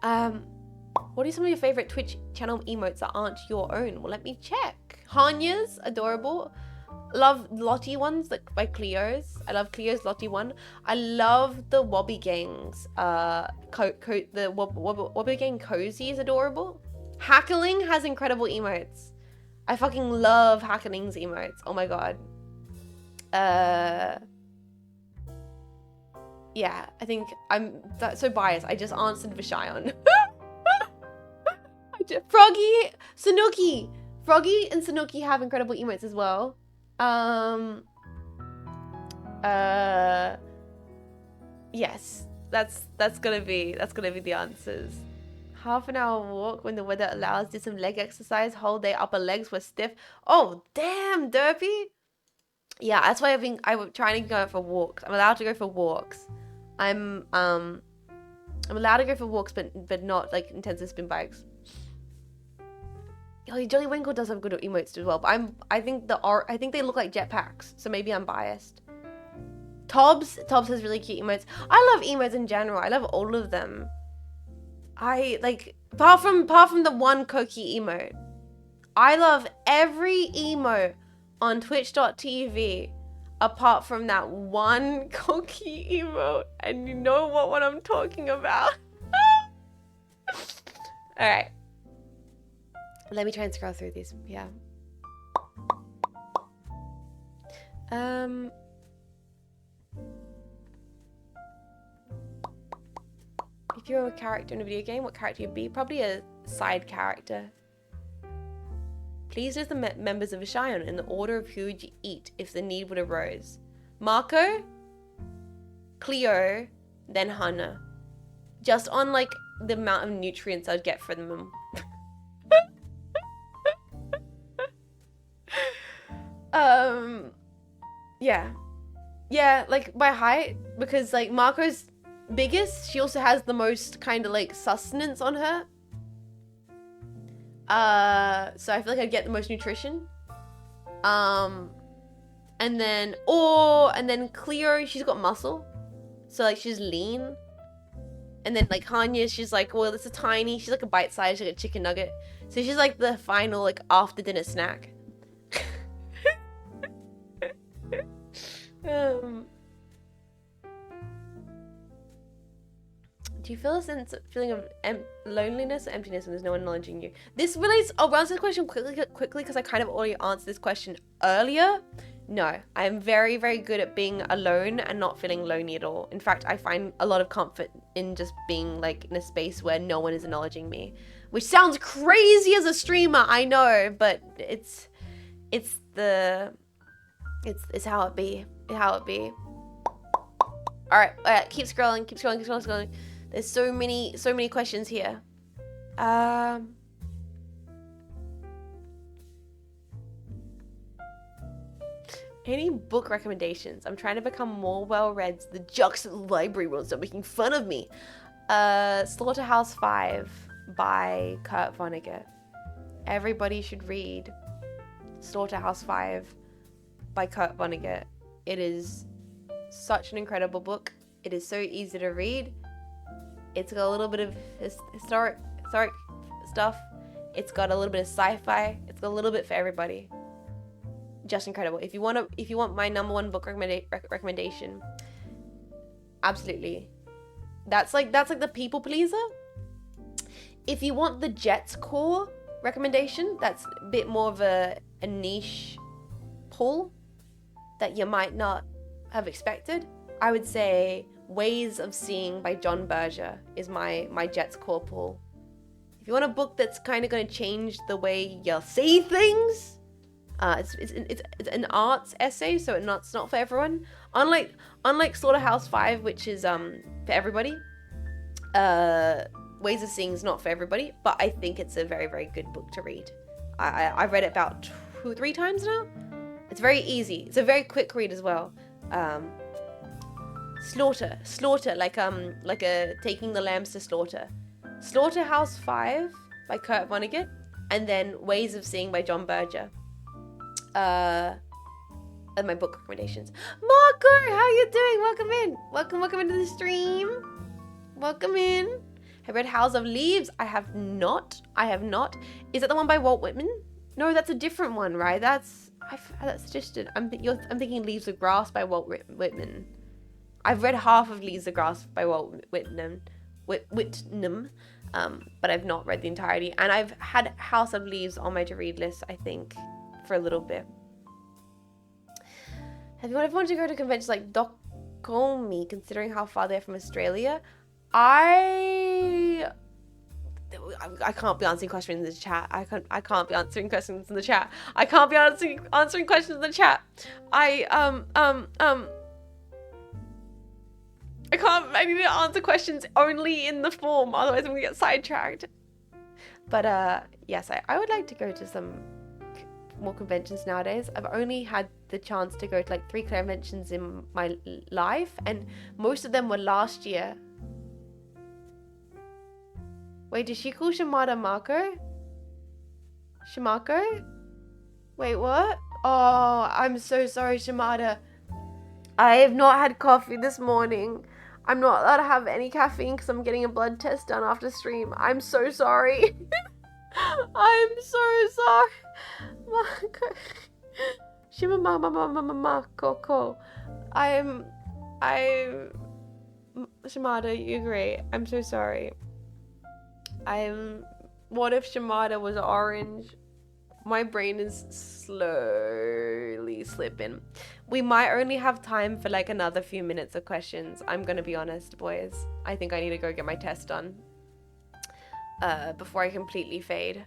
What are some of your favorite Twitch channel emotes that aren't your own? Well, let me check. Hanya's adorable. Love Lottie ones, like by Cleo's. I love Cleo's Lottie one. I love the Wobby Gang's the Wobby Gang Cozy is adorable. Hackling has incredible emotes. I fucking love Hackling's emotes. Oh my god. Yeah, I think I'm so biased. I just answered Vishayon. Froggy, Sanuki. Froggy and Sanuki have incredible emotes as well. Yes, that's gonna be the answers. Half an hour walk when the weather allows. Did some leg exercise. Whole day upper legs were stiff. Oh damn, Derpy. Yeah, that's why I'm trying to go for walks. I'm allowed to go for walks. I'm allowed to go for walks, but not like intensive spin bikes. Oh, Jolly Winkle does have good emotes as well, but I think they look like jetpacks, so maybe I'm biased. Tobbs has really cute emotes. I love emotes in general. I love all of them. I like apart from the one Koki emote. I love every emote on twitch.tv apart from that one Koki emote, and you know what one I'm talking about. All right. Let me try and scroll through these. Yeah. If you're a character in a video game, what character you'd be? Probably a side character. Please list the members of Vishayon in the order of who would you eat if the need would arose. Marco, Cleo, then Hannah. Just on like the amount of nutrients I'd get from them. Yeah, like by height, because like Marco's biggest, she also has the most kind of like sustenance on her. So I feel like I'd get the most nutrition. And then Cleo, she's got muscle, so like she's lean. And then like Hanya, she's like, well, it's a tiny, she's like a bite size, like a chicken nugget. So she's like the final like after dinner snack. Do you feel a feeling of loneliness or emptiness when there's no one acknowledging you? This relates. I'll answer the question quickly because I kind of already answered this question earlier. No, I'm very, very good at being alone and not feeling lonely at all. In fact, I find a lot of comfort in just being like in a space where no one is acknowledging me, which sounds crazy as a streamer, I know, but it's how it be. All right, keep scrolling. There's so many questions here. Any book recommendations? I'm trying to become more well-read. The jocks at the library won't stop making fun of me. Slaughterhouse-5 by Kurt Vonnegut. Everybody should read Slaughterhouse-5 by Kurt Vonnegut. It is such an incredible book. It is so easy to read. It's got a little bit of historic stuff. It's got a little bit of sci-fi. It's got a little bit for everybody. Just incredible. If you want my number one book recommendation, absolutely. That's like the people pleaser. If you want the Jets core recommendation, that's a bit more of a niche pull that you might not have expected. I would say Ways of Seeing by John Berger is my Jets core pull. If you want a book that's kind of going to change the way you see things, it's an arts essay, so it's not for everyone. Unlike Slaughterhouse-5, which is for everybody. Ways of Seeing is not for everybody, but I think it's a very, very good book to read. I've read it about 2-3 times now. It's very easy. It's a very quick read as well. Slaughter, like taking the lambs to slaughter. Slaughterhouse-5 by Kurt Vonnegut, and then Ways of Seeing by John Berger. Are my book recommendations. Marco, how you doing? Welcome in. Welcome into the stream. Welcome in. I read House of Leaves. I have not. Is that the one by Walt Whitman? No, that's a different one, right? That's suggested. I'm thinking Leaves of Grass by Walt Whitman. I've read half of Leaves of Grass by Walt Whitman, but I've not read the entirety. And I've had House of Leaves on my to-read list, I think, for a little bit. Have you ever wanted to go to conventions like Docomi, considering how far they're from Australia? I can't be answering questions in the chat. I can't be answering questions in the chat. I can't be answering questions in the chat. I need to answer questions only in the form, otherwise I'm gonna get sidetracked. But yes, I would like to go to some more conventions nowadays. I've only had the chance to go to like 3 conventions in my life, and most of them were last year. Wait, did she call Shimada Marco? Shimako? Wait, what? Oh, I'm so sorry, Shimada. I have not had coffee this morning. I'm not allowed to have any caffeine because I'm getting a blood test done after stream. I'm so sorry. I'm so sorry. Marco. Shimamamamamamamako. Shimada, you're great. I'm so sorry. What if Shimada was orange? My brain is slowly slipping. We might only have time for like another few minutes of questions. I'm gonna be honest, boys. I think I need to go get my test done before I completely fade.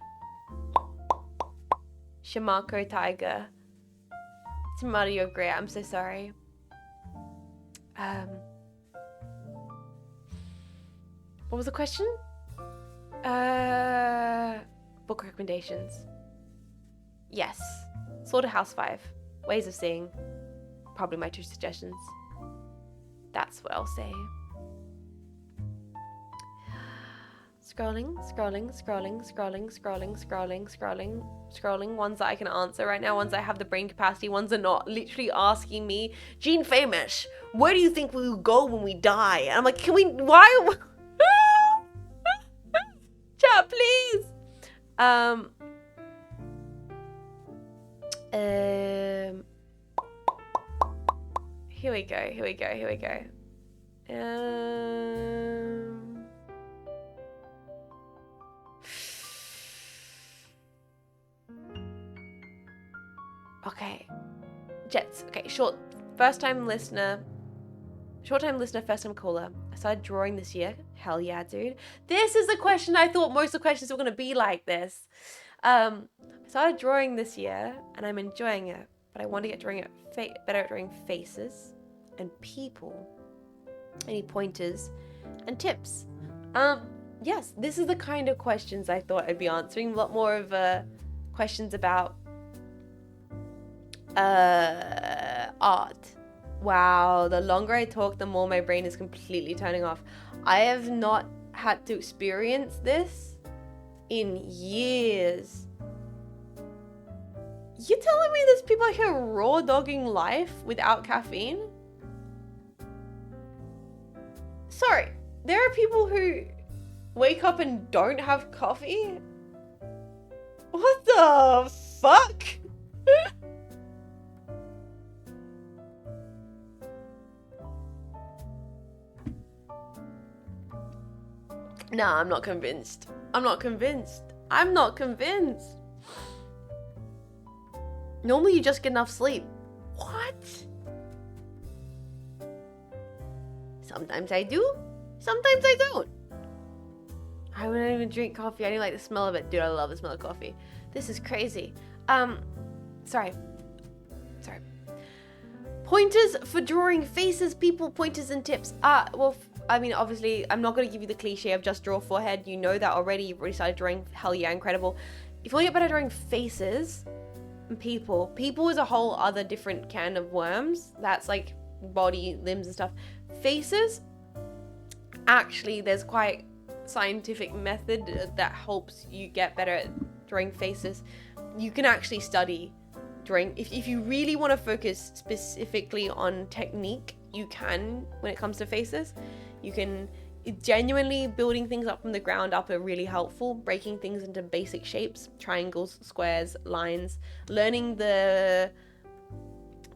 Shimako Tiger. Shimada, you're great. I'm so sorry. What was the question? Book recommendations. Yes. Slaughterhouse-5. Ways of Seeing. Probably my 2 suggestions. That's what I'll say. Scrolling. Ones that I can answer right now, ones that I have the brain capacity, ones that are not. Literally asking me, Jean Faymas, where do you think we will go when we die? And I'm like, why? Chat, please. Here we go. Okay. Jets. Okay, short time listener, first time caller. I started drawing this year. Hell yeah, dude. This is the question I thought most of the questions were going to be like this. I started drawing this year and I'm enjoying it, but I want to get better at drawing faces and people. Any pointers and tips? Yes, this is the kind of questions I thought I'd be answering. A lot more of questions about Art. Wow, the longer I talk, the more my brain is completely turning off. I have not had to experience this in years. You're telling me there's people out here raw dogging life without caffeine? Sorry, there are people who wake up and don't have coffee? What the fuck? Nah, I'm not convinced. I'm not convinced. Normally you just get enough sleep. What? Sometimes I do, sometimes I don't. I wouldn't even drink coffee. I didn't like the smell of it. Dude, I love the smell of coffee. This is crazy. Sorry. Pointers for drawing faces, people, pointers and tips. Well, I mean, obviously, I'm not going to give you the cliche of just draw forehead. You know that already. You've already started drawing. Hell yeah, incredible. If you want to get better at drawing faces and people is a whole other different can of worms. That's like body, limbs and stuff. Faces, actually, there's quite scientific method that helps you get better at drawing faces. You can actually study drawing. If you really want to focus specifically on technique, you can. When it comes to faces, you can. Genuinely building things up from the ground up are really helpful. Breaking things into basic shapes, triangles, squares, lines, learning the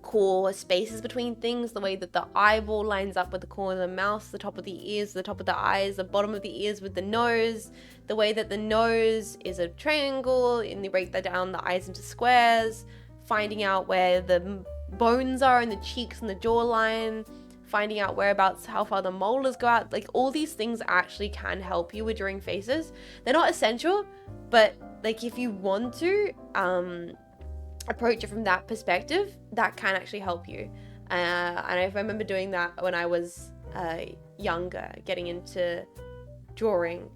core spaces between things, the way that the eyeball lines up with the corner of the mouth, the top of the ears, the top of the eyes, the bottom of the ears with the nose, the way that the nose is a triangle, and you break that down, the eyes into squares, finding out where the bones are in the cheeks and the jawline, finding out whereabouts, how far the molars go out. Like, all these things actually can help you with drawing faces. They're not essential, but like, if you want to approach it from that perspective, that can actually help you. And I remember doing that when I was younger, getting into drawing.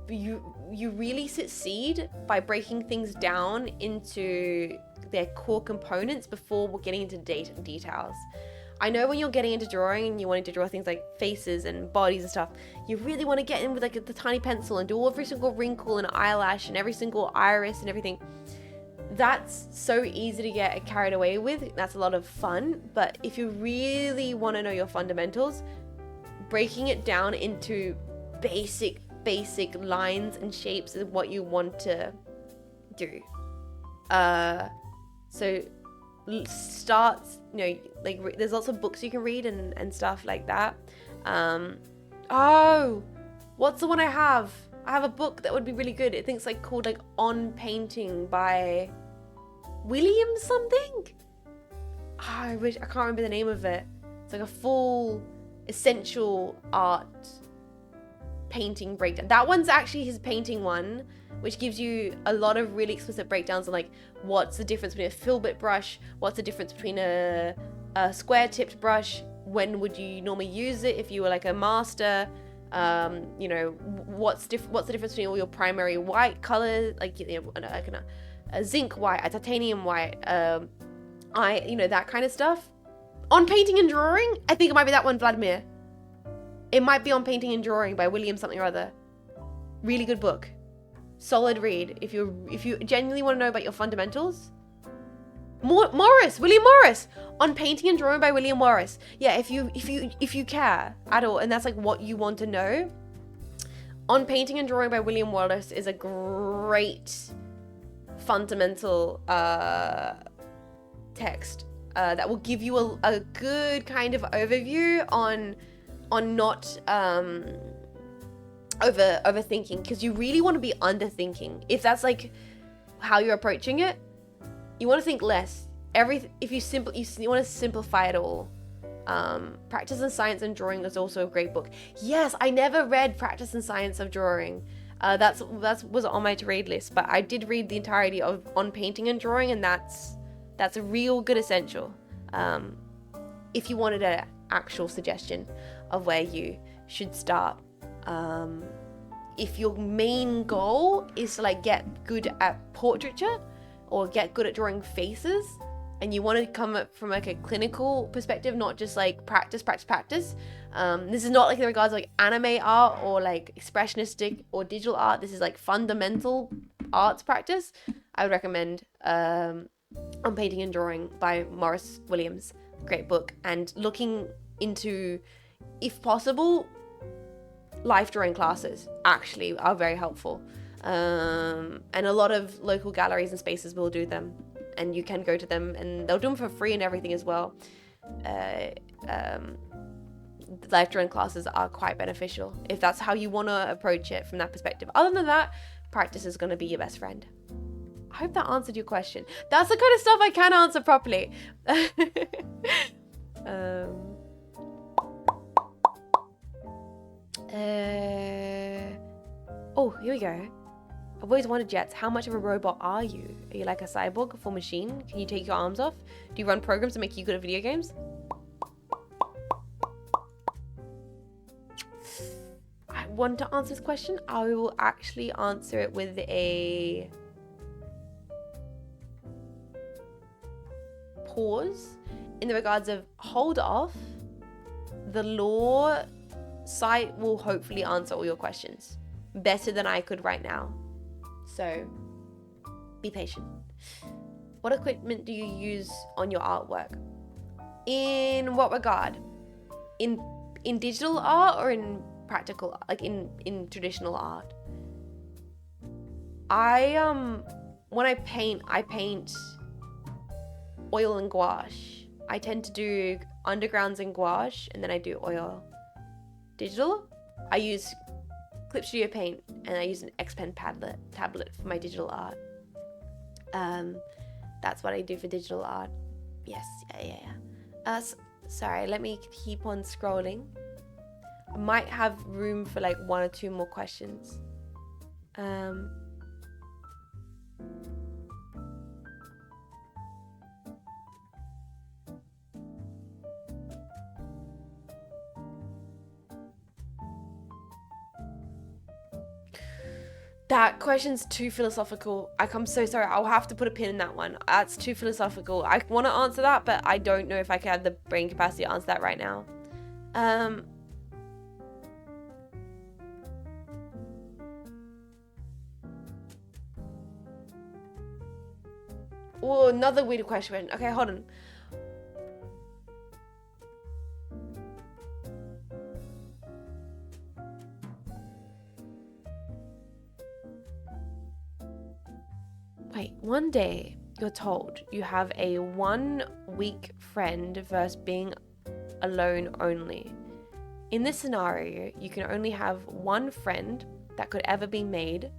You really succeed by breaking things down into their core components before we're getting into details. I know when you're getting into drawing and you're wanting to draw things like faces and bodies and stuff, you really want to get in with like the tiny pencil and do every single wrinkle and eyelash and every single iris and everything. That's so easy to get carried away with. That's a lot of fun. But if you really want to know your fundamentals, breaking it down into basic lines and shapes is what you want to do. So start, like, there's lots of books you can read and stuff like that. What's the one I have? I have a book that would be really good. I think it's like called like On Painting by William something. I can't remember the name of it. It's like a full essential art painting breakdown. That one's actually his painting one, which gives you a lot of really explicit breakdowns on like what's the difference between a filbert brush, what's the difference between a square tipped brush, when would you normally use it if you were like a master, what's the difference between all your primary white colors, like a zinc white, a titanium white, that kind of stuff. On Painting and Drawing, I think it might be that one, Vladimir. It might be On Painting and Drawing by William something or other. Really good book. Solid read if you genuinely want to know about your fundamentals. William Morris, On Painting and Drawing by William Morris. Yeah, if you care at all, and that's like what you want to know, On Painting and Drawing by William Morris is a great fundamental text that will give you a good kind of overview on not overthinking, because you really want to be underthinking. If that's like how you're approaching it, you want to think less. You want to simplify it all. Practice and Science and Drawing is also a great book. Yes, I never read Practice and Science of Drawing. That was on my to read list, but I did read the entirety of On Painting and Drawing, and that's a real good essential. If you wanted an actual suggestion of where you should start. If your main goal is to like get good at portraiture or get good at drawing faces, and you want to come up from like a clinical perspective, not just like practice. This is not like in regards to like anime art or like expressionistic or digital art. This is like fundamental arts practice. I would recommend Unpacking and Drawing by Morris Williams. Great book. And looking into, if possible, life drawing classes actually are very helpful. And a lot of local galleries and spaces will do them, and you can go to them, and they'll do them for free and everything as well. Life drawing classes are quite beneficial if that's how you want to approach it from that perspective. Other than that, practice is going to be your best friend. I hope that answered your question. That's the kind of stuff I can answer properly. Oh, here we go. I've always wondered, Jets, how much of a robot are you? Are you like a cyborg, a full machine? Can you take your arms off? Do you run programs to make you good at video games? I want to answer this question. I will actually answer it with a pause in the regards of hold off. The law site will hopefully answer all your questions better than I could right now. So be patient. What equipment do you use on your artwork? In what regard? In digital art or in practical, like in traditional art? When I paint oil and gouache. I tend to do undergrounds in gouache, and then I do oil. Digital, I use Clip Studio Paint, and I use an X Pen tablet for my digital art. That's what I do for digital art. Yes, yeah. Sorry, let me keep on scrolling. I might have room for like one or two more questions. That question's too philosophical. I'm so sorry. I'll have to put a pin in that one. That's too philosophical. I want to answer that, but I don't know if I can have the brain capacity to answer that right now. Oh, another weird question. Okay, hold on. Wait, one day you're told you have a 1 week friend versus being alone only. In this scenario, you can only have one friend that could ever be made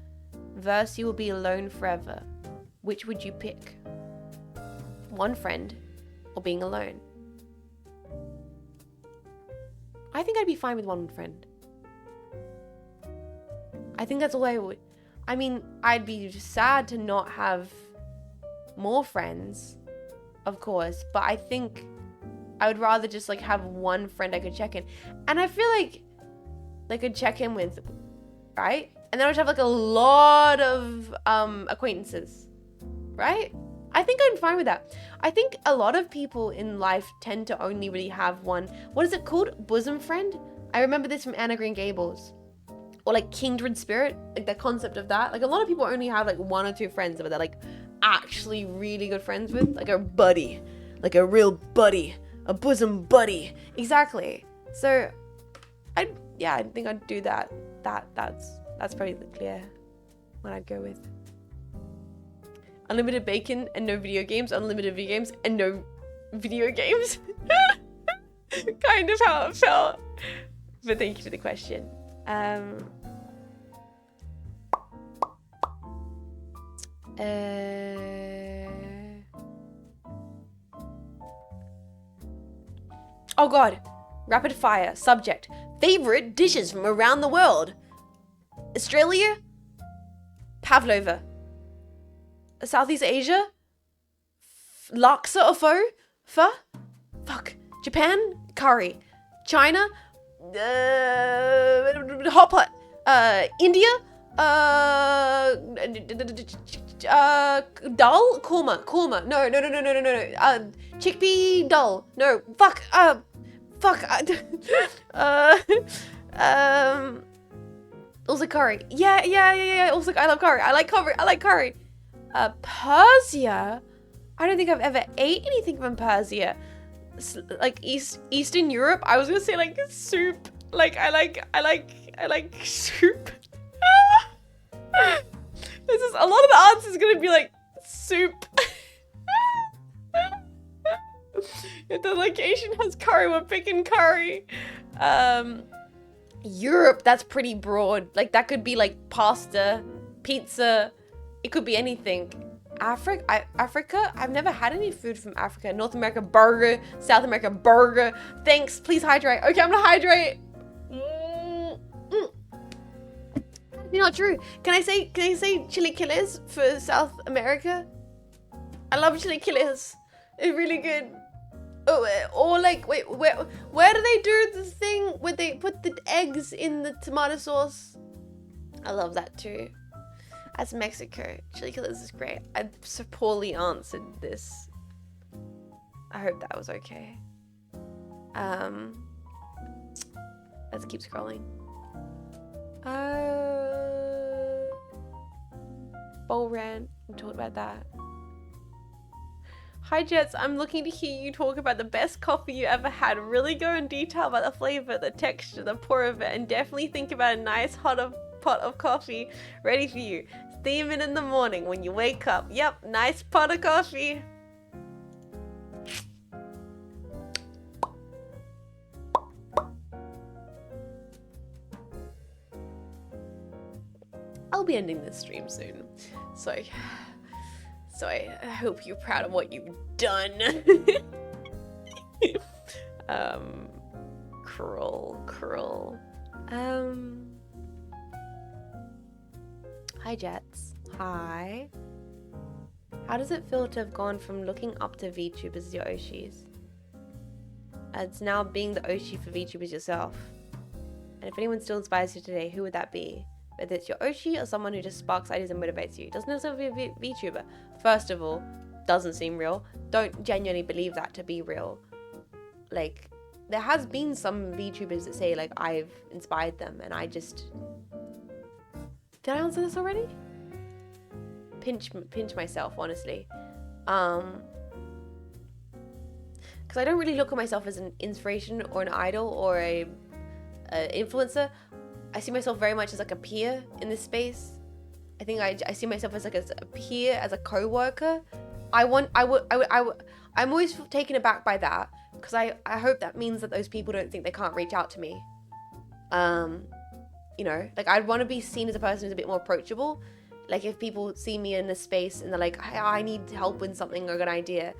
versus you will be alone forever. Which would you pick? One friend or being alone? I think I'd be fine with one friend. I think that's all I would. I mean, I'd be sad to not have more friends, of course, but I think I would rather just like have one friend I could check in. And I feel like they could check in with, right? And then I would have like a lot of acquaintances, right? I think I'm fine with that. I think a lot of people in life tend to only really have one, what is it called? Bosom friend? I remember this from Anna Green Gables. Or like kindred spirit, like the concept of that. Like a lot of people only have like one or two friends that they're like actually really good friends with, like a buddy, like a real buddy, a bosom buddy. Exactly. So I think I'd do that. That's probably clear what I'd go with. Unlimited bacon and no video games, unlimited video games and no video games. Kind of how it felt. But thank you for the question. Oh god, rapid fire subject: favorite dishes from around the world. Australia, pavlova. Southeast Asia, laksa or pho. Fuck. Japan, curry. China, hot pot. India, Dal? Korma. No. Chickpea dal. No, fuck. Also curry. Yeah. Also, I love curry. I like curry. Persia? I don't think I've ever ate anything from Persia. Like Eastern Europe. I was gonna say like soup. Like I like soup. This is a lot of the answers gonna be like soup. If the location has curry, we're picking curry. Europe, that's pretty broad. Like that could be like pasta, pizza. It could be anything. Africa? I've never had any food from Africa. North America, burger. South America, burger. Thanks. Please hydrate. Okay, I'm gonna hydrate. Not true. Can I say chilaquiles for South America? I love chilaquiles. It's really good. Oh, or like, wait, where do they do the thing where they put the eggs in the tomato sauce? I love that too. That's Mexico. Chilaquiles is great. I so poorly answered this. I hope that was okay. Let's keep scrolling. Bowl rant. We talked about that. Hi Jets, I'm looking to hear you talk about the best coffee you ever had. Really go in detail about the flavor, the texture, the pour of it, and definitely think about a nice hot pot of coffee ready for you. Steam it in the morning when you wake up. Yep, nice pot of coffee. I'll be ending this stream soon, so I hope you're proud of what you've done. Cruel. Hi Jets. Hi. How does it feel to have gone from looking up to VTubers as your Oshis? It's now being the Oshi for VTubers yourself. And if anyone still inspires you today, who would that be? Whether it's your Oshi or someone who just sparks ideas and motivates you. Doesn't necessarily be a VTuber. First of all, doesn't seem real. Don't genuinely believe that to be real. Like, there has been some VTubers that say, like, I've inspired them, and I just... Did I answer this already? Pinch myself, honestly. Because I don't really look at myself as an inspiration or an idol or a influencer. I see myself very much as like a peer in this space. I think I see myself as like a peer, as a co-worker. I'm always taken aback by that because I hope that means that those people don't think they can't reach out to me. You know, like I'd want to be seen as a person who's a bit more approachable. Like if people see me in this space and they're like, hey, I need help with something or a good idea,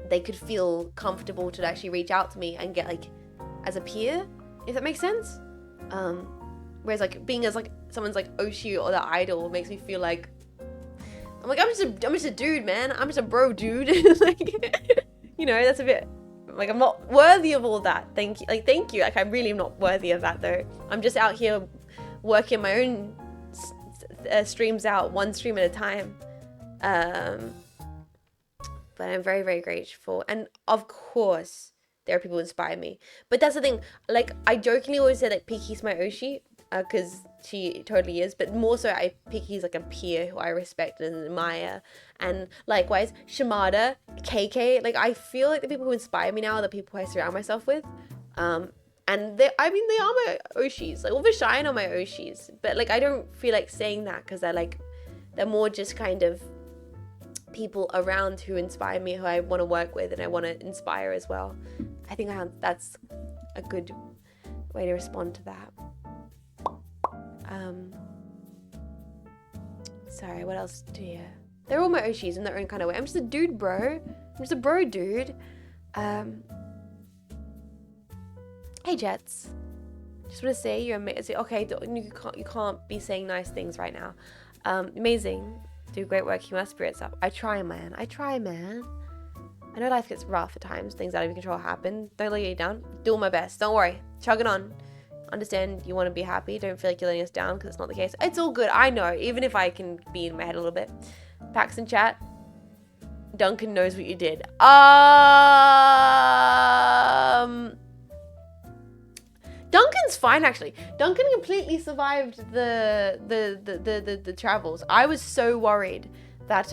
they could feel comfortable to actually reach out to me and get like as a peer. If that makes sense. Whereas like being as like someone's like Oshi or the idol makes me feel like I'm just a dude, man. I'm just a bro dude. Like, you know, that's a bit like I'm not worthy of all that. Thank you. Like I really am not worthy of that though. I'm just out here working my own streams out, one stream at a time. But I'm very, very grateful. And of course, there are people who inspire me. But that's the thing, like, I jokingly always say that Piki's my Oshi, because she totally is. But more so, Piki's like a peer who I respect and admire. And likewise, Shimada, KK, like, I feel like the people who inspire me now are the people who I surround myself with. And they are my Oshis. Like, all the Shine are my Oshis. But, like, I don't feel like saying that because they're more just kind of people around who inspire me, who I want to work with and I want to inspire as well. I think that's a good way to respond to that. Sorry, what else do you... They're all my Oshis in their own kind of way. I'm just a dude, bro. I'm just a bro dude. Hey, Jets. Just want to say you're amazing. Okay, you can't be saying nice things right now. Amazing. Do great work. Keep my spirits up. I try, man. I know life gets rough at times. Things out of your control happen. Don't let you down. Doing my best. Don't worry. Chugging on. Understand you want to be happy. Don't feel like you're letting us down, because it's not the case. It's all good. I know, even if I can be in my head a little bit. Paxton chat. Duncan knows what you did. Duncan's fine, actually. Duncan completely survived the travels. I was so worried that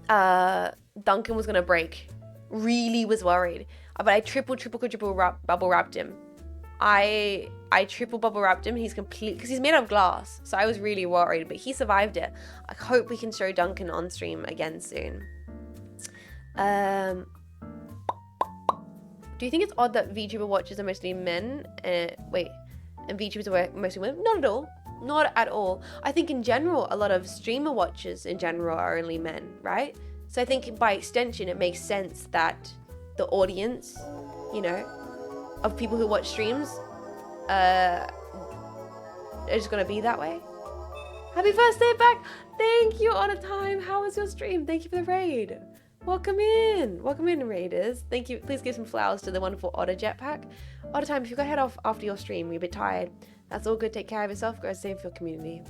Duncan was gonna break. Really was worried. But I triple bubble wrapped him. I triple bubble wrapped him. He's complete, because he's made out of glass. So I was really worried, but he survived it. I hope we can show Duncan on stream again soon. Do you think it's odd that VTuber watchers are mostly men? And VTubers are mostly women? Not at all. Not at all. I think in general, a lot of streamer watchers in general are only men, right? So I think by extension, it makes sense that the audience, you know, of people who watch streams are just gonna be that way. Happy first day back. Thank you, On a Time. How was your stream? Thank you for the raid. Welcome in, raiders. Thank you. Please give some flowers to the wonderful Otter Jetpack. Otter Time, if you gotta head off after your stream, you're a bit tired, that's all good. Take care of yourself. Go save for your community.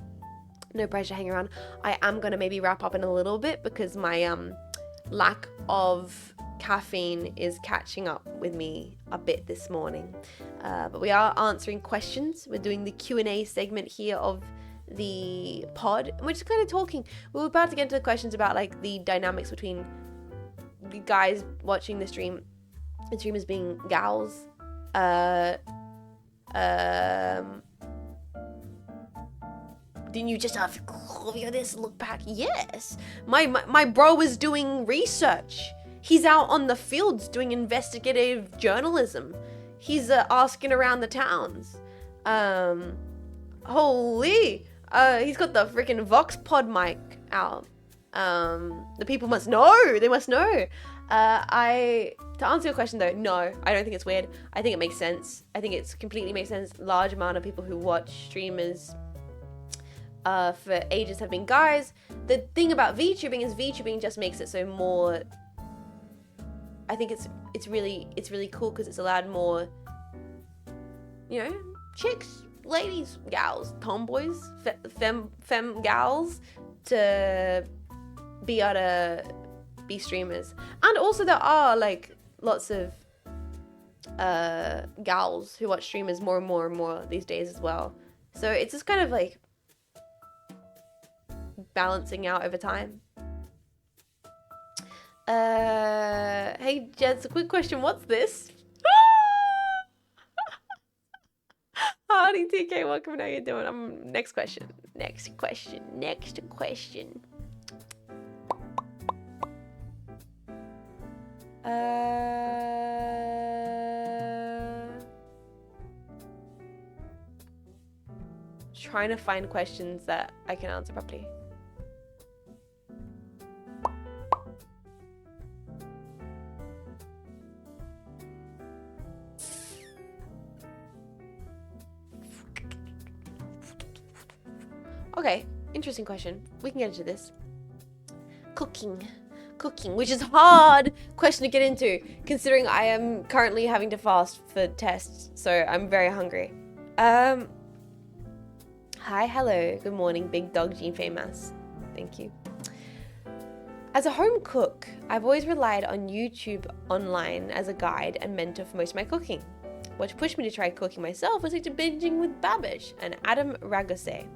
No pressure, hang around. I am gonna maybe wrap up in a little bit, because my lack of caffeine is catching up with me a bit this morning. But we are answering questions. We're doing the Q&A segment here of the pod. And we're just kind of talking. We're about to get into the questions about like the dynamics between the guys watching the stream and streamers being gals. Didn't you just have this look back? Yes. My bro is doing research. He's out on the fields doing investigative journalism. He's asking around the towns. Holy. He's got the freaking Vox Pod mic out. The people must know. They must know. To answer your question though, no, I don't think it's weird. I think it makes sense. I think it's completely makes sense. Large amount of people who watch streamers for ages have been guys. The thing about VTubing is VTubing just makes it so more. I think it's really cool because it's allowed more, you know, chicks, ladies, gals, tomboys, femme gals to be able to be streamers. And also there are like lots of gals who watch streamers more and more these days as well. So it's just kind of like balancing out over time. Hey Jess, a quick question. What's this? Howdy TK, welcome. How you doing? Next question. Trying to find questions that I can answer properly. Okay, interesting question. We can get into this. Cooking, which is a hard question to get into, considering I am currently having to fast for tests, so I'm very hungry. Hi, hello, good morning, big dog Jean Faymas. Thank you. As a home cook, I've always relied on YouTube online as a guide and mentor for most of my cooking. What pushed me to try cooking myself was into binging with Babish and Adam Ragose.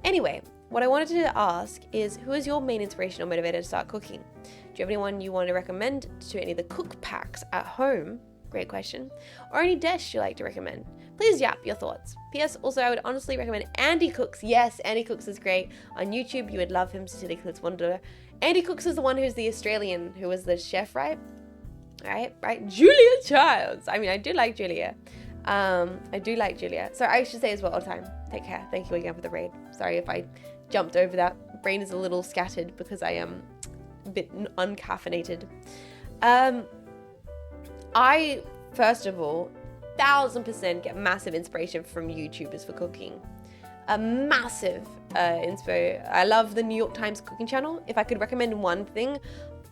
Anyway, what I wanted to ask is, who is your main inspiration or motivator to start cooking? Do you have anyone you want to recommend to any of the cook packs at home? Great question. Or any dish you like to recommend? Please yap your thoughts. P.S. Also, I would honestly recommend Andy Cooks. Yes, Andy Cooks is great. On YouTube, you would love him. Sincerely, Clit's Wonder. Andy Cooks is the one who's the Australian, who was the chef, right? Right? Julia Childs. I mean, I do like Julia. So I should say as well all the time, take care. Thank you again for the raid. Sorry if I jumped over that. Brain is a little scattered because I am a bit uncaffeinated. I, first of all, 1000% get massive inspiration from YouTubers for cooking. A massive inspo. I love the New York Times cooking channel. If I could recommend one thing,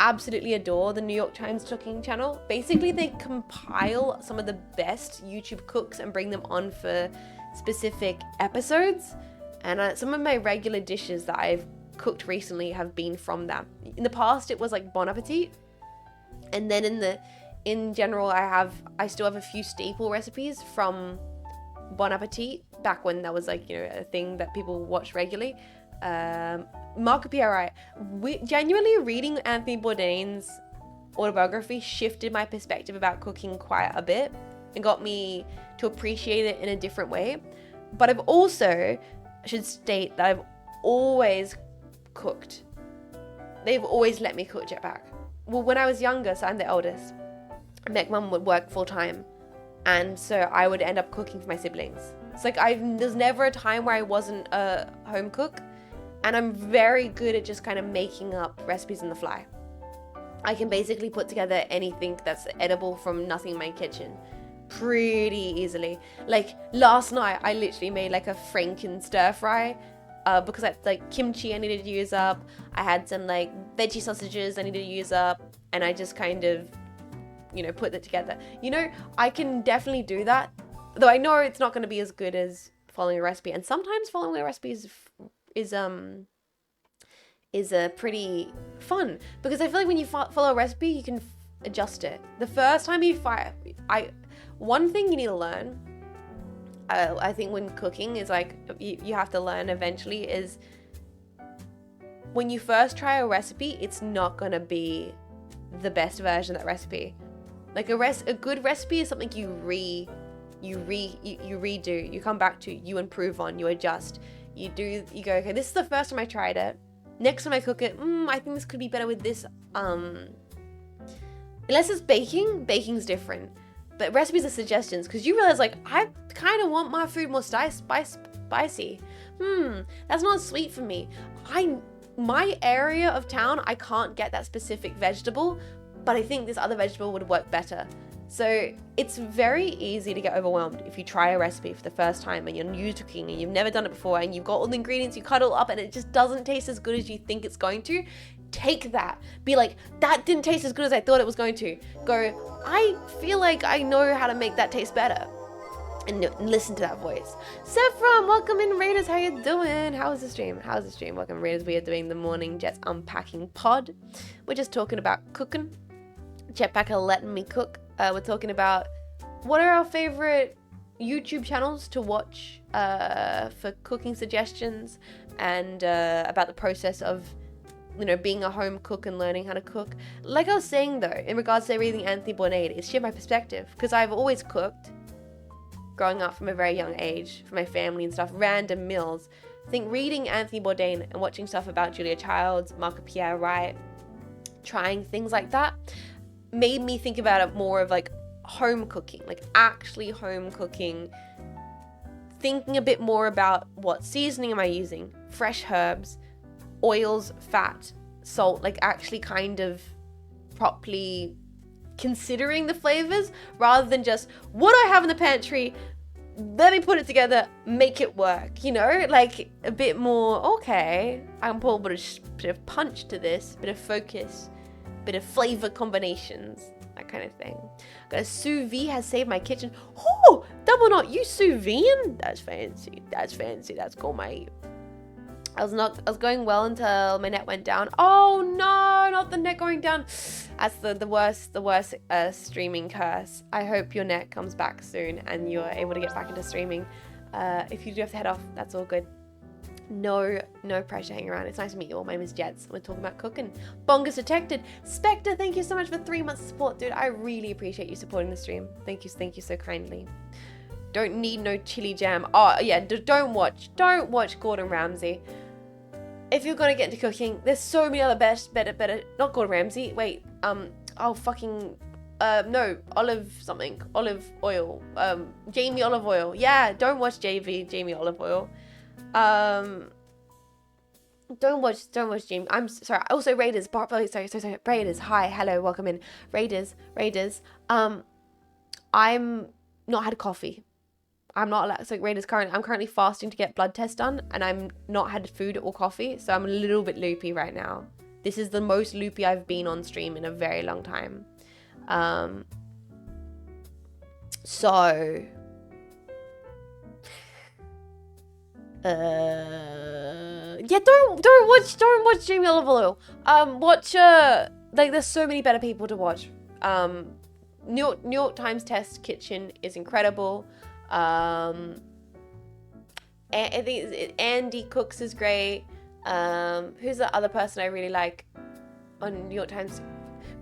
absolutely adore the New York Times cooking channel. Basically, they compile some of the best YouTube cooks and bring them on for specific episodes. And some of my regular dishes that I've cooked recently have been from that. In the past, it was like Bon Appetit. And then in general, I still have a few staple recipes from Bon Appetit, back when that was like, you know, a thing that people watched regularly. Marco Pierre, genuinely reading Anthony Bourdain's autobiography shifted my perspective about cooking quite a bit and got me to appreciate it in a different way. But I've also, I should state that I've always cooked. They've always let me cook Jetpack. Well, when I was younger, so I'm the oldest, my mum would work full time, and so I would end up cooking for my siblings. It's like there's never a time where I wasn't a home cook. And I'm very good at just kind of making up recipes on the fly. I can basically put together anything that's edible from nothing in my kitchen pretty easily. Like last night, I literally made like a Franken stir fry because I had like kimchi I needed to use up. I had some like veggie sausages I needed to use up. And I just kind of, you know, put it together. You know, I can definitely do that. Though I know it's not going to be as good as following a recipe. And sometimes following a recipe is pretty fun, because I feel like when you follow a recipe, you can adjust it. The first time you one thing you need to learn, I think when cooking is like, you have to learn eventually, is when you first try a recipe, it's not gonna be the best version of that recipe. Like a good recipe is something you redo, you come back to, you improve on, you adjust. You go, okay, this is the first time I tried it. Next time I cook it, I think this could be better with this. Unless it's baking's different. But recipes are suggestions, because you realize, like, I kind of want my food more spicy. That's not sweet for me. My area of town, I can't get that specific vegetable, but I think this other vegetable would work better. So it's very easy to get overwhelmed if you try a recipe for the first time and you're new to cooking and you've never done it before and you've got all the ingredients, you cut it all up and it just doesn't taste as good as you think it's going to. Take that. Be like, that didn't taste as good as I thought it was going to. Go, I feel like I know how to make that taste better. And listen to that voice. Saffron, welcome in, Raiders. How you doing? How's the stream? Welcome, Raiders. We are doing the Morning Jets Unpacking pod. We're just talking about cooking. Jetpack are letting me cook. We're talking about what are our favorite YouTube channels to watch for cooking suggestions, and about the process of, you know, being a home cook and learning how to cook. Like I was saying though, in regards to reading Anthony Bourdain, it's shifted my perspective, because I've always cooked growing up from a very young age for my family and stuff, random meals. I think reading Anthony Bourdain and watching stuff about Julia Childs, Marco Pierre Wright, trying things like that, made me think about it more of like home cooking, like actually home cooking, thinking a bit more about what seasoning am I using, fresh herbs, oils, fat, salt, like actually kind of properly considering the flavors rather than just what do I have in the pantry, let me put it together, make it work, you know, like a bit more, okay, I can put a bit of punch to this, bit of focus, bit of flavor combinations, that kind of thing. Got a sous vide has saved my kitchen. Oh, double knot, you sous vide? That's fancy. That's cool, mate. I was going well until my net went down. Oh no, not the net going down. That's the worst streaming curse. I hope your net comes back soon and you're able to get back into streaming. If you do have to head off, that's all good. No pressure hanging around. It's nice to meet you all. My name is Jets. We're talking about cooking. Bongus detected. Spectre, thank you so much for 3 months of support, dude. I really appreciate you supporting the stream. Thank you so kindly. Don't need no chili jam. Oh yeah, don't watch Gordon Ramsay. If you're gonna get into cooking, there's so many other better. Not Gordon Ramsay. Wait. Olive oil. Jamie Olive Oil. Yeah, don't watch Jamie Olive Oil. Don't watch Jamie. I'm sorry. Also, Raiders. Sorry. Raiders. Hi, hello, welcome in. Raiders. I'm not had coffee. I'm not allowed. So Raiders, I'm currently fasting to get blood test done, and I'm not had food or coffee, so I'm a little bit loopy right now. This is the most loopy I've been on stream in a very long time. So yeah, don't watch Jamie Oliver. Watch like there's so many better people to watch. New York Times Test Kitchen is incredible. I think Andy Cooks is great. Who's the other person I really like on New York Times?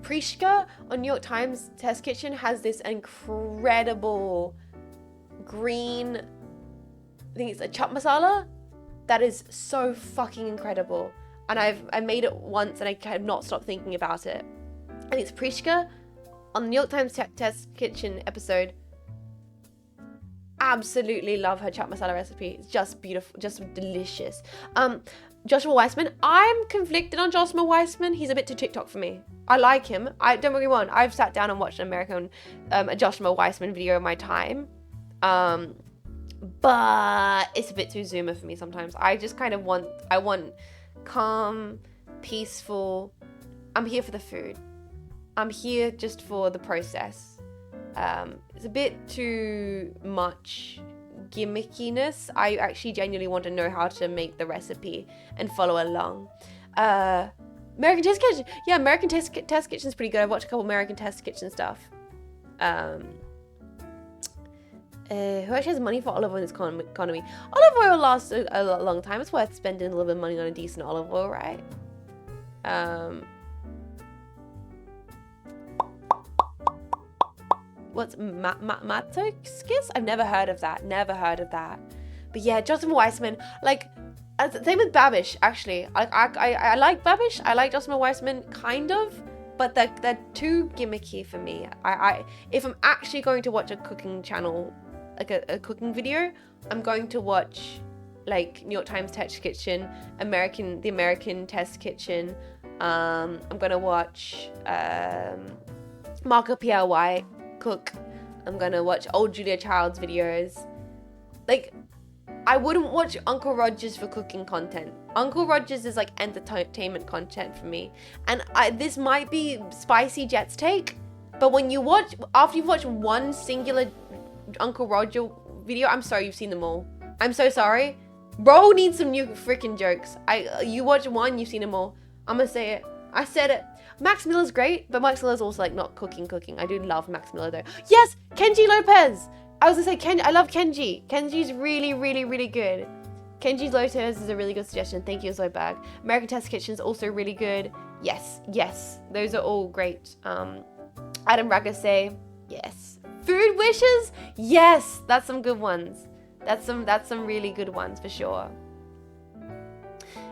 Prishka on New York Times Test Kitchen has this incredible green, I think it's a chop masala that is so fucking incredible. And I made it once and I have not stopped thinking about it. I think it's Prishka on the New York Times Test Kitchen episode. Absolutely love her chop masala recipe. It's just beautiful, just delicious. Joshua Weissman. I'm conflicted on Joshua Weissman. He's a bit too TikTok for me. I like him. I don't get me wrong. I've sat down and watched an American, a Joshua Weissman video in my time. But it's a bit too zoomer for me sometimes. I just kind of want calm, peaceful. I'm here for the food. I'm here just for the process. It's a bit too much gimmickiness. I actually genuinely want to know how to make the recipe and follow along. American Test Kitchen. Yeah, American Test Kitchen's pretty good. I've watched a couple American Test Kitchen stuff. Who actually has money for olive oil in this economy? Olive oil lasts a long time. It's worth spending a little bit of money on a decent olive oil, right? What's Matokskis? I've never heard of that. But yeah, Justin Weissman, like, same with Babish, actually. I like Babish. I like Justin Weissman, kind of. But they're too gimmicky for me. If I'm actually going to watch a cooking channel, like a cooking video, I'm going to watch, like, New York Times Test Kitchen, the American Test Kitchen. I'm going to watch Marco Pierre White cook. I'm gonna watch old Julia Child's videos. Like, I wouldn't watch Uncle Rogers for cooking content. Uncle Rogers is like entertainment content for me. And this might be Spicy Jet's take, but after you've watched one singular Uncle Roger video, I'm sorry, you've seen them all. I'm so sorry. Bro needs some new freaking jokes. You watch one, you've seen them all. I'm gonna say it. I said it. Max Miller's great, but Max Miller's also like not cooking. I do love Max Miller though. Yes, Kenji Lopez. I was gonna say I love Kenji. Kenji's really, really, really good. Kenji Lopez is a really good suggestion. Thank you, Zoidberg. American Test Kitchen is also really good. Yes, those are all great. Adam Ragase, yes. Food Wishes, yes, that's some good ones. That's some really good ones for sure.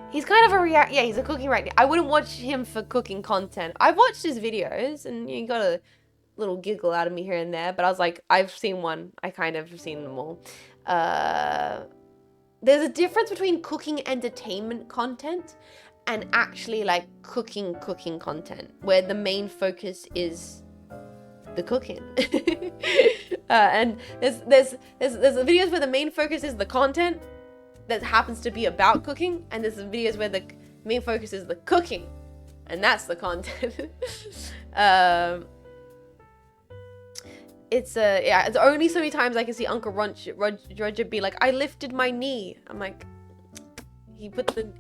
He's kind of he's a cooking right now. I wouldn't watch him for cooking content. I've watched his videos and you got a little giggle out of me here and there, but I was like, I've seen one. I kind of have seen them all. There's a difference between cooking entertainment content and actually like cooking content where the main focus is the cooking. And there's videos where the main focus is the content that happens to be about cooking, and there's videos where the main focus is the cooking, and that's the content. It's only so many times I can see Uncle Roger be like, I lifted my knee. I'm like, he put the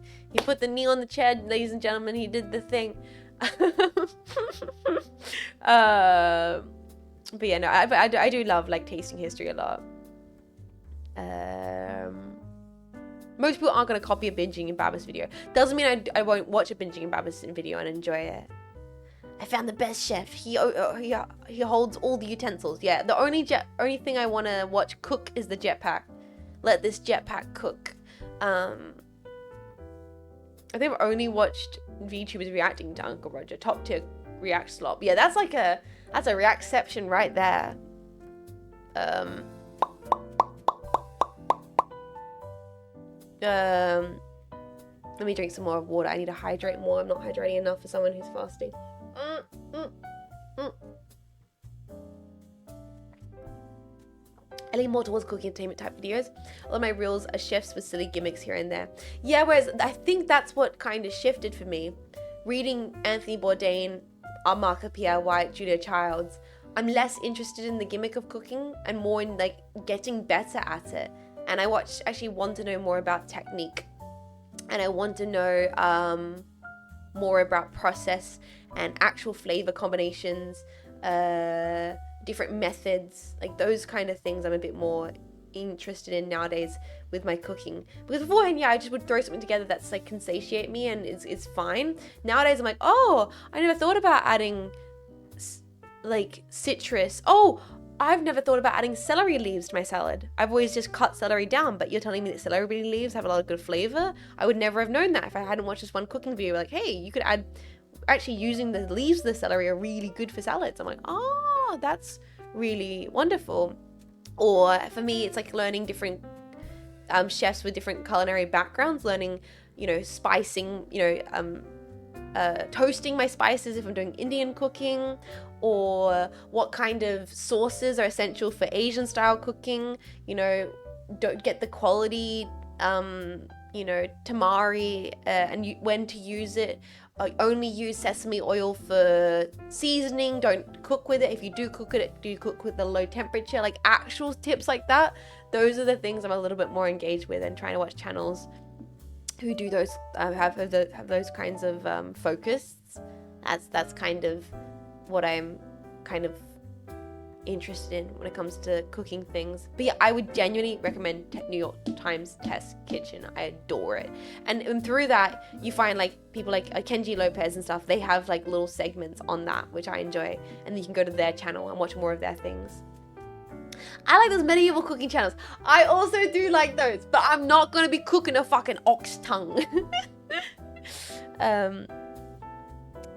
knee on the chair, ladies and gentlemen. He did the thing. But yeah, no, I do love like tasting history a lot. Most people aren't going to copy a binging and Babas video. Doesn't mean I won't watch a binging and Babas video and enjoy it. I found the best chef. He holds all the utensils. Yeah, the only thing I want to watch cook is the jetpack. Let this jetpack cook. I think I've only watched VTubers reacting to Uncle Roger. Top tier react slop. Yeah, that's a reactception right there. Let me drink some more water. I need to hydrate more. I'm not hydrating enough for someone who's fasting. Ellie more towards cooking entertainment type videos. All of my reels are chefs with silly gimmicks here and there. Yeah, whereas I think that's what kind of shifted for me. reading Anthony Bourdain, Martha Pierre White, Julia Childs, I'm less interested in the gimmick of cooking and more in like getting better at it. And I actually want to know more about technique, and I want to know more about process and actual flavor combinations, different methods, like those kind of things I'm a bit more interested in nowadays with my cooking. Because beforehand, I just would throw something together that's like can satiate me and it's fine. Nowadays I'm like, oh, I never thought about adding like citrus. Oh, I've never thought about adding celery leaves to my salad. I've always just cut celery down, but you're telling me that celery leaves have a lot of good flavor? I would never have known that if I hadn't watched this one cooking video. Like, hey, you could add, actually using the leaves of the celery are really good for salads. I'm like, oh, that's really wonderful. Or for me, it's like learning different chefs with different culinary backgrounds, learning, spicing, toasting my spices if I'm doing Indian cooking, or what kind of sauces are essential for Asian style cooking. Don't get the quality, tamari, and when to use it. Only use sesame oil for seasoning. Don't cook with it. If you do cook it, do cook with the low temperature. Like actual tips like that. Those are the things I'm a little bit more engaged with, and trying to watch channels who do those, have those kinds of focus. That's kind of what I'm kind of interested in when it comes to cooking things. But yeah, I would genuinely recommend New York Times Test Kitchen. I adore it. And through that, you find like people like Kenji Lopez and stuff. They have like little segments on that, which I enjoy. And you can go to their channel and watch more of their things. I like those medieval cooking channels. I also do like those, but I'm not going to be cooking a fucking ox tongue.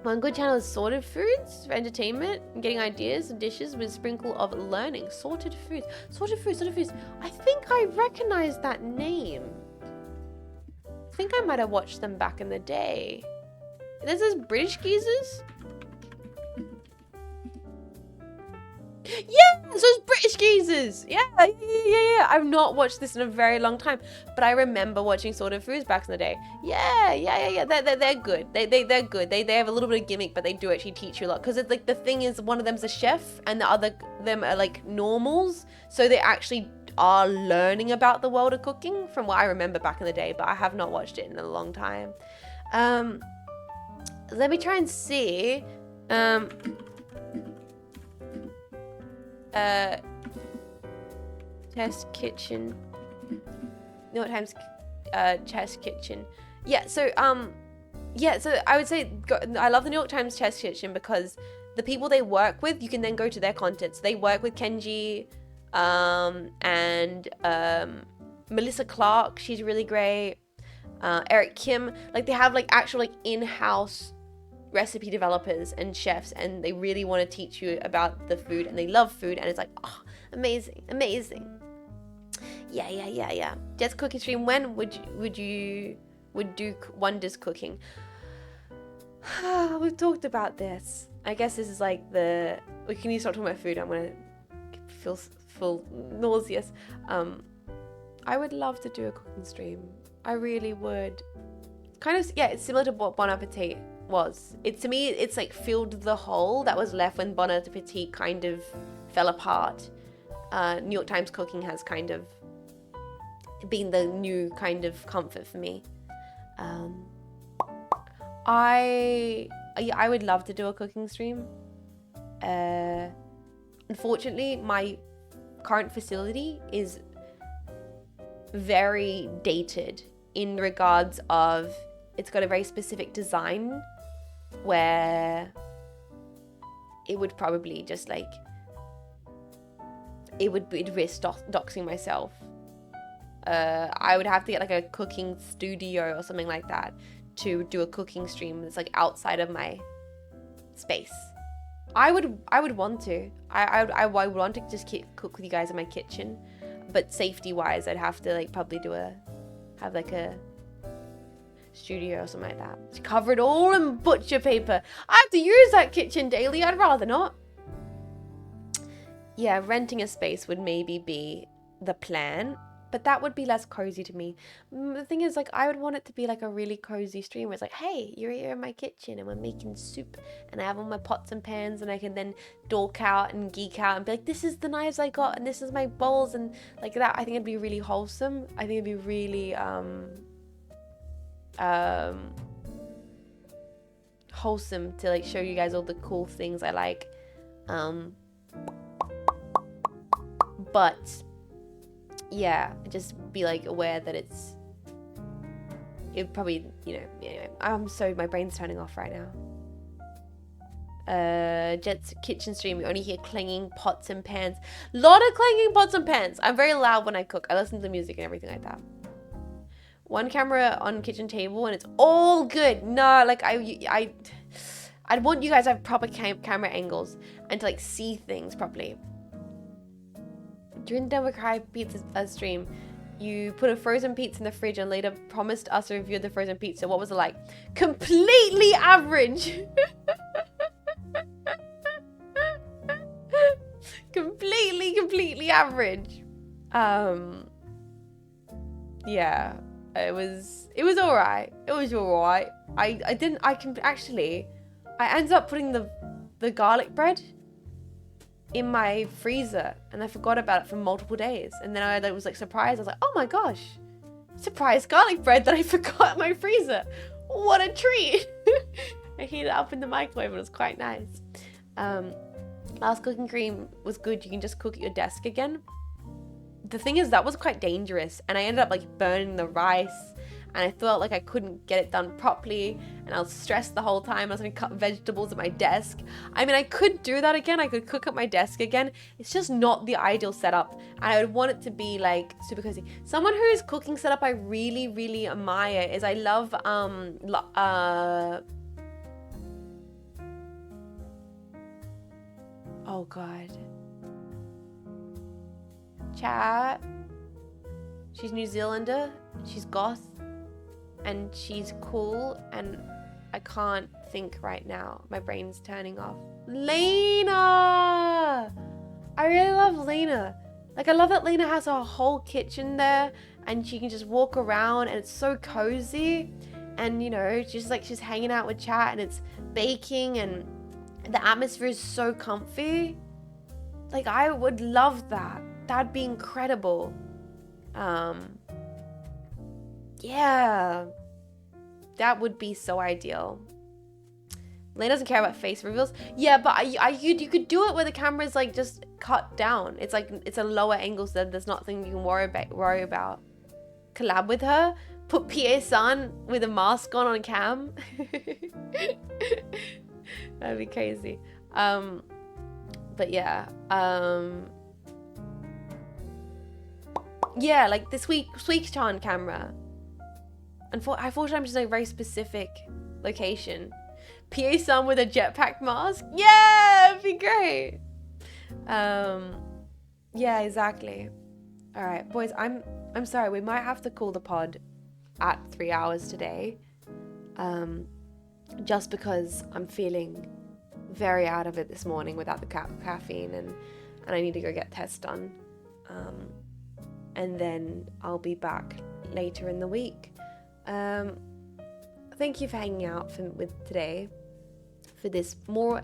One good channel is Sorted Foods for entertainment and getting ideas and dishes with a sprinkle of learning. Sorted Foods. I think I recognize that name. I think I might have watched them back in the day. There's those British geezers. Yeah, those British geezers. Yeah. I've not watched this in a very long time, but I remember watching Sorted Foods back in the day. Yeah. They're good. They're good. They have a little bit of gimmick, but they do actually teach you a lot. Because it's like the thing is, one of them's a chef, and the other them are like normals, so they actually are learning about the world of cooking, from what I remember back in the day. But I have not watched it in a long time. Let me try and see. Test Kitchen. New York Times Test Kitchen. So I would say I love the New York Times Test Kitchen because the people they work with, you can then go to their content. So they work with Kenji and Melissa Clark. She's really great. Eric Kim. Like they have like actual like in-house recipe developers and chefs, and they really want to teach you about the food, and they love food, and it's like, oh, amazing. Yeah. Just cooking stream. When would do wonders cooking? We've talked about this. I guess this is like we can start talking about food. I'm gonna feel nauseous. I would love to do a cooking stream. I really would. Kind of, yeah. It's similar to what Bon Appetit was. To me, it's like filled the hole that was left when Bon Appetit kind of fell apart. New York Times Cooking has kind of been the new kind of comfort for me. I would love to do a cooking stream. Unfortunately, my current facility is very dated in regards of it's got a very specific design where it would probably just like it'd risk doxing myself. I would have to get like a cooking studio or something like that to do a cooking stream that's like outside of my space. I would want to. I would want to just cook with you guys in my kitchen, but safety wise, I'd have to like probably have like a studio or something like that. It's covered all in butcher paper. I have to use that kitchen daily. I'd rather not. Yeah, renting a space would maybe be the plan. But that would be less cozy to me. The thing is, like, I would want it to be like a really cozy stream where it's like, hey, you're here in my kitchen and we're making soup and I have all my pots and pans and I can then dork out and geek out and be like, this is the knives I got and this is my bowls and like that. I think it'd be really wholesome. I think it'd be really wholesome to like show you guys all the cool things I like. But yeah, just be like aware that it probably, you know, anyway, my brain's turning off right now. Jet's kitchen stream, we only hear clanging pots and pans. Lot of clanging pots and pans. I'm very loud when I cook. I listen to the music and everything like that. One camera on kitchen table and it's all good. No, like I'd want you guys to have proper camera angles and to like see things properly. During the Devil May Cry pizza stream, you put a frozen pizza in the fridge and later promised us a review of the frozen pizza. What was it like? Completely average. completely average. Yeah, it was all right. It was all right. I ended up putting the garlic bread in my freezer and I forgot about it for multiple days, and then I was like surprised. I was like, oh my gosh, surprise garlic bread that I forgot in my freezer. What a treat. I heated it up in the microwave and it was quite nice. Last cooking cream was good. You can just cook at your desk again. The thing is, that was quite dangerous and I ended up like burning the rice and I felt like I couldn't get it done properly and I was stressed the whole time. I was going to cut vegetables at my desk. I mean, I could do that again. I could cook at my desk again. It's just not the ideal setup. And I would want it to be like super cozy. Someone whose cooking setup I really, really admire is I love, oh God. Chat. She's New Zealander. She's goth. And she's cool, and I can't think right now. My brain's turning off. Lena! I really love Lena. Like, I love that Lena has her whole kitchen there, and she can just walk around, and it's so cozy. And, you know, just like she's hanging out with chat, and it's baking, and the atmosphere is so comfy. Like, I would love that. That'd be incredible. Yeah, that would be so ideal. Lane doesn't care about face reveals. Yeah, but you could do it where the camera is like just cut down. It's like it's a lower angle, so there's nothing you can worry about. Collab with her. Put PA-san with a mask on cam. That'd be crazy. But yeah. Yeah, like the Sweet-chan camera. Unfortunately, I'm just in a very specific location. PA-san with a jetpack mask? Yeah, it'd be great. Yeah, exactly. All right, boys, I'm sorry. We might have to call the pod at 3 hours today. Just because I'm feeling very out of it this morning without the caffeine and I need to go get tests done. And then I'll be back later in the week. Thank you for hanging out with today for this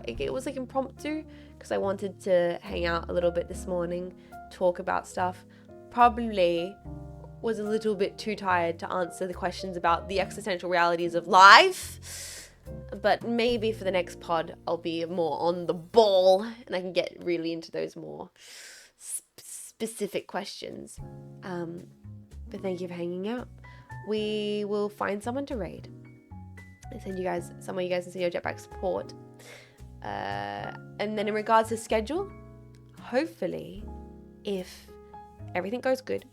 it was like impromptu because I wanted to hang out a little bit this morning, talk about stuff. Probably was a little bit too tired to answer the questions about the existential realities of life, but maybe for the next pod I'll be more on the ball and I can get really into those more specific questions. But thank you for hanging out. We will find someone to raid. Some of you guys can send your jetpack support. And then in regards to schedule, hopefully, if everything goes good,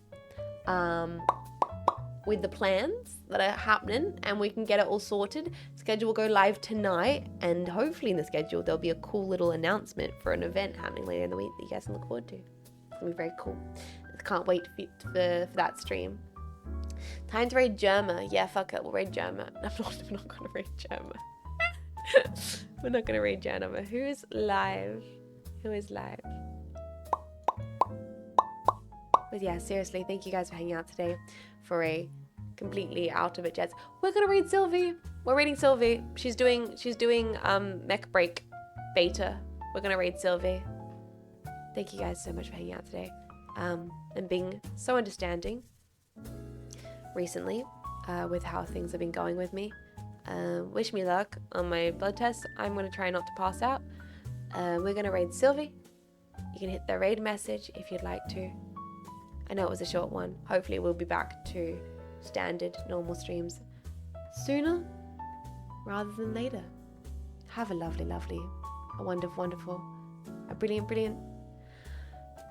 with the plans that are happening and we can get it all sorted, schedule will go live tonight, and hopefully in the schedule there'll be a cool little announcement for an event happening later in the week that you guys can look forward to. It's gonna be very cool. I can't wait for that stream. Time to raid Germa. Yeah, fuck it. We'll raid Germa. We're not gonna raid Germa. We're not gonna raid Germa. Who is live? But yeah, seriously, thank you guys for hanging out today for a completely out of it Jets. We're gonna read Sylvie. We're reading Sylvie. She's doing mech break beta. We're gonna read Sylvie. Thank you guys so much for hanging out today. And being so understanding recently with how things have been going with me. Wish me luck on my blood test. I'm going to try not to pass out. We're going to raid Sylvie. You can hit the raid message if you'd like to. I know it was a short one. Hopefully we'll be back to standard normal streams sooner rather than later. Have a lovely, a wonderful, wonderful, a brilliant, brilliant.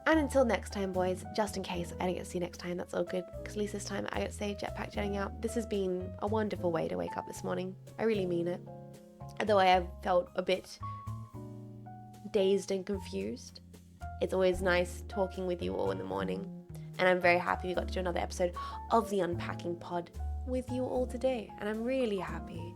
And until next time, boys, just in case I don't get to see you next time, that's all good, because at least this time I get to say jetpack jetting out. This has been a wonderful way to wake up this morning. I really mean it. Although I have felt a bit dazed and confused, it's always nice talking with you all in the morning. And I'm very happy we got to do another episode of the Unpacking pod with you all today. And I'm really happy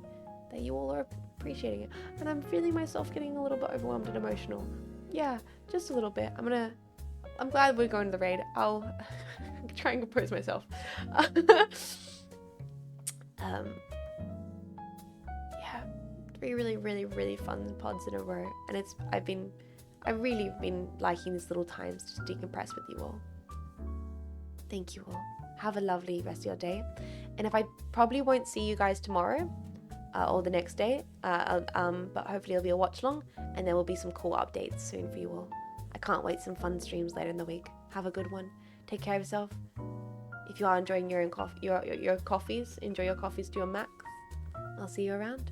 that you all are appreciating it. And I'm feeling myself getting a little bit overwhelmed and emotional. Yeah, just a little bit. I'm glad we're going to the raid. I'll try and compose myself. Yeah, 3 really, really, really fun pods in a row. And I've really been liking these little times to decompress with you all. Thank you all. Have a lovely rest of your day. And if I probably won't see you guys tomorrow or the next day, but hopefully it'll be a watch long, and there will be some cool updates soon for you all. I can't wait, some fun streams later in the week. Have a good one. Take care of yourself. If you are enjoying your coffees, enjoy your coffees to your max. I'll see you around.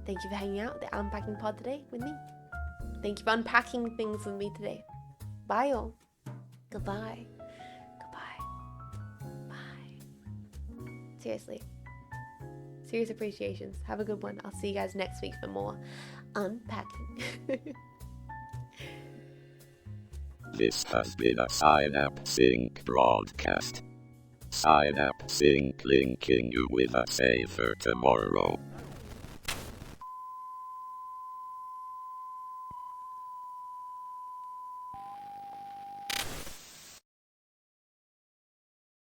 Thank you for hanging out at the Unpacking pod today with me. Thank you for unpacking things with me today. Bye all. Goodbye. Goodbye. Bye. Seriously. Serious appreciations. Have a good one. I'll see you guys next week for more unpacking. This has been a Cynapse Inc. broadcast. Cynapse Inc. linking you with a safer tomorrow.